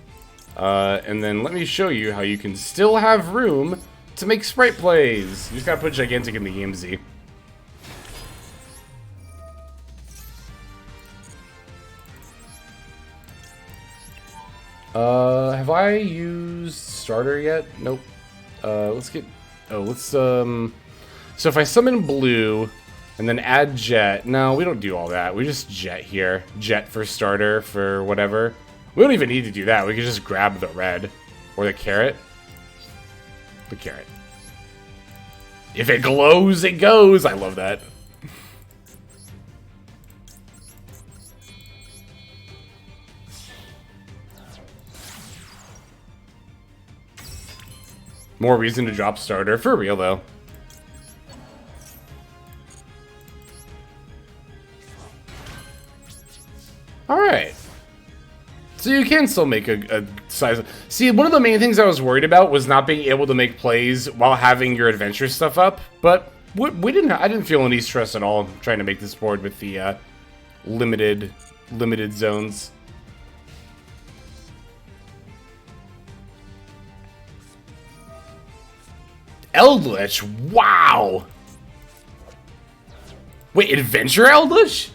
And then let me show you how you can still have room to make sprite plays. You just gotta put Gigantic in the EMZ. Have I used starter yet? Nope. Let's get... Oh, let's, So if I summon blue... and then add Jet. No, we don't do all that. We just Jet here. Jet for starter, for whatever. We don't even need to do that. We can just grab the red. Or the carrot. The carrot. If it glows, it goes. I love that. More reason to drop starter. For real, though. Alright. So you can still make a size. See, one of the main things I was worried about was not being able to make plays while having your adventure stuff up, but I didn't feel any stress at all trying to make this board with the limited zones. Eldritch, wow! Wait, Adventure Eldritch?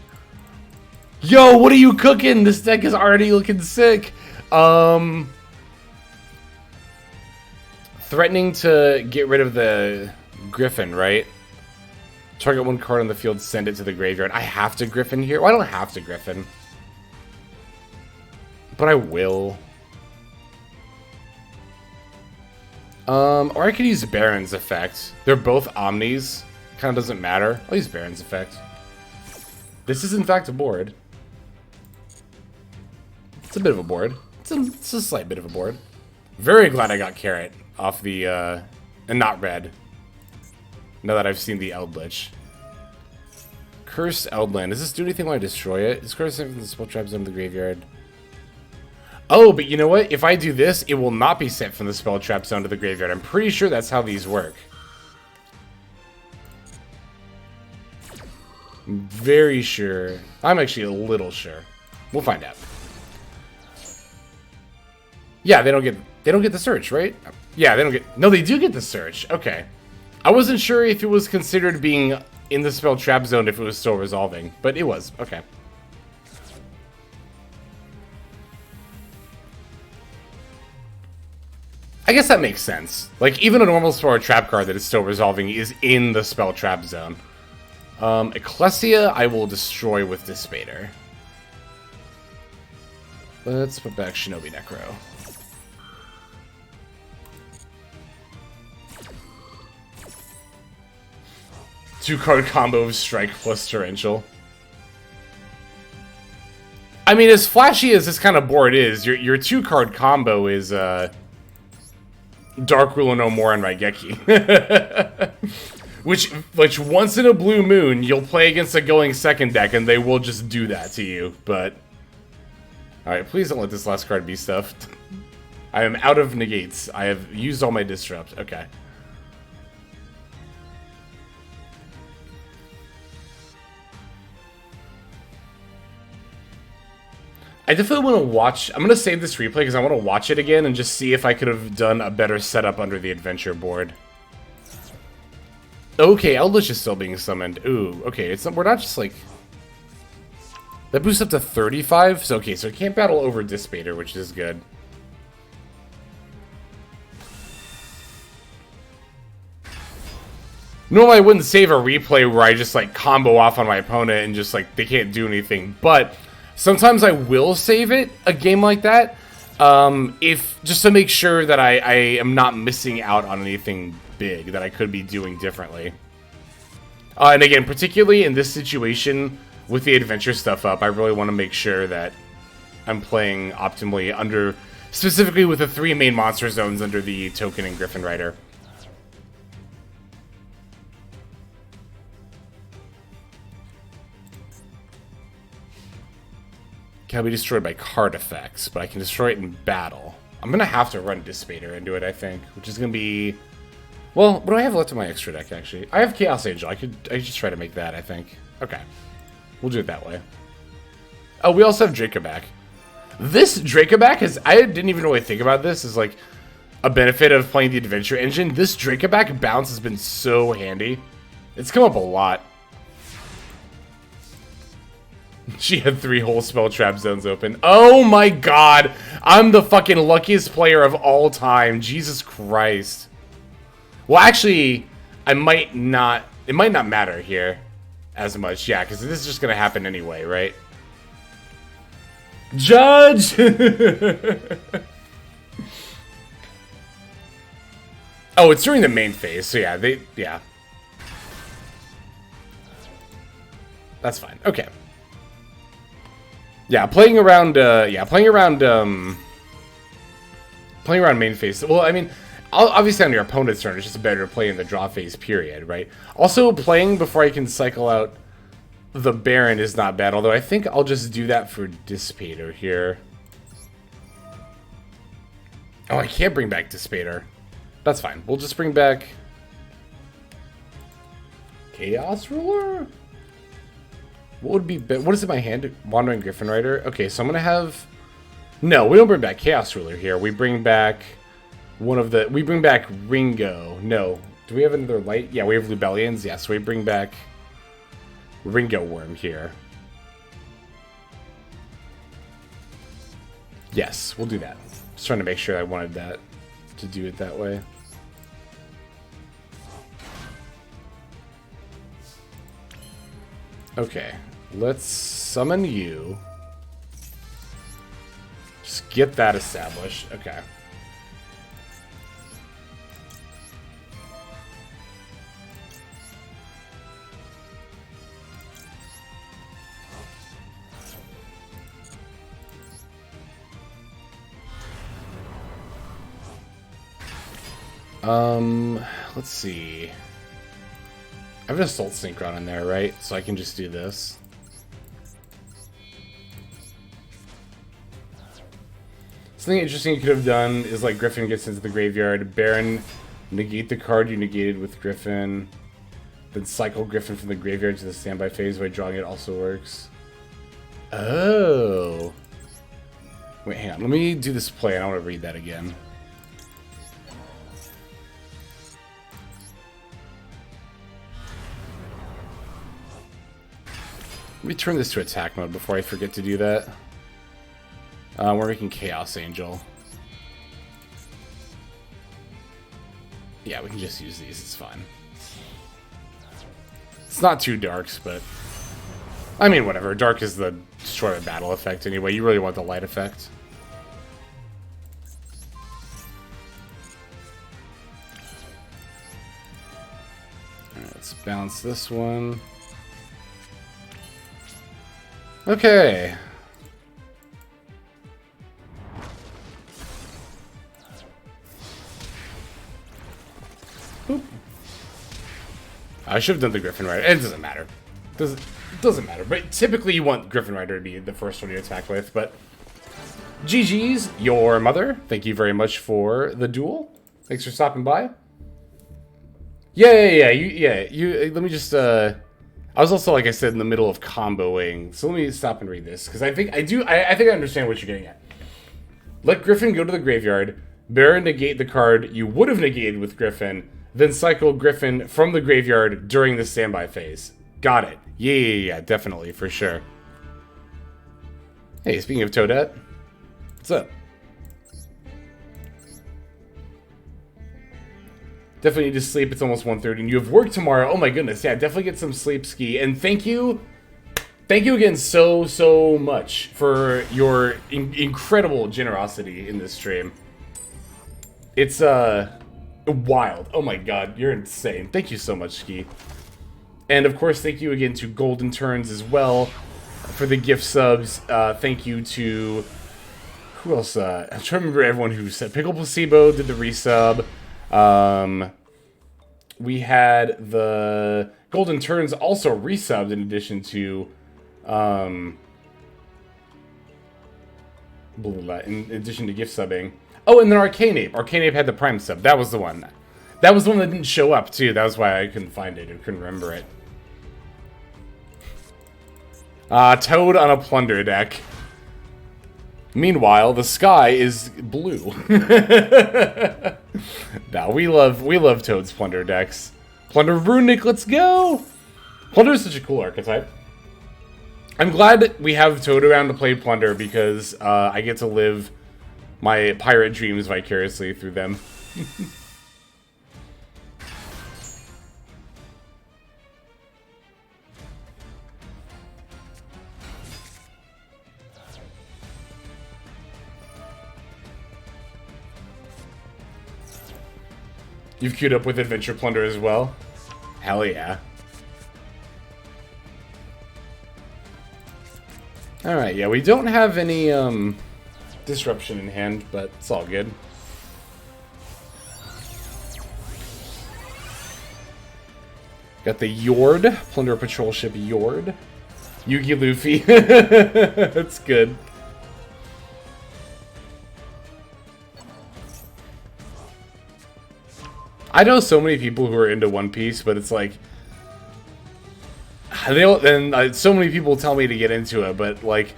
Yo, what are you cooking? This deck is already looking sick. Threatening to get rid of the Griffin, right? Target one card on the field, send it to the graveyard. I have to Griffin here? Well, I don't have to Griffin. But I will. Or I could use Baron's effect. They're both Omnis. Kind of doesn't matter. I'll use Baron's effect. This is in fact a board. It's a bit of a board. It's a slight bit of a board. Very glad I got Carrot off the, and not red. Now that I've seen the Eldritch. Cursed Eldland. Does this do anything when I destroy it? Is cursed from the spell trap zone of the graveyard? Oh, but you know what? If I do this, it will not be sent from the spell trap zone to the graveyard. I'm pretty sure that's how these work. I'm very sure. I'm actually a little sure. We'll find out. Yeah, they don't get the search, right? Yeah, they don't get. No, they do get the search. Okay. I wasn't sure if it was considered being in the spell trap zone if it was still resolving, but it was. Okay. I guess that makes sense. Like, even a normal spell trap card that is still resolving is in the spell trap zone. Ecclesia, I will destroy with Dispater. Let's put back Shinobi Necro. Two-card combo of Strike plus Torrential. I mean, as flashy as this kind of board is, your two-card combo is, Dark Ruler no more on Raigeki. which once in a blue moon, you'll play against a going second deck, and they will just do that to you, but... Alright, please don't let this last card be stuffed. I am out of negates. I have used all my disrupt. Okay. I definitely want to watch... I'm going to save this replay because I want to watch it again and just see if I could have done a better setup under the adventure board. Okay, Eldritch is still being summoned. Ooh, okay, we're not just like... That boosts up to 35? So, okay, so it can't battle over Dispater, which is good. Normally I wouldn't save a replay where I just, like, combo off on my opponent and just, like, they can't do anything. But sometimes I will save it, a game like that, just to make sure that I am not missing out on anything big that I could be doing differently. And again, particularly in this situation with the adventure stuff up, I really want to make sure that I'm playing optimally under, specifically with the 3 main monster zones under the Token and Griffin Rider. Can be destroyed by card effects, but I can destroy it in battle. I'm gonna have to run Dispater into it, I think, which is gonna be... Well, what do I have left in my extra deck, actually? I have Chaos Angel. I could just try to make that, I think. Okay. We'll do it that way. Oh, we also have Dracoback. This Dracoback is... I didn't even really think about this as, like, a benefit of playing the Adventure Engine. This Dracoback bounce has been so handy. It's come up a lot. She had 3 whole spell trap zones open. Oh my god! I'm the fucking luckiest player of all time. Jesus Christ. Well, actually, I might not... It might not matter here as much. Yeah, because this is just going to happen anyway, right? Judge! Oh, it's during the main phase, so yeah, yeah. That's fine. Okay. Yeah, playing around main phase. Well, I mean, obviously on your opponent's turn, it's just better to play in the draw phase, period, right? Also, playing before I can cycle out the Baron is not bad, although I think I'll just do that for Dissipator here. Oh, I can't bring back Dissipator. That's fine. We'll just bring back Chaos Ruler? What would be... What is in my hand? Wandering Griffin Rider? Okay, so I'm going to have... No, we don't bring back Chaos Ruler here. We bring back one of the... We bring back Ringo. No. Do we have another light? Yeah, we have Lubellians. Yeah, so we bring back Ringo Worm here. Yes, we'll do that. Just trying to make sure I wanted that to do it that way. Okay, let's summon you. Just get that established. Okay. Let's see. I have an Assault Synchron in there, right? So I can just do this. Something interesting you could have done is like Griffin gets into the graveyard, Baron negate the card you negated with Griffin, then cycle Griffin from the graveyard to the standby phase by drawing it also works. Oh. Wait, hang on. Let me do this play. I want to read that again. Let me turn this to attack mode before I forget to do that. We're making Chaos Angel. Yeah, we can just use these. It's fine. It's not too darks, but... I mean, whatever. Dark is the destroy the battle effect anyway. You really want the light effect. Alright, let's bounce this one. Okay. Oop. I should have done the Griffin Rider. It doesn't matter. Doesn't matter. But typically you want Griffin Rider to be the first one you attack with. But GG's, your mother. Thank you very much for the duel. Thanks for stopping by. Yeah. Let me just. I was also, like I said, in the middle of comboing, so let me stop and read this, because I think I understand what you're getting at. Let Griffin go to the graveyard, Baron negate the card you would have negated with Griffin, then cycle Griffin from the graveyard during the standby phase. Got it. Yeah, definitely, for sure. Hey, speaking of Toadette, what's up? Definitely need to sleep. It's almost 1:30 and you have work tomorrow. Oh my goodness. Yeah, definitely get some sleep, Ski. And thank you again so much for your incredible generosity in this stream. It's wild. Oh my god, you're insane. Thank you so much, Ski. And of course, thank you again to Golden Turns as well for the gift subs. Thank you to who else? I'm trying to remember everyone who said Pickle Placebo did the resub. We had the Golden Turns also resubbed in addition to, in addition to gift subbing. Oh, and then Arcane Ape. Arcane Ape had the Prime sub. That was the one. That was the one that didn't show up, too. That was why I couldn't find it. I couldn't remember it. Toad on a Plunder deck. Meanwhile, the sky is blue. Now we love Toad's Plunder decks. Plunder Runic, let's go! Plunder is such a cool archetype. I'm glad we have Toad around to play Plunder because I get to live my pirate dreams vicariously through them. You've queued up with Adventure Plunder as well? Hell yeah. Alright, yeah, we don't have any, disruption in hand, but it's all good. Got the Yord, Plunder Patrol Ship Yord. Yugi Luffy. That's good. I know so many people who are into One Piece, but it's like so many people tell me to get into it, but like,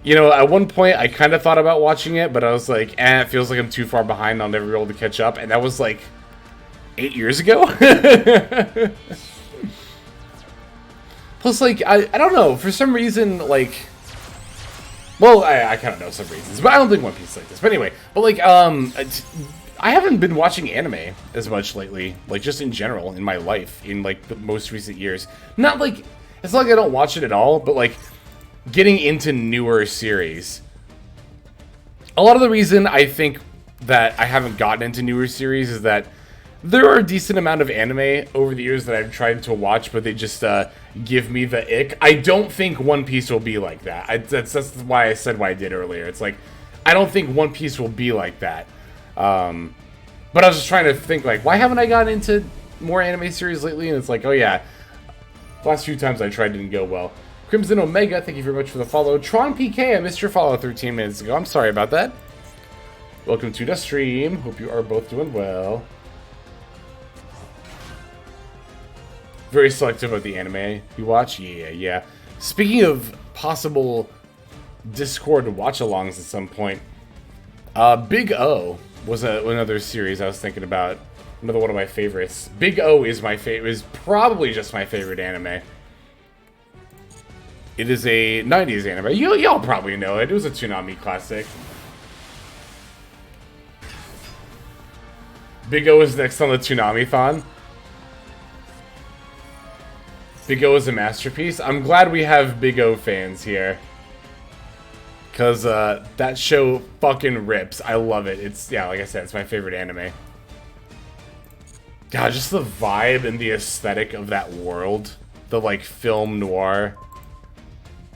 you know, at one point I kind of thought about watching it, but I was like, it feels like I'm too far behind. I'll never be able to catch up, and that was like 8 years ago. Plus, like, I don't know, for some reason, like, well, I kind of know some reasons, but I don't think One Piece is like this. But anyway, but like, I haven't been watching anime as much lately, like, just in general, in my life, in, like, the most recent years. Not, like, it's not like I don't watch it at all, but, like, getting into newer series. A lot of the reason I think that I haven't gotten into newer series is that there are a decent amount of anime over the years that I've tried to watch, but they just give me the ick. I don't think One Piece will be like that. That's why I said what I did earlier. It's like, I don't think One Piece will be like that. But I was just trying to think, like, why haven't I gotten into more anime series lately? And it's like, oh yeah, the last few times I tried didn't go well. Crimson Omega, thank you very much for the follow. Tron PK, I missed your follow 13 minutes ago. I'm sorry about that. Welcome to the stream. Hope you are both doing well. Very selective of the anime you watch? Yeah. Speaking of possible Discord watch-alongs at some point, Big O was another series I was thinking about. Another one of my favorites. Big O is my favorite. Is probably just my favorite anime. It is a 90s anime. Y'all probably know it. It was a Toonami classic. Big O is next on the Toonami-thon. Big O is a masterpiece. I'm glad we have Big O fans here. Because that show fucking rips. I love it. It's, yeah, like I said, it's my favorite anime. God, just the vibe and the aesthetic of that world. The, like, film noir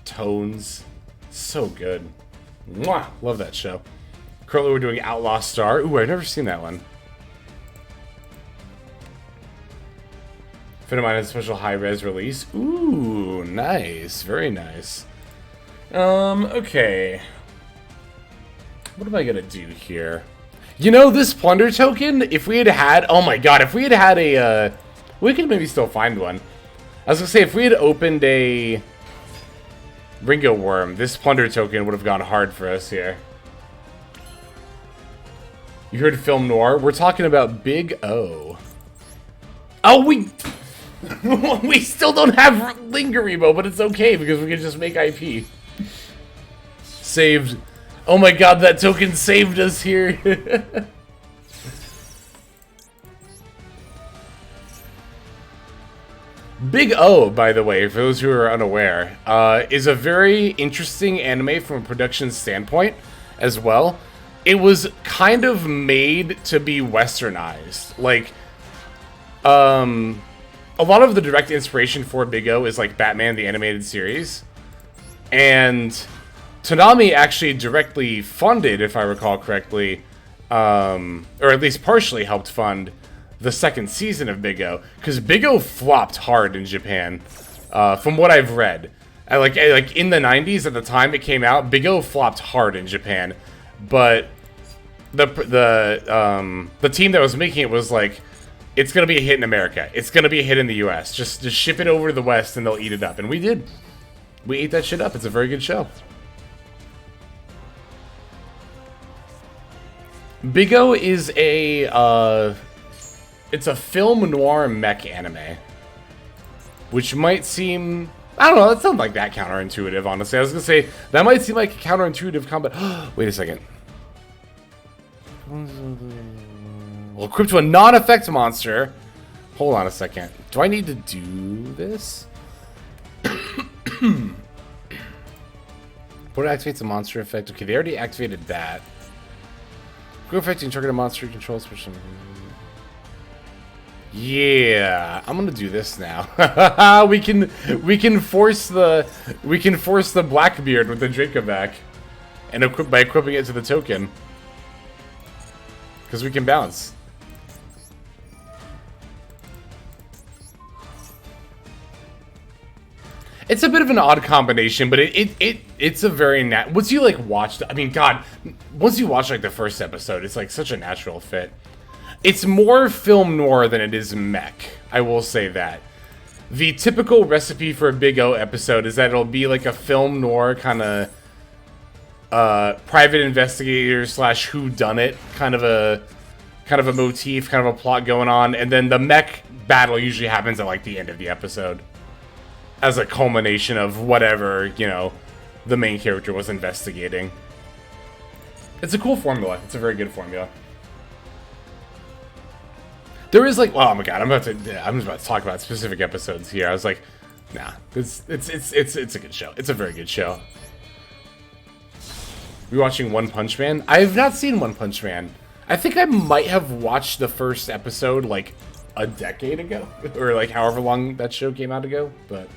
tones. So good. Mwah! Love that show. Currently we're doing Outlaw Star. Ooh, I've never seen that one. Friend of mine has a special high-res release. Ooh, nice. Very nice. Okay. What am I gonna do here? You know, this plunder token, if we had, oh my god, if we had a, we could maybe still find one. I was gonna say, if we had opened a Ringo Worm, this plunder token would have gone hard for us here. You heard film noir? We're talking about Big O. Oh, we still don't have Lingeremo, but it's okay because we can just make IP. Saved. Oh my god, that token saved us here. Big O, by the way, for those who are unaware, is a very interesting anime from a production standpoint as well. It was kind of made to be westernized. Like, a lot of the direct inspiration for Big O is like Batman the Animated Series. And Toonami actually directly funded, if I recall correctly, or at least partially helped fund the second season of Big O, because Big O flopped hard in Japan, from what I've read. Like in the 90s, at the time it came out, Big O flopped hard in Japan, but the team that was making it was like, it's gonna be a hit in America. It's gonna be a hit in the US. Just ship it over to the West and they'll eat it up. And we did. We ate that shit up. It's a very good show. Big O is a, it's a film noir mech anime. Which might seem, I don't know, that sounds like that counterintuitive, honestly. I was gonna say, that might seem like a counterintuitive combat. Wait a second. Well, equipped to a non-effect monster. Hold on a second. Do I need to do this? What activates a monster effect? Okay, they already activated that. Go affecting target a monster control special. Yeah, I'm gonna do this now. we can force the Blackbeard with the Draco back, and by equipping it to the token, because we can bounce. It's a bit of an odd combination, but it's a very once you like watch, I mean, God, once you watch like the first episode, it's like such a natural fit. It's more film noir than it is mech. I will say that. The typical recipe for a Big O episode is that it'll be like a film noir kind of private investigator / whodunit kind of a motif, kind of a plot going on, and then the mech battle usually happens at like the end of the episode as a culmination of whatever, you know, the main character was investigating. It's a cool formula. It's a very good formula. There is like, oh my god, I'm just about to talk about specific episodes here. I was like, nah, it's a good show. It's a very good show. You watching One Punch Man? I have not seen One Punch Man. I think I might have watched the first episode like a decade ago, or like however long that show came out ago, but.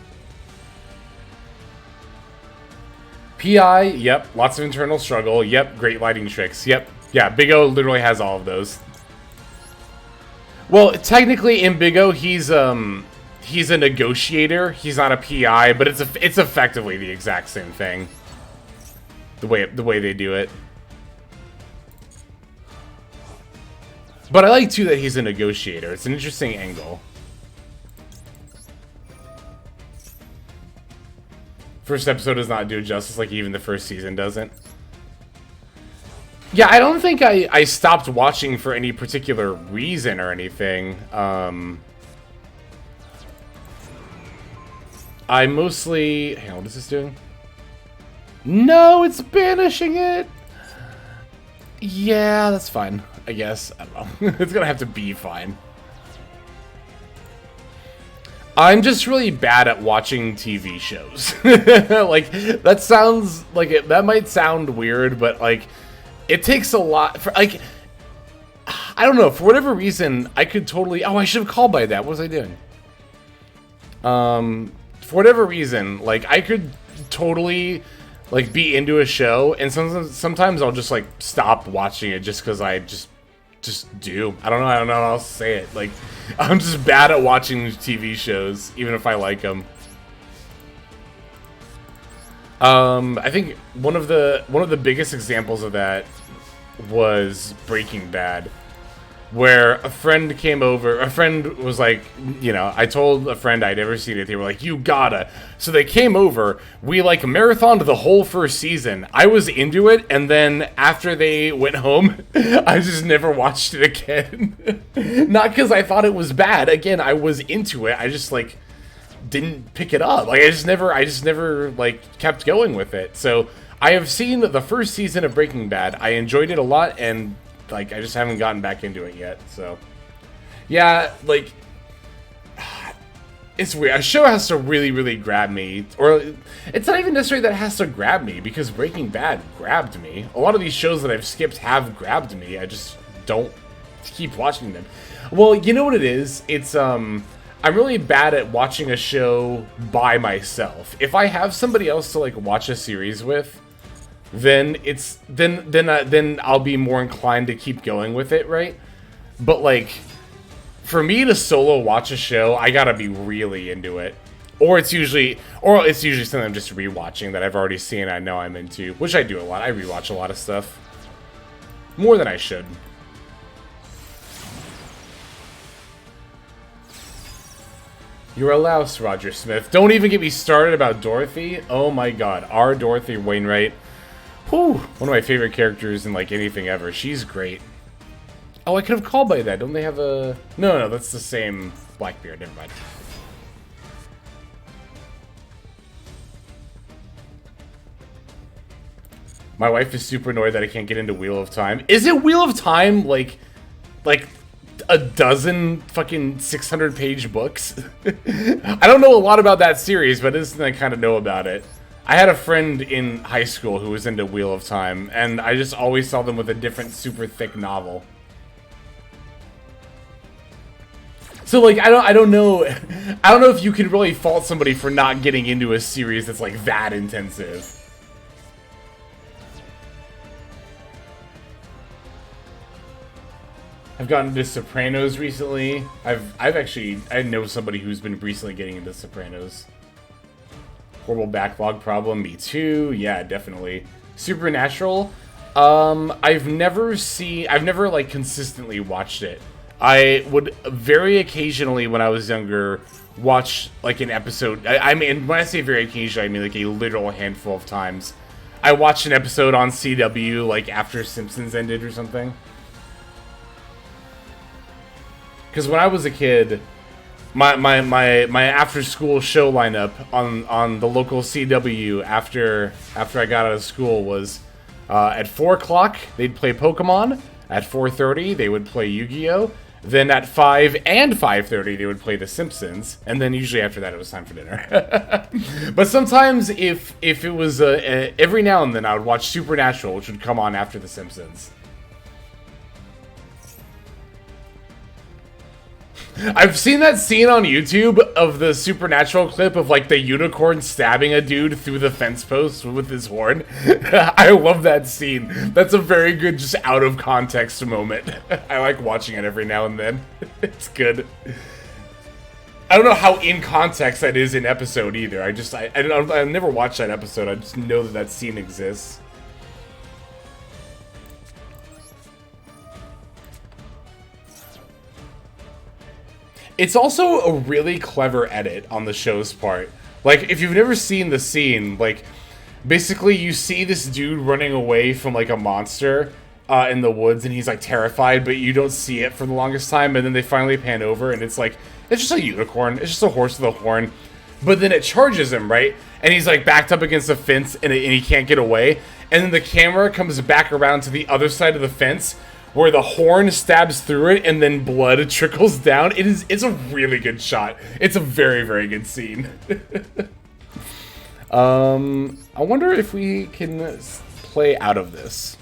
PI, yep, lots of internal struggle, yep, great lighting tricks, yep, yeah, Big O literally has all of those. Well, technically in Big O, he's a negotiator, he's not a PI, but it's effectively the exact same thing. The way they do it. But I like too that he's a negotiator. It's an interesting angle. First episode does not do it justice, like even the first season doesn't. Yeah, I don't think I stopped watching for any particular reason or anything. I mostly... Hang on, what is this doing? No, it's banishing it! Yeah, that's fine, I guess. I don't know. It's gonna have to be fine. I'm just really bad at watching TV shows. Like, that sounds like it. That might sound weird, but like, it takes a lot for like. I don't know. For whatever reason, I could totally. Oh, I should have called by that. What was I doing? For whatever reason, like I could totally like be into a show, and sometimes I'll just like stop watching it just because I just do. I don't know how else to say it. Like, I'm just bad at watching TV shows, even if I like them. I think one of the biggest examples of that was Breaking Bad, where a friend came over. A friend was like, you know, I told a friend I'd never seen it. They were like, you gotta. So they came over. We like marathoned the whole first season. I was into it, and then after they went home, I just never watched it again. Not because I thought it was bad. Again, I was into it. I just like didn't pick it up. Like I just never like kept going with it. So I have seen the first season of Breaking Bad. I enjoyed it a lot, and like, I just haven't gotten back into it yet, so. Yeah, like, it's weird. A show has to really, really grab me. Or, it's not even necessarily that it has to grab me, because Breaking Bad grabbed me. A lot of these shows that I've skipped have grabbed me. I just don't keep watching them. Well, you know what it is? It's, I'm really bad at watching a show by myself. If I have somebody else to, like, watch a series with, then I'll be more inclined to keep going with it, right? But like, for me to solo watch a show, I gotta be really into it, or it's usually something I'm just rewatching that I've already seen. I know I'm into, which I do a lot. I rewatch a lot of stuff, more than I should. You're a louse, Roger Smith. Don't even get me started about Dorothy. Oh my god, our Dorothy Wainwright. Whew, one of my favorite characters in like anything ever. She's great. Oh, I could have called by that. Don't they have a... No, that's the same Blackbeard. Never mind. My wife is super annoyed that I can't get into Wheel of Time. Is it Wheel of Time like a dozen fucking 600-page books? I don't know a lot about that series, but it's something I kind of know about it. I had a friend in high school who was into Wheel of Time, and I just always saw them with a different super thick novel. So like, I don't know if you can really fault somebody for not getting into a series that's like that intensive. I've gotten into Sopranos recently. I know somebody who's been recently getting into Sopranos. Horrible backlog problem. Me too. Yeah, definitely. Supernatural. I've never like consistently watched it. I would very occasionally, when I was younger, watch like an episode. I mean, when I say very occasionally, I mean like a literal handful of times. I watched an episode on CW like after Simpsons ended or something. Because when I was a kid, my after school show lineup on the local CW after I got out of school was at 4 o'clock they'd play Pokemon. At 4:30 they would play Yu-Gi-Oh. Then at 5 and 5:30 they would play The Simpsons, and then usually after that it was time for dinner. But sometimes if it was every now and then I would watch Supernatural, which would come on after The Simpsons. I've seen that scene on YouTube of the Supernatural clip of like the unicorn stabbing a dude through the fence post with his horn. I love that scene. That's a very good, just out of context moment. I like watching it every now and then. It's good. I don't know how in context that is in episode either. I never watched that episode. I just know that that scene exists. It's also a really clever edit on the show's part. Like, if you've never seen the scene, like, basically you see this dude running away from, like, a monster in the woods, and he's, like, terrified, but you don't see it for the longest time, and then they finally pan over, and it's, like, it's just a unicorn. It's just a horse with a horn. But then it charges him, right? And he's, like, backed up against the fence, and he can't get away. And then the camera comes back around to the other side of the fence, where the horn stabs through it and then blood trickles down. It's a really good shot. It's a very, very good scene. I wonder if we can play out of this.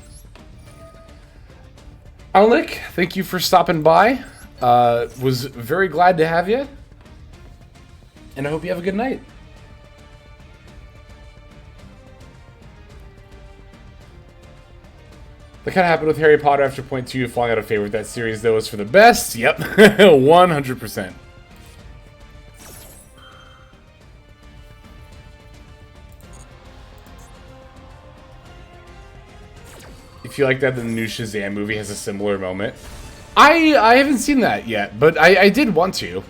Alnick, thank you for stopping by. Was very glad to have you. And I hope you have a good night. That kind of happened with Harry Potter after point 2 falling out of favor with that series, though, was for the best. Yep, 100%. If you like that, the new Shazam movie has a similar moment. I haven't seen that yet, but I did want to.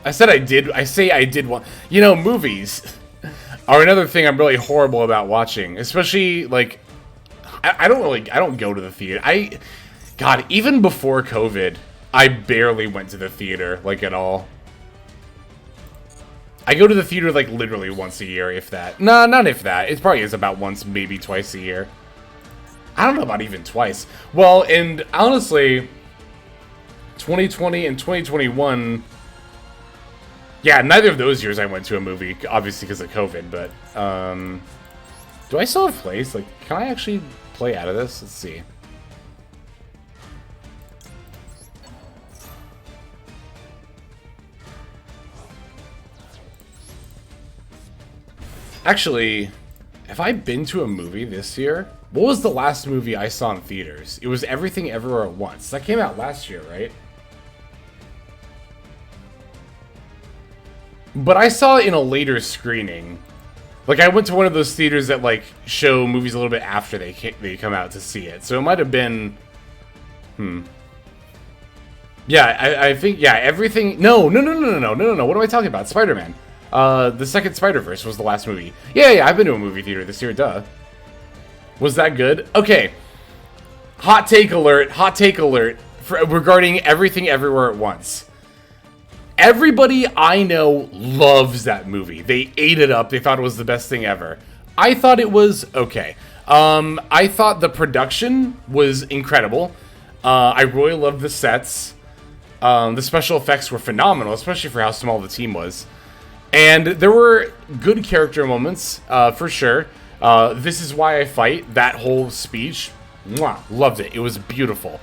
I said I did. I say I did want. You know, movies are another thing I'm really horrible about watching, especially like. I don't go to the theater. God, even before COVID, I barely went to the theater, like, at all. I go to the theater, like, literally once a year, if that. No, not if that. It probably is about once, maybe twice a year. I don't know about even twice. Well, and honestly, 2020 and 2021... Yeah, neither of those years I went to a movie, obviously because of COVID, but, do I still have place? Like, can I actually play out of this? Let's see. Actually, have I been to a movie this year? What was the last movie I saw in theaters? It was Everything Everywhere at Once. That came out last year, right? But I saw it in a later screening. Like, I went to one of those theaters that, like, show movies a little bit after they come out to see it. So it might have been... Yeah, I think, yeah, everything... No. What am I talking about? Spider-Man. The second Spider-Verse was the last movie. Yeah, I've been to a movie theater this year, duh. Was that good? Okay. Hot take alert regarding Everything Everywhere at Once. Everybody I know loves that movie. They ate it up. They thought it was the best thing ever. I thought it was okay. I thought the production was incredible. I really loved the sets. The special effects were phenomenal, especially for how small the team was. And there were good character moments, for sure. This Is Why I Fight, that whole speech, mwah, loved it. It was beautiful.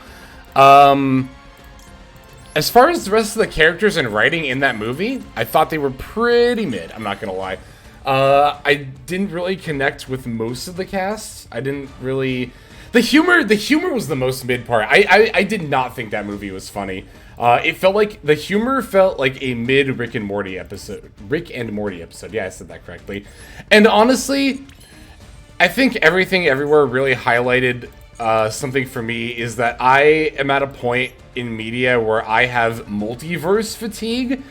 As far as the rest of the characters and writing in that movie, I thought they were pretty mid, I'm not gonna lie. I didn't really connect with most of the cast. I didn't really... The humor was the most mid part. I did not think that movie was funny. It felt like the humor felt like a mid Rick and Morty episode. Rick and Morty episode. Yeah, I said that correctly. And honestly, I think Everything Everywhere really highlighted something for me, is that I am at a point in media where I have multiverse fatigue.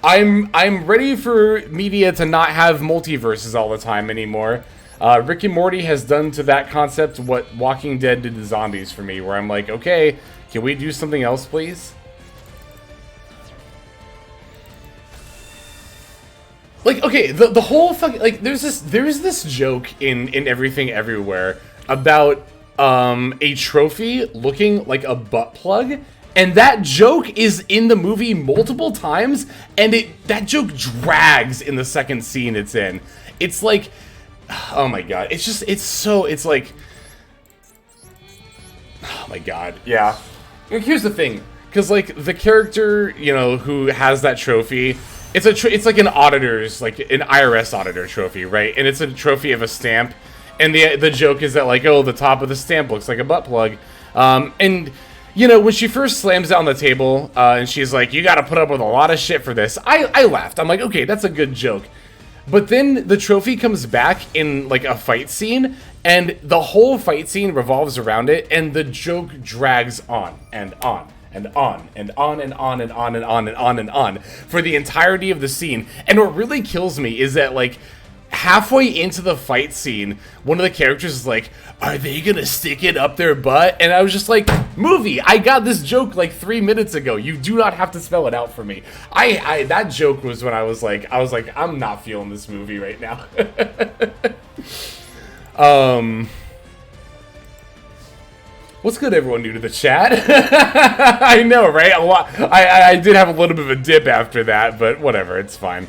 I'm ready for media to not have multiverses all the time anymore. Rick and Morty has done to that concept what Walking Dead did to zombies for me, where I'm like, okay, can we do something else, please? Like, okay, the whole fucking, like, there's this joke in Everything Everywhere about a trophy looking like a butt plug, and that joke is in the movie multiple times, and that joke drags in the second scene it's in. It's like, oh my god, it's like, oh my god, yeah. Here's the thing, because like the character, you know, who has that trophy, it's like an auditor's, like an IRS auditor trophy, right? And it's a trophy of a stamp, and the joke is that like, oh, the top of the stamp looks like a butt plug, and you know, when she first slams it on the table, and she's like, you gotta put up with a lot of shit for this, I laughed. I'm like, okay, that's a good joke. But then the trophy comes back in like a fight scene, and the whole fight scene revolves around it, and the joke drags on and on and on and on and on and on and on and on and on for the entirety of the scene. And what really kills me is that like halfway into the fight scene, one of the characters is like, are they gonna stick it up their butt? And I was just like, movie, I got this joke like 3 minutes ago. You do not have to spell it out for me. That joke was when I was like, I'm not feeling this movie right now. What's good, everyone new to the chat? I know, right? I did have a little bit of a dip after that, but whatever, it's fine.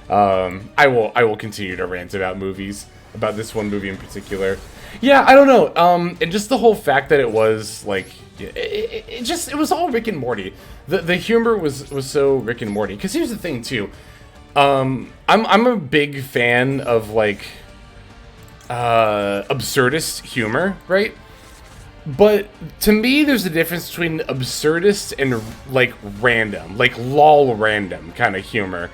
I will continue to rant about movies, about this one movie in particular. Yeah, I don't know. And just the whole fact that it was like, it was all Rick and Morty. The humor was so Rick and Morty. Because here's the thing too. I'm a big fan of like absurdist humor, right? But to me, there's a difference between absurdist and like random, like lol random kind of humor.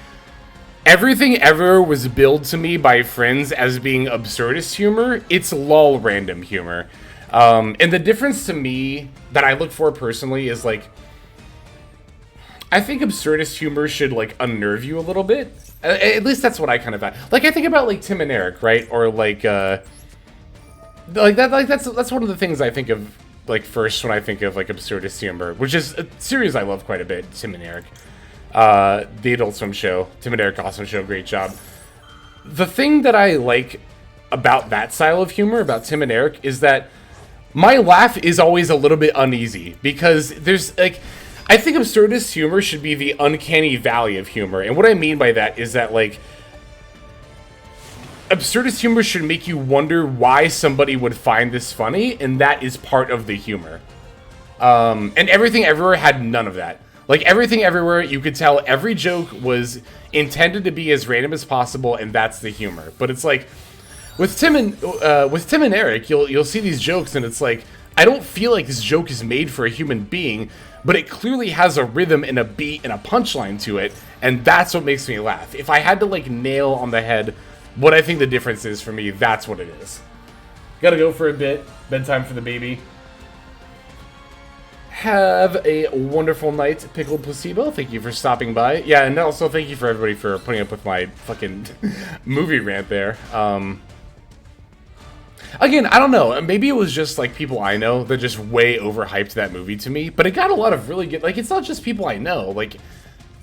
Everything Ever was billed to me by friends as being absurdist humor. It's lol random humor. And the difference to me that I look for personally is like, I think absurdist humor should like unnerve you a little bit. At least that's what I kind of thought. Like I think about like Tim and Eric, right? Or like that's one of the things I think of like first when I think of like absurdist humor, which is a series I love quite a bit, Tim and Eric. The Adult Swim show, Tim and Eric, awesome show, great job. The thing that I like about that style of humor, about Tim and Eric, is that my laugh is always a little bit uneasy, because there's like, I think absurdist humor should be the uncanny valley of humor, and what I mean by that is that like, absurdist humor should make you wonder why somebody would find this funny, and that is part of the humor. And Everything Everywhere had none of that. Like, Everything Everywhere, you could tell every joke was intended to be as random as possible, and that's the humor. But it's like, with Tim and Eric, you'll see these jokes, and it's like, I don't feel like this joke is made for a human being, but it clearly has a rhythm and a beat and a punchline to it, and that's what makes me laugh. If I had to, like, nail on the head what I think the difference is for me, that's what it is. Gotta go for a bit. Bedtime for the baby. Have a wonderful night, Pickled Placebo. Thank you for stopping by. Yeah, and also thank you for everybody for putting up with my fucking movie rant there. Again, I don't know. Maybe it was just like people I know that just way overhyped that movie to me. But it got a lot of really good. Like, it's not just people I know. Like,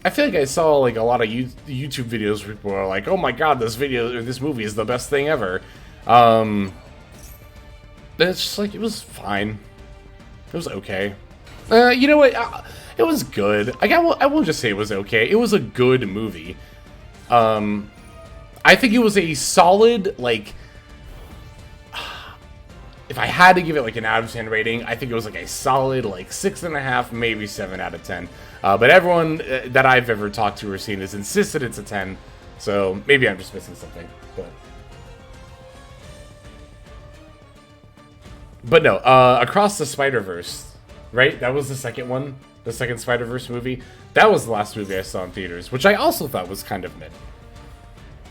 I feel like I saw like a lot of YouTube videos where people are like, "Oh my god, this movie is the best thing ever." And it's just like, it was fine. It was okay. You know what? It was good. I won't just say it was okay. It was a good movie. I think it was a solid, like, if I had to give it like an out of 10 rating, I think it was like a solid like 6.5, maybe 7 out of 10. But everyone that I've ever talked to or seen has insisted it's a 10. So maybe I'm just missing something. But But no, Across the Spider-Verse, right? That was the second one, the second Spider-Verse movie. That was the last movie I saw in theaters, which I also thought was kind of mid.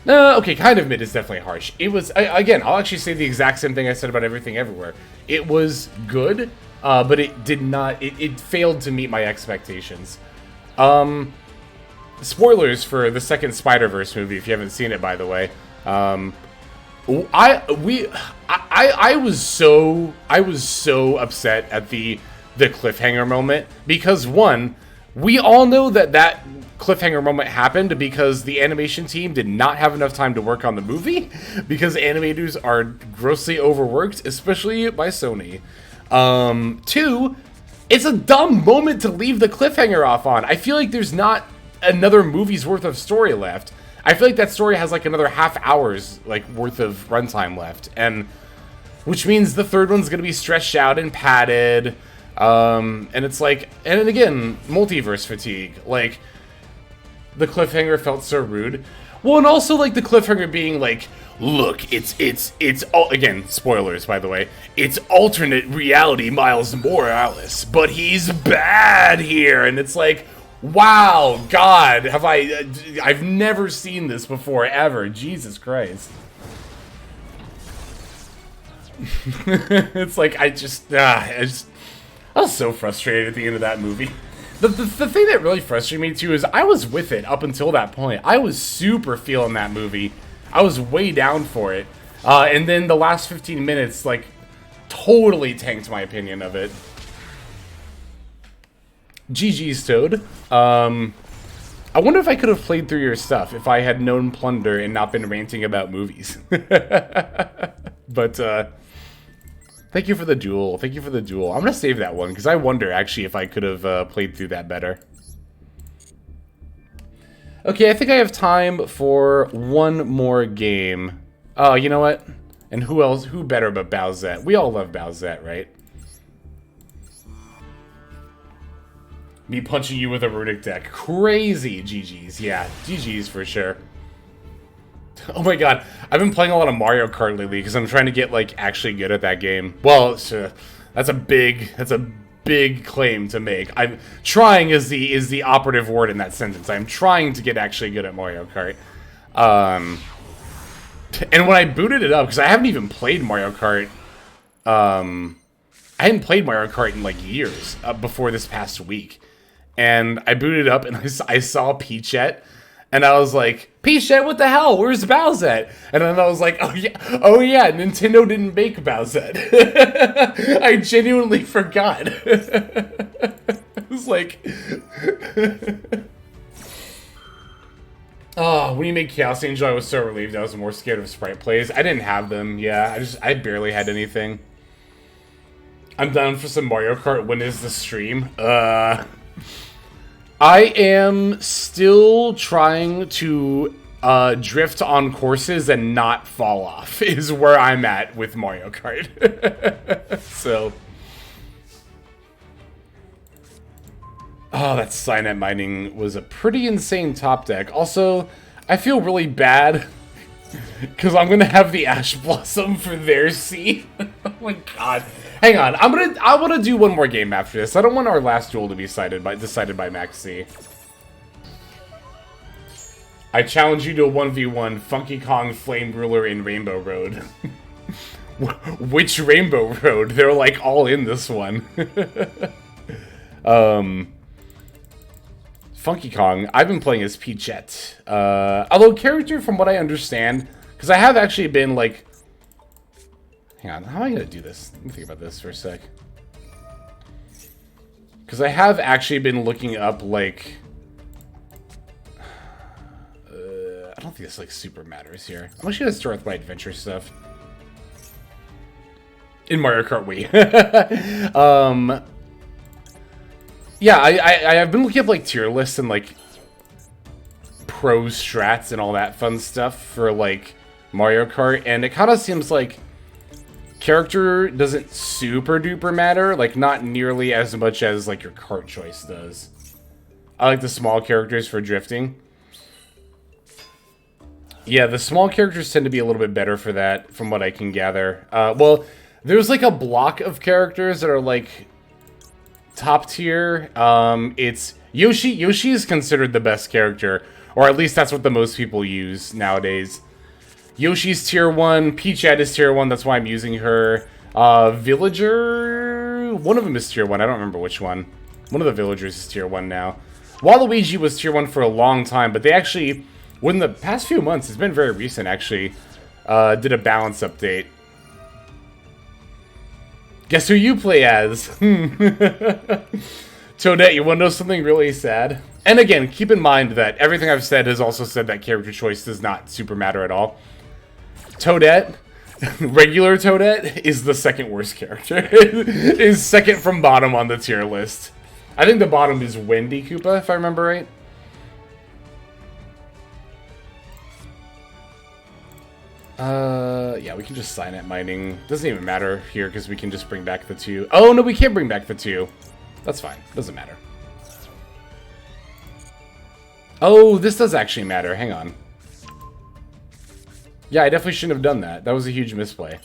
Okay, kind of mid is definitely harsh. It was, again, I'll actually say the exact same thing I said about Everything Everywhere. It was good, but it did not, it failed to meet my expectations. Spoilers for the second Spider-Verse movie, if you haven't seen it, by the way. I was so upset at the cliffhanger moment because, one, we all know that cliffhanger moment happened because the animation team did not have enough time to work on the movie because animators are grossly overworked, especially by Sony. Two, it's a dumb moment to leave the cliffhanger off on. I feel like there's not another movie's worth of story left. I feel like that story has like another half hour's like worth of runtime left, and which means the third one's gonna be stretched out and padded. And it's like, and again, multiverse fatigue. Like, the cliffhanger felt so rude. Well, and also like the cliffhanger being like, look, it's all, again, spoilers by the way, it's alternate reality Miles Morales, but he's bad here, and it's like, wow, God, I've never seen this before, ever. Jesus Christ. It's like, I was so frustrated at the end of that movie. The thing that really frustrated me, too, is I was with it up until that point. I was super feeling that movie. I was way down for it. And then the last 15 minutes, like, totally tanked my opinion of it. GG's, Toad. I wonder if I could have played through your stuff if I had known Plunder and not been ranting about movies. But, thank you for the duel. Thank you for the duel. I'm gonna save that one, because I wonder, actually, if I could have played through that better. Okay, I think I have time for one more game. Oh, you know what? And who else? Who better but Bowsette? We all love Bowsette, right? Me punching you with a Runic deck. Crazy GG's. Yeah, GG's for sure. Oh my god, I've been playing a lot of Mario Kart lately because I'm trying to get, like, actually good at that game. Well, that's a big claim to make. I'm trying is the operative word in that sentence. I'm trying to get actually good at Mario Kart. And when I booted it up, because I haven't even played Mario Kart, I hadn't played Mario Kart in, like, years before this past week. And I booted up and I saw Peachette, and I was like, Peachette, what the hell? Where's Bowsette? And then I was like, oh yeah, Nintendo didn't make Bowsette. I genuinely forgot. It was like, oh, when you made Chaos Angel, I was so relieved. I was more scared of Sprite plays. I didn't have them. Yeah, I barely had anything. I'm down for some Mario Kart. When is the stream? I am still trying to drift on courses and not fall off, is where I'm at with Mario Kart. So. Oh, that Cynet mining was a pretty insane top deck. Also, I feel really bad because I'm gonna have the Ash Blossom for their seed. Oh my god. Hang on, I want to do one more game after this. I don't want our last duel to be decided by Max C. I challenge you to a 1v1 Funky Kong Flame Ruler in Rainbow Road. Which Rainbow Road? They're like all in this one. Funky Kong, I've been playing as Peachette. Although character, from what I understand, because I have actually been like, hang on, how am I going to do this? Let me think about this for a sec. Because I have actually been looking up, like, I don't think this, like, super matters here. I'm actually going to start with my adventure stuff. In Mario Kart Wii. Yeah, I've been looking up, like, tier lists and, like, pro strats and all that fun stuff for, like, Mario Kart. And it kind of seems like character doesn't super duper matter, like not nearly as much as like your kart choice does. I like the small characters for drifting. Yeah, the small characters tend to be a little bit better for that, from what I can gather. Well, There's like a block of characters that are like top tier. It's Yoshi. Yoshi is considered the best character, or at least that's what the most people use nowadays. Yoshi's tier 1, Peachette is tier 1, that's why I'm using her. Villager, one of them is tier 1, I don't remember which one. One of the villagers is tier 1 now. Waluigi was tier 1 for a long time, but they actually, within the past few months, it's been very recent actually, did a balance update. Guess who you play as? Toadette, you want to know something really sad? And again, keep in mind that everything I've said has also said that character choice does not super matter at all. Toadette, regular Toadette, is the second worst character. Is second from bottom on the tier list. I think the bottom is Wendy Koopa, if I remember right. Yeah, we can just sign at mining. Doesn't even matter here because we can just bring back the 2. Oh, no, we can't bring back the 2. That's fine. Doesn't matter. Oh, this does actually matter. Hang on. Yeah, I definitely shouldn't have done that. That was a huge misplay.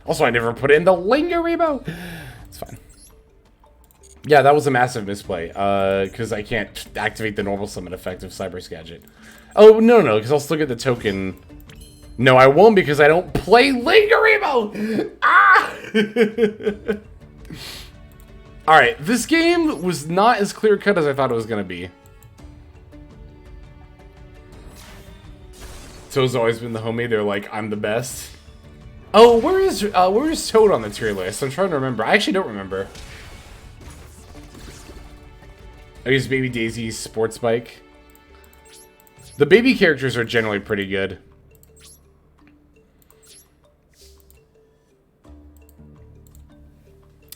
Also, I never put in the Lingarimo. It's fine. Yeah, that was a massive misplay. Because I can't activate the normal summon effect of Cyber's Gadget. Oh, no, because I'll still get the token. No, I won't because I don't play Lingarimo! Ah! Alright, this game was not as clear-cut as I thought it was going to be. Toad's always been the homie. They're like, I'm the best. Oh, where is Toad on the tier list? I'm trying to remember. I actually don't remember. I guess Baby Daisy's sports bike. The baby characters are generally pretty good.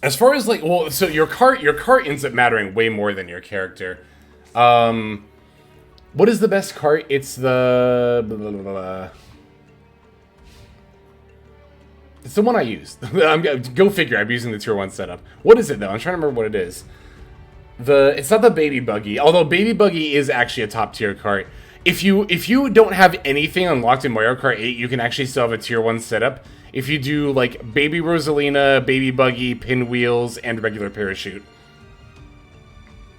As far as like, well, so your cart ends up mattering way more than your character. What is the best cart? It's the... It's the one I used. Go figure, I'm using the tier 1 setup. What is it, though? I'm trying to remember what it is. It's not the Baby Buggy. Although Baby Buggy is actually a top tier cart. If you don't have anything unlocked in Mario Kart 8, you can actually still have a tier 1 setup. If you do, like, Baby Rosalina, Baby Buggy, Pinwheels, and regular Parachute.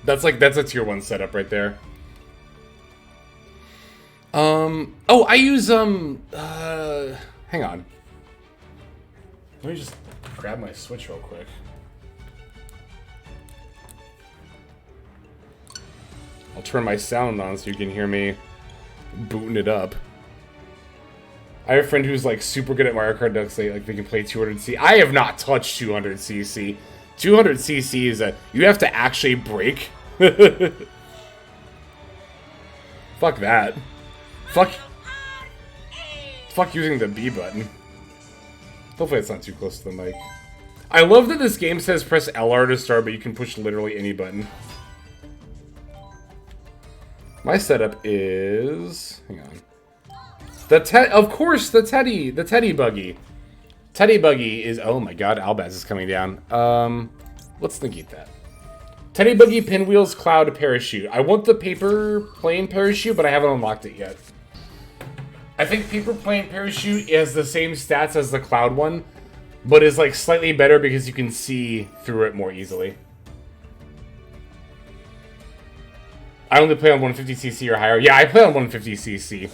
That's a tier 1 setup right there. Oh, I use, hang on. Let me just grab my Switch real quick. I'll turn my sound on so you can hear me booting it up. I have a friend who's, like, super good at Mario Kart Ducks. Like, they can play 200cc. I have not touched 200cc. 200cc is you have to actually brake. Fuck that. Fuck using the B button. Hopefully it's not too close to the mic. I love that this game says press LR to start, but you can push literally any button. My setup is... Hang on. Of course, the Teddy Buggy. Teddy Buggy is... Oh my god, Albaz is coming down. Let's negate that. Teddy Buggy, Pinwheels, Cloud, Parachute. I want the Paper Plane Parachute, but I haven't unlocked it yet. I think Paper Plane Parachute has the same stats as the Cloud one, but is like slightly better because you can see through it more easily. I only play on 150cc or higher. Yeah, I play on 150cc.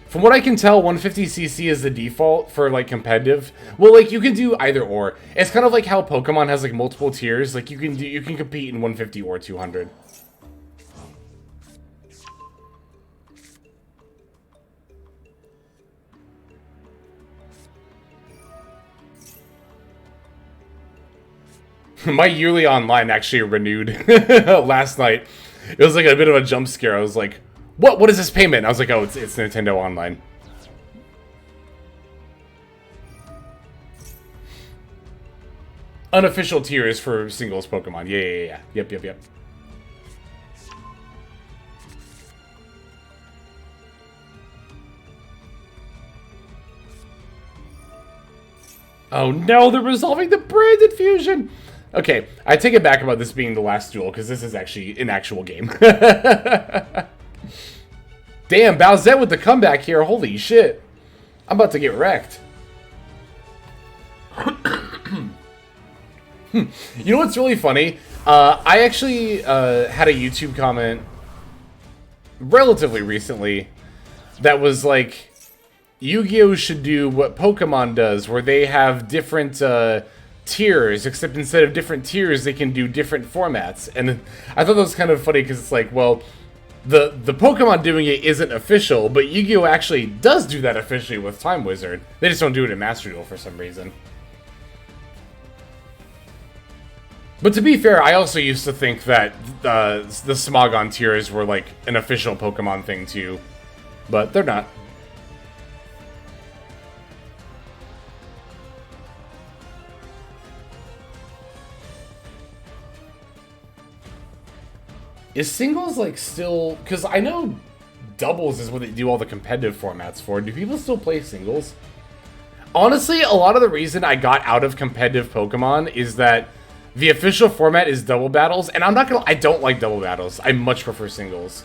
From what I can tell, 150cc is the default for like competitive. Well, like you can do either or. It's kind of like how Pokemon has like multiple tiers. Like you can compete in 150 or 200. My yearly online actually renewed last night. It was like a bit of a jump scare. I was like, what is this payment? I was like, oh, it's Nintendo Online. Unofficial tiers for singles Pokemon. Yeah. Yep. Oh no, they're resolving the branded fusion! Okay, I take it back about this being the last duel, because this is actually an actual game. Damn, Bowsette with the comeback here, holy shit. I'm about to get wrecked. You know what's really funny? I actually had a YouTube comment relatively recently that was like, Yu-Gi-Oh! Should do what Pokemon does, where they have different tiers, except instead of different tiers, they can do different formats. And I thought that was kind of funny, because it's like, well, the Pokemon doing it isn't official, but Yu-Gi-Oh! Actually does do that officially with Time Wizard. They just don't do it in Master Duel for some reason. But to be fair, I also used to think that the Smogon tiers were like an official Pokemon thing too, but they're not. Is singles like still, because I know doubles is what they do all the competitive formats for. Do people still play singles? Honestly, a lot of the reason I got out of competitive Pokemon is that the official format is double battles, and I'm not gonna, I don't like double battles. I much prefer singles.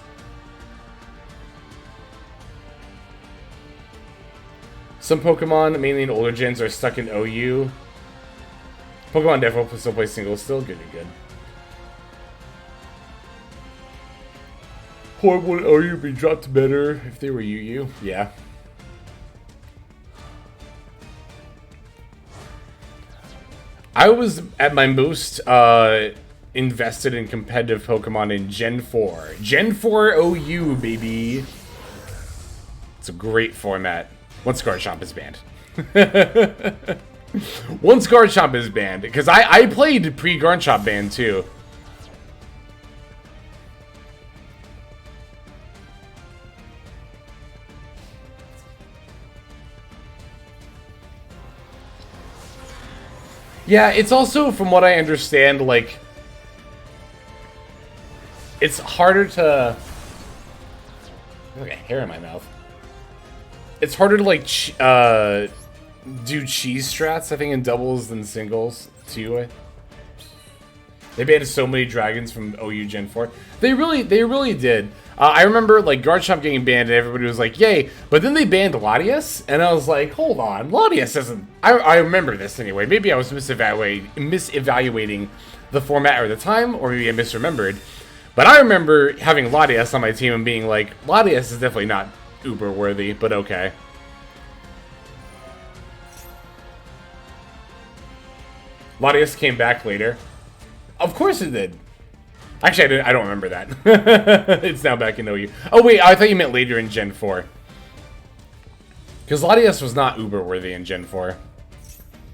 Some Pokemon, mainly in older gens, are stuck in OU. Pokemon definitely still play singles still. Good. Would OU be dropped better if they were UU? Yeah. I was at my most invested in competitive Pokemon in Gen 4. Gen 4 OU, baby. It's a great format. Once Garchomp is banned. Once Garchomp is banned. Because I played pre-Garchomp ban too. Yeah, it's also, from what I understand, like, it's harder to... I have like a hair in my mouth. It's harder to, like, do cheese strats, I think, in doubles than singles, too. They banned so many dragons from OU Gen 4. They really did. I remember, like, Garchomp getting banned, and everybody was like, yay. But then they banned Latias, and I was like, hold on. Latias isn't... I remember this anyway. Maybe I was misevaluating the format or the time, or maybe I misremembered. But I remember having Latias on my team and being like, Latias is definitely not uber-worthy, but okay. Latias came back later. Of course it did. Actually, I don't remember that. It's now back in OU. Oh, wait, I thought you meant later in Gen 4. Because Latias was not uber-worthy in Gen 4.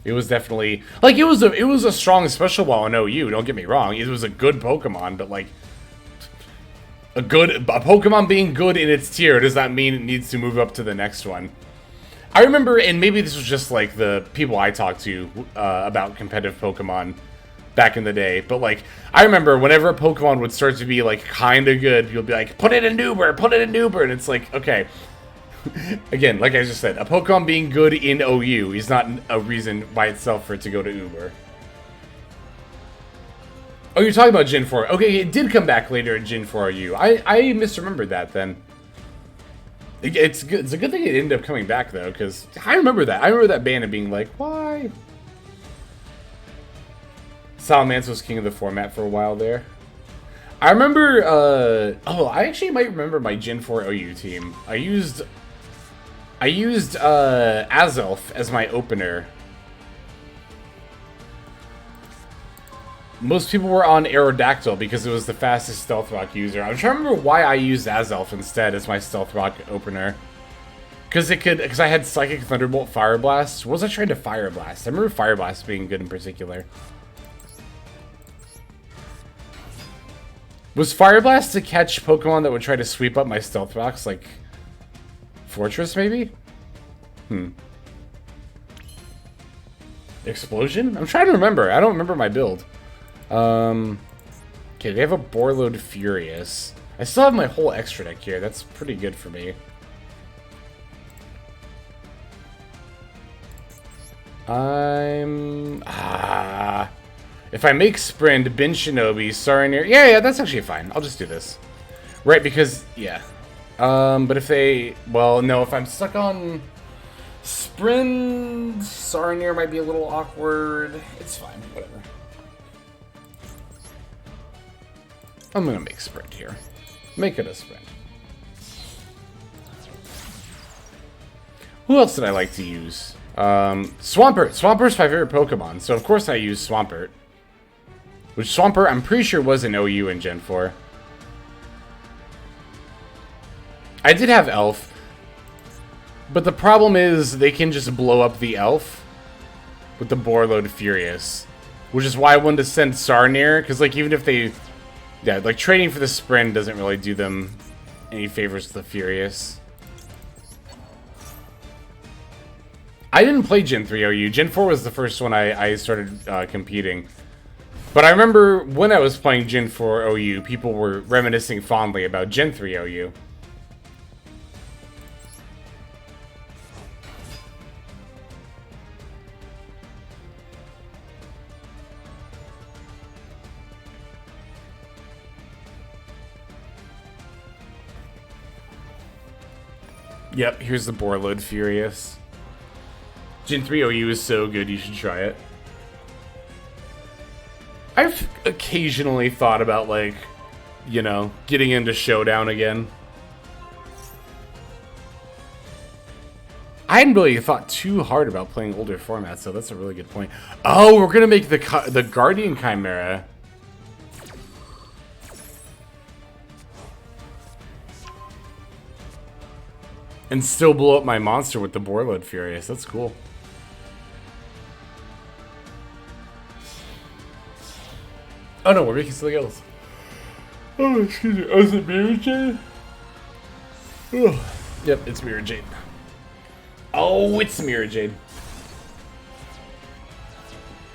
It was definitely... Like, it was a strong special ball in OU, don't get me wrong. It was a good Pokemon, but, like... A Pokemon being good in its tier does not mean it needs to move up to the next one. I remember, and maybe this was just, like, the people I talked to about competitive Pokemon back in the day, but like I remember whenever a Pokemon would start to be like kind of good, you'll be like, put it in Uber, and it's like, okay. Again, like I just said, a Pokemon being good in OU is not a reason by itself for it to go to Uber. Oh, you're talking about Gen 4. Okay, it did come back later in Gen 4 OU. I misremembered that then. It's good. It's a good thing it ended up coming back though, because I remember that. I remember that ban and being like, why? Salamence was king of the format for a while there. I remember, oh, I actually might remember my Gen 4 OU team. I used Azelf as my opener. Most people were on Aerodactyl because it was the fastest Stealth Rock user. I'm trying to remember why I used Azelf instead as my Stealth Rock opener. Because I had Psychic Thunderbolt, Fire Blast. What was I trying to Fire Blast? I remember Fire Blast being good in particular. Was Fire Blast to catch Pokemon that would try to sweep up my Stealth Rocks, like Fortress, maybe? Explosion? I'm trying to remember. I don't remember my build. Okay, they have a Borload Furious. I still have my whole extra deck here. That's pretty good for me. If I make Sprint, Bin Shinobi, Saranir... Yeah, that's actually fine. I'll just do this. Right, because... Yeah. But if they... Well, no, if I'm stuck on... Sprint... Saranir might be a little awkward. It's fine. Whatever. I'm gonna make sprint here. Make it a sprint. Who else did I like to use? Swampert. Swampert's my favorite Pokemon, so of course I use Swampert. Which Swampert, I'm pretty sure was an OU in Gen 4. I did have Elf, but the problem is they can just blow up the Elf with the Borload Furious. Which is why I wanted to send Sarnier, because like even if they... Yeah, like trading for the Sprint doesn't really do them any favors with the Furious. I didn't play Gen 3 OU. Gen 4 was the first one I started competing. But I remember when I was playing Gen 4 OU, people were reminiscing fondly about Gen 3 OU. Yep, here's the Borload Furious. Gen 3 OU is so good, you should try it. I've occasionally thought about, like, you know, getting into Showdown again. I hadn't really thought too hard about playing older formats, so that's a really good point. Oh, we're gonna make the Guardian Chimera. And still blow up my monster with the Borload Furious. That's cool. Oh no, we're making something else. Oh, excuse me. Oh, is it Mirror Jade? Oh. Yep, it's Mirror Jade. Oh, it's Mirror Jade.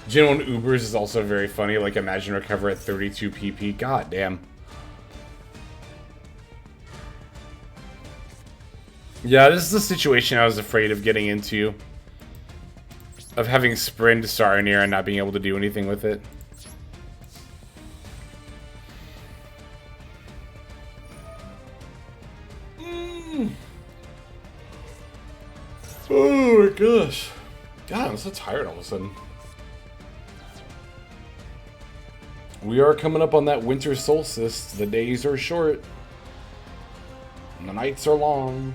Gen 1 Ubers is also very funny. Like, imagine recover at 32 PP. God damn. Yeah, this is the situation I was afraid of getting into. Of having Sprint Sarnier and not being able to do anything with it. Oh my gosh. God, I'm so tired all of a sudden. We are coming up on that winter solstice. The days are short. And the nights are long.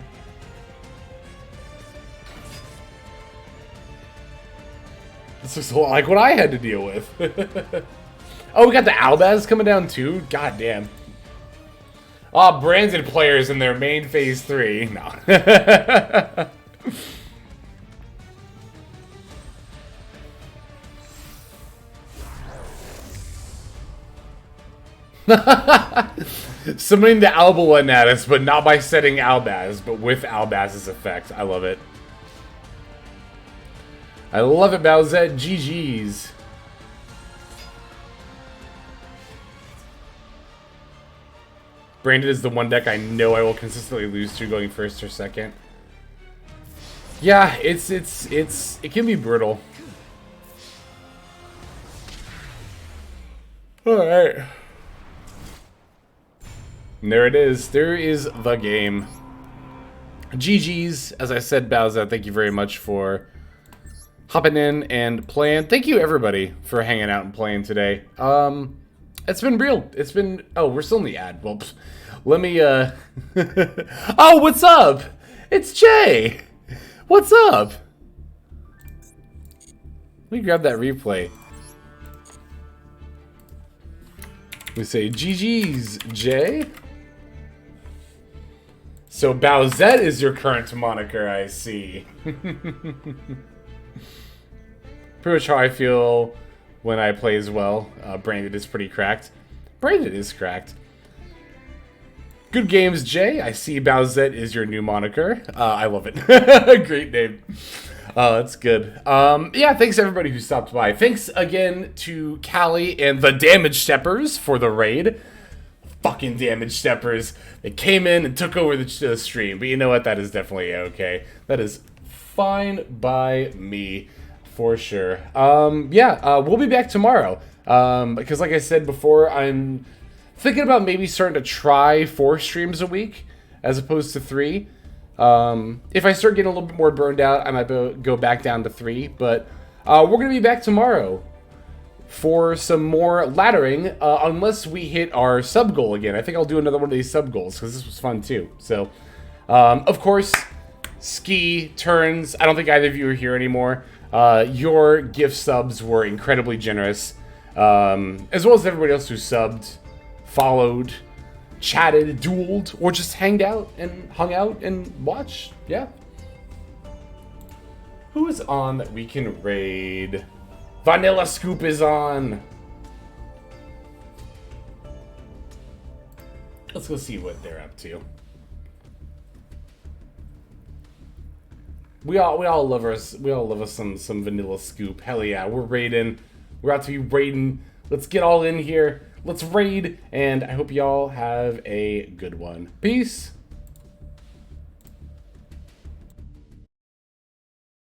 This looks a lot like what I had to deal with. Oh, we got the Albaz coming down too? God damn. Ah, branded players in their main phase 3. No. Summoning the Albalin at us, but not by setting Albaz, but with Albaz's effect. I love it. I love it, Bowsette. GG's. Branded is the one deck I know I will consistently lose to going first or second. Yeah, it can be brutal. Alright. And there it is. There is the game. GG's. As I said, Bowsette, thank you very much for hopping in and playing. Thank you, everybody, for hanging out and playing today. It's been real. It's been... Oh, we're still in the ad. Well, let me, Oh, what's up? It's Jay! What's up? Let me grab that replay. We say, GG's, Jay. So, Bowsette is your current moniker, I see. Pretty much how I feel when I play as well. Branded is pretty cracked. Branded is cracked. Good games, Jay. I see Bowsette is your new moniker. I love it. Great name. That's good. Yeah, thanks everybody who stopped by. Thanks again to Callie and the Damage Steppers for the raid. Fucking Damage Steppers. They came in and took over the stream. But you know what? That is definitely okay. That is fine by me. For sure. Yeah, we'll be back tomorrow. Because like I said before, I'm thinking about maybe starting to try 4 streams a week as opposed to 3. If I start getting a little bit more burned out, I might go back down to 3. But we're going to be back tomorrow for some more laddering, unless we hit our sub goal again. I think I'll do another one of these sub goals because this was fun too. So, of course, Ski, Turns, I don't think either of you are here anymore. Your gift subs were incredibly generous, as well as everybody else who subbed, followed, chatted, dueled, or just hung out and watched. Yeah. Who is on that we can raid? Vanilla Scoop is on. Let's go see what they're up to. We all love us some Vanilla Scoop. Hell yeah, we're raiding. We're about to be raiding. Let's get all in here. Let's raid, and I hope y'all have a good one. Peace.